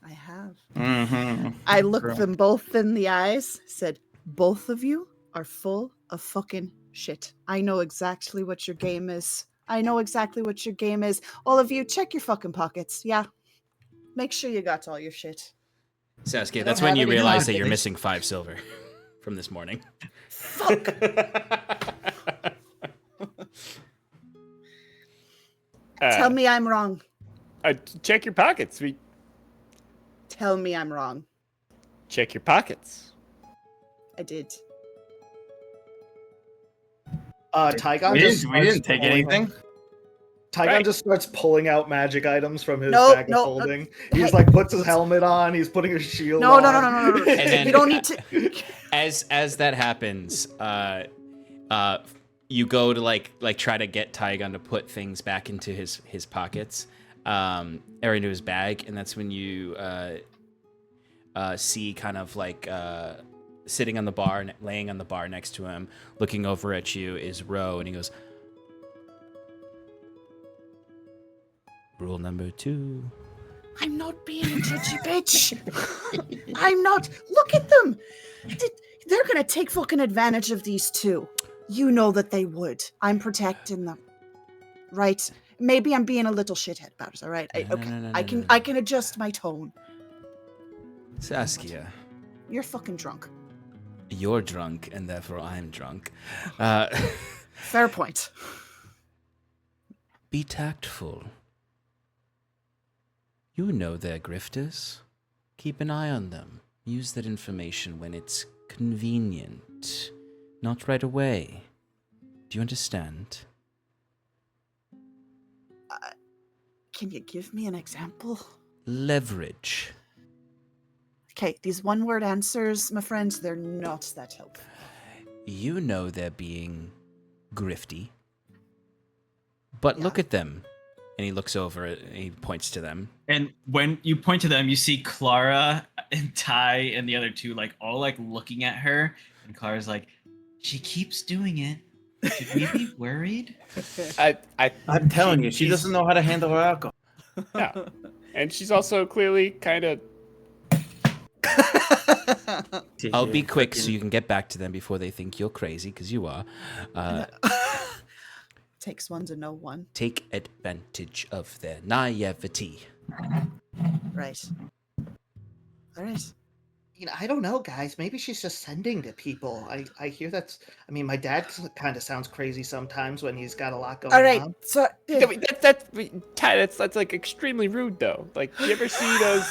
I have. Mm-hmm. I looked them both in the eyes. Said, both of you are full of fucking shit. I know exactly what your game is. All of you, check your fucking pockets. Yeah. Make sure you got all your shit. Saskia, that's when you realize that you're missing 5 silver from this morning. Fuck! Tell me I'm wrong. Check your pockets. Tell me I'm wrong. Check your pockets. I did. Tygon We didn't take anything. Tygon just starts pulling out magic items from his bag of holding. He's like puts his helmet on. He's putting his shield on. No. And then, you don't need to. As that happens, you go to like try to get Tygon to put things back into his pockets, or into his bag, and that's when you see kind of like sitting on the bar, laying on the bar next to him, looking over at you is Ro, and he goes, "Rule number 2. I'm not being a judgy bitch. I'm not. Look at them. They're gonna take fucking advantage of these two. You know that they would. I'm protecting them. Right? Maybe I'm being a little shithead about it, all right? I can adjust my tone. Saskia. You're fucking drunk. You're drunk, and therefore I'm drunk. Fair point. Be tactful. You know they're grifters. Keep an eye on them. Use that information when it's convenient. Not right away. Do you understand? Can you give me an example? Leverage. Okay, these one-word answers, my friends, they're not that helpful. You know they're being grifty. But look at them. And he looks over and he points to them. And when you point to them, you see Clara and Ty and the other two all looking at her. And Clara's like, she keeps doing it. Should we be worried? I'm telling you, she doesn't know how to handle her alcohol. Yeah. And she's also clearly kind of... I'll be quick so you can get back to them before they think you're crazy, because you are. Takes one to know one. Take advantage of their naivety. Right. All right. I don't know, guys. Maybe she's just sending to people. I hear that's... I mean, my dad kind of sounds crazy sometimes when he's got a lot going on. All right, so... That's extremely rude, though. You ever see those...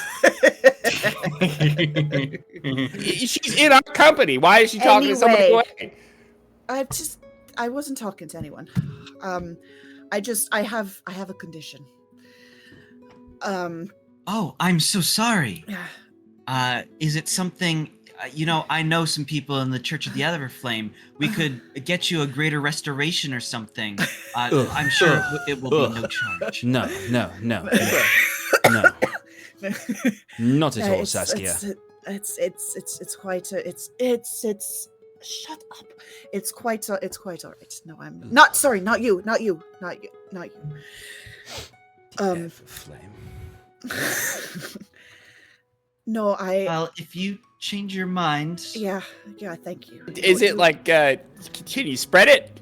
She's in our company. Why is she talking to somebody away? I wasn't talking to anyone. I have a condition. Oh, I'm so sorry. Is it something... I know some people in the Church of the Everflame. We could get you a greater restoration or something. I'm sure it will be no charge. No. Not at all, Saskia. It's quite a... It's... Shut up. It's quite all right. No, I'm not sorry. Not you. Flame. No, Well, if you change your mind... Yeah, thank you. Is it can you spread it?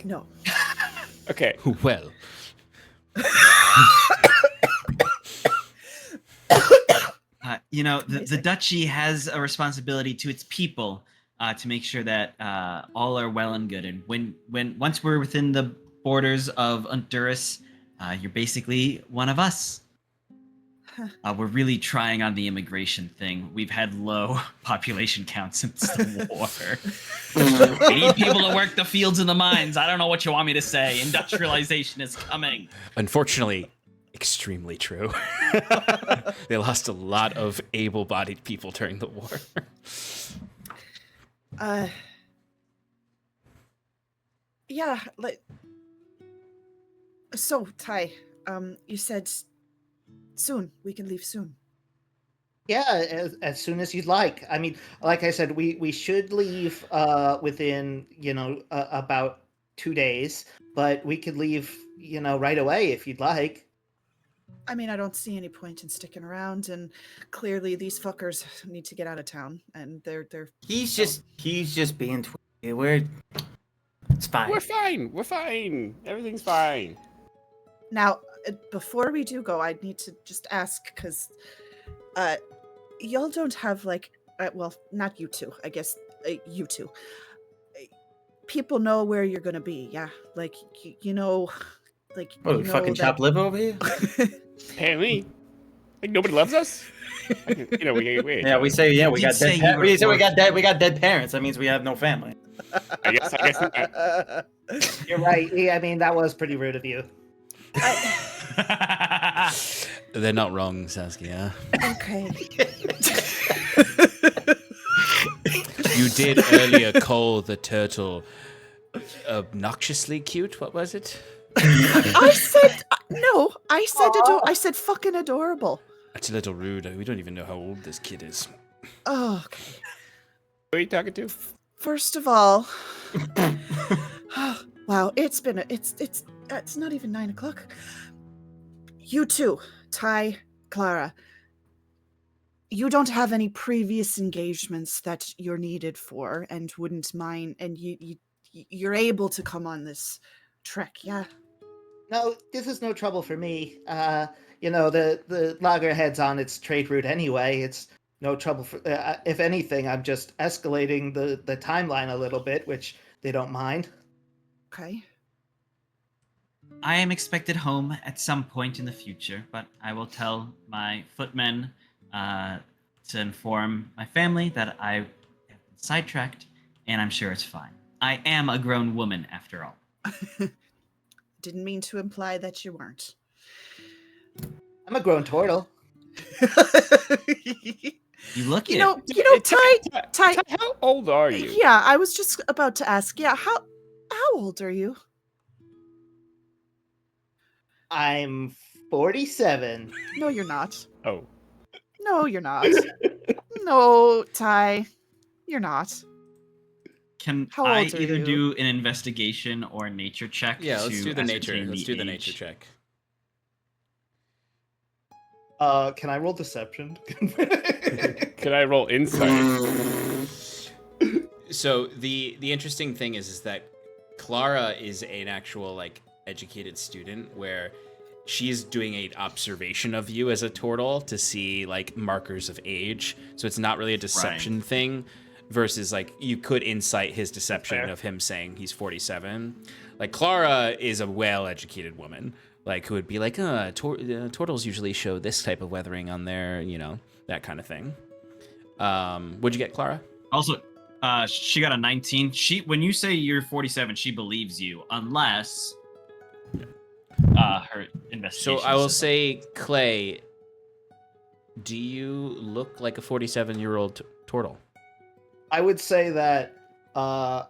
No. Okay. Well. The duchy has a responsibility to its people to make sure that all are well and good. And once we're within the borders of Honduras, you're basically one of us. We're really trying on the immigration thing. We've had low population counts since the war. We need people to work the fields and the mines. I don't know what you want me to say. Industrialization is coming. Unfortunately, extremely true. They lost a lot of able-bodied people during the war. Yeah, so Ty, you said soon. We can leave soon. Yeah, as soon as you'd like. I mean, like I said, we should leave within, about 2 days, but we could leave, right away if you'd like. I mean, I don't see any point in sticking around, and clearly these fuckers need to get out of town, and they're... He's just being twitchy. It's fine. We're fine. Everything's fine. Now, before we do go, I need to just ask, because y'all don't have, well, not you two, I guess, you two. People know where you're gonna be, yeah? What, we fucking chop liver over here? Apparently. Nobody loves us? We we say, we got dead parents. That means we have no family. I guess not. You're right. I mean, that was pretty rude of you. They're not wrong, Saskia. Okay. You did earlier call the turtle obnoxiously cute. What was it? I said no. I said fucking adorable. That's a little rude. We don't even know how old this kid is. Oh, okay. Who are you talking to? First of all, wow, it's not even 9 o'clock. You two, Ty, Clara, you don't have any previous engagements that you're needed for, and wouldn't mind, and you're able to come on this trek, yeah? No, this is no trouble for me. The loggerhead's on its trade route anyway. It's no trouble. If anything, I'm just escalating the timeline a little bit, which they don't mind. Okay. I am expected home at some point in the future, but I will tell my footmen to inform my family that I have been sidetracked, and I'm sure it's fine. I am a grown woman, after all. Didn't mean to imply that you weren't. I'm a grown turtle. You look You it. know, Ty. How old are you? Yeah, I was just about to ask. Yeah, how old are you? I'm 47. No, you're not. Oh. No, you're not. No, Ty, you're not. Can How I old are either you? do an investigation or a nature check? Yeah, let's to do the nature. ascertain Let's the do the nature age? check. Can I roll deception? Can I roll insight? So the interesting thing is that Clara is an actual like educated student where she's doing an observation of you as a turtle to see like markers of age. So it's not really a deception thing versus like you could insight his deception Fair. of him saying he's 47. Like Clara is a well-educated woman, like who would be like, turtles usually show this type of weathering on their, that kind of thing. What'd you get, Clara? Also, she got a 19. When you say you're 47, she believes you, unless her investigation. So I will says say, Clay, do you look like a 47-year-old turtle? I would say that, I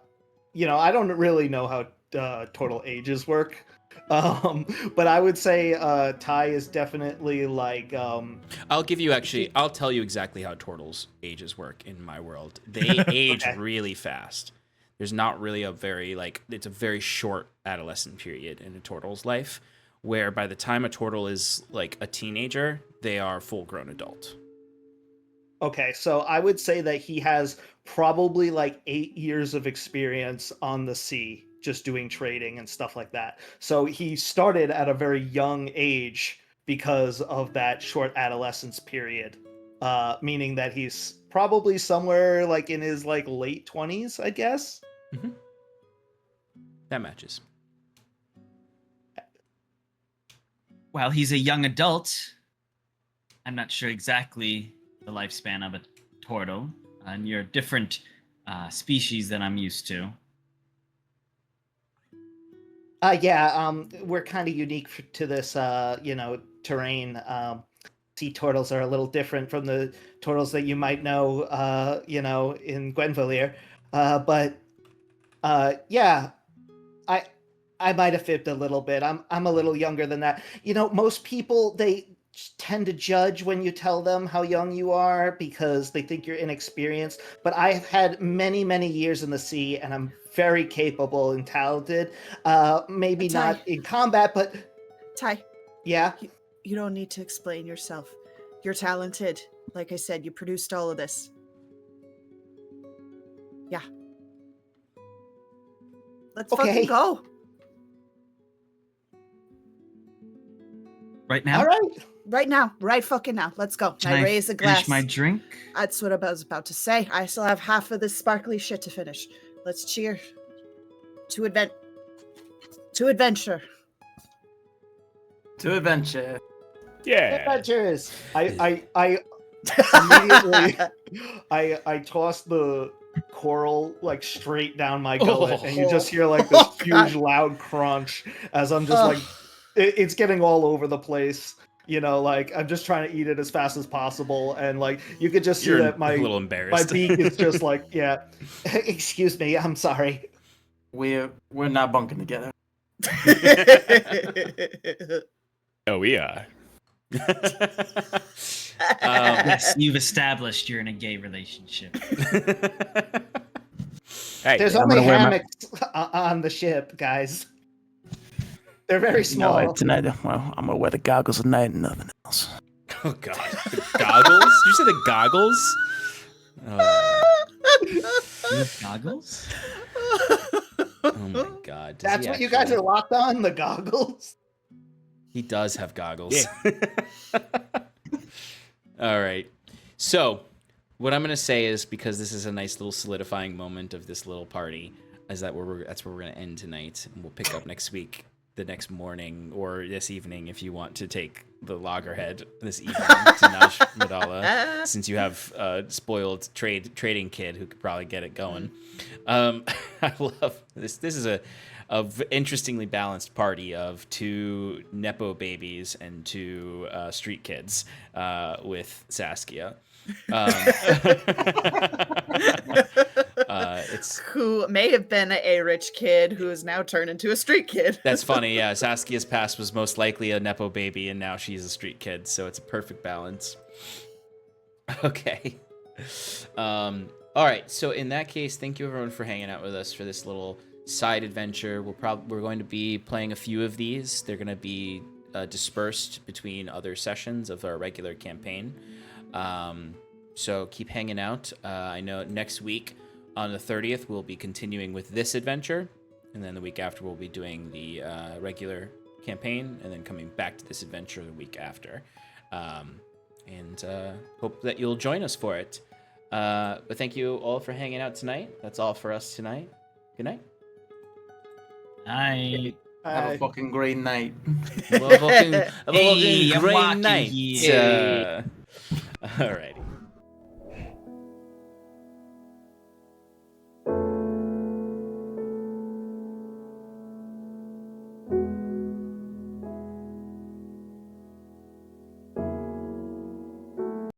don't really know how turtle ages work. But I would say Ty is definitely like... I'll tell you exactly how turtles' ages work in my world. They age really fast. There's not really it's a very short adolescent period in a turtle's life, where by the time a turtle is like a teenager, they are full-grown adult. Okay, so I would say that he has probably like 8 years of experience on the sea, just doing trading and stuff like that. So he started at a very young age because of that short adolescence period, meaning that he's probably somewhere like in his like late 20s, I guess. Mm-hmm. That matches. While he's a young adult, I'm not sure exactly the lifespan of a turtle, and you're a different species than I'm used to. We're kind of unique to this, terrain. Sea turtles are a little different from the turtles that you might know, in Gwenvalier. I might have fibbed a little bit. I'm a little younger than that. Most people, they tend to judge when you tell them how young you are because they think you're inexperienced. But I've had many, many years in the sea, and I'm very capable and talented. Maybe Ty. not in combat, but... Ty. Yeah? You don't need to explain yourself. You're talented. Like I said, you produced all of this. Yeah. Let's fucking go. Right now? All right. Right now. Right fucking now. Let's go. Can I raise a glass. finish my drink? That's what I was about to say. I still have half of this sparkly shit to finish. Let's cheer. To adventure. To adventure. Yeah. Adventures. I immediately I tossed the coral like straight down my gullet, and you just hear like this huge loud crunch as I'm just like it's getting all over the place. Like I'm just trying to eat it as fast as possible, and like you could just see that my a little embarrassed. my beak is just like, yeah. Excuse me, I'm sorry. We're not bunking together. Oh, we are. Yes, you've established you're in a gay relationship. Hey, There's only hammocks on the ship, guys. They're very small. Tonight, well, I'm gonna wear the goggles tonight and nothing else. Oh God, the goggles? Did you say the goggles? You have goggles? Oh my God! That's what you guys are locked on, the goggles. He does have goggles. Yeah. All right. So what I'm gonna say is, because this is a nice little solidifying moment of this little party, is that that's where we're gonna end tonight, and we'll pick up next week, the next morning, or this evening if you want to take the loggerhead this evening to Naj Madala, since you have a spoiled trading kid who could probably get it going. I love this. This is a interestingly balanced party of 2 nepo babies and 2 street kids with Saskia. It's Who may have been a rich kid who is now turned into a street kid. That's funny. Yeah, Saskia's past was most likely a nepo baby, and now she's a street kid, so it's a perfect balance. Okay. All right. So in that case, thank you everyone for hanging out with us for this little side adventure. We're going to be playing a few of these. They're going to be dispersed between other sessions of our regular campaign. So keep hanging out. I know next week on the 30th, we'll be continuing with this adventure. And then the week after, we'll be doing the regular campaign and then coming back to this adventure the week after. And hope that you'll join us for it. But thank you all for hanging out tonight. That's all for us tonight. Good night. Night. Have a fucking great night. Have a fucking Hey, I'm great walking night. here. All right.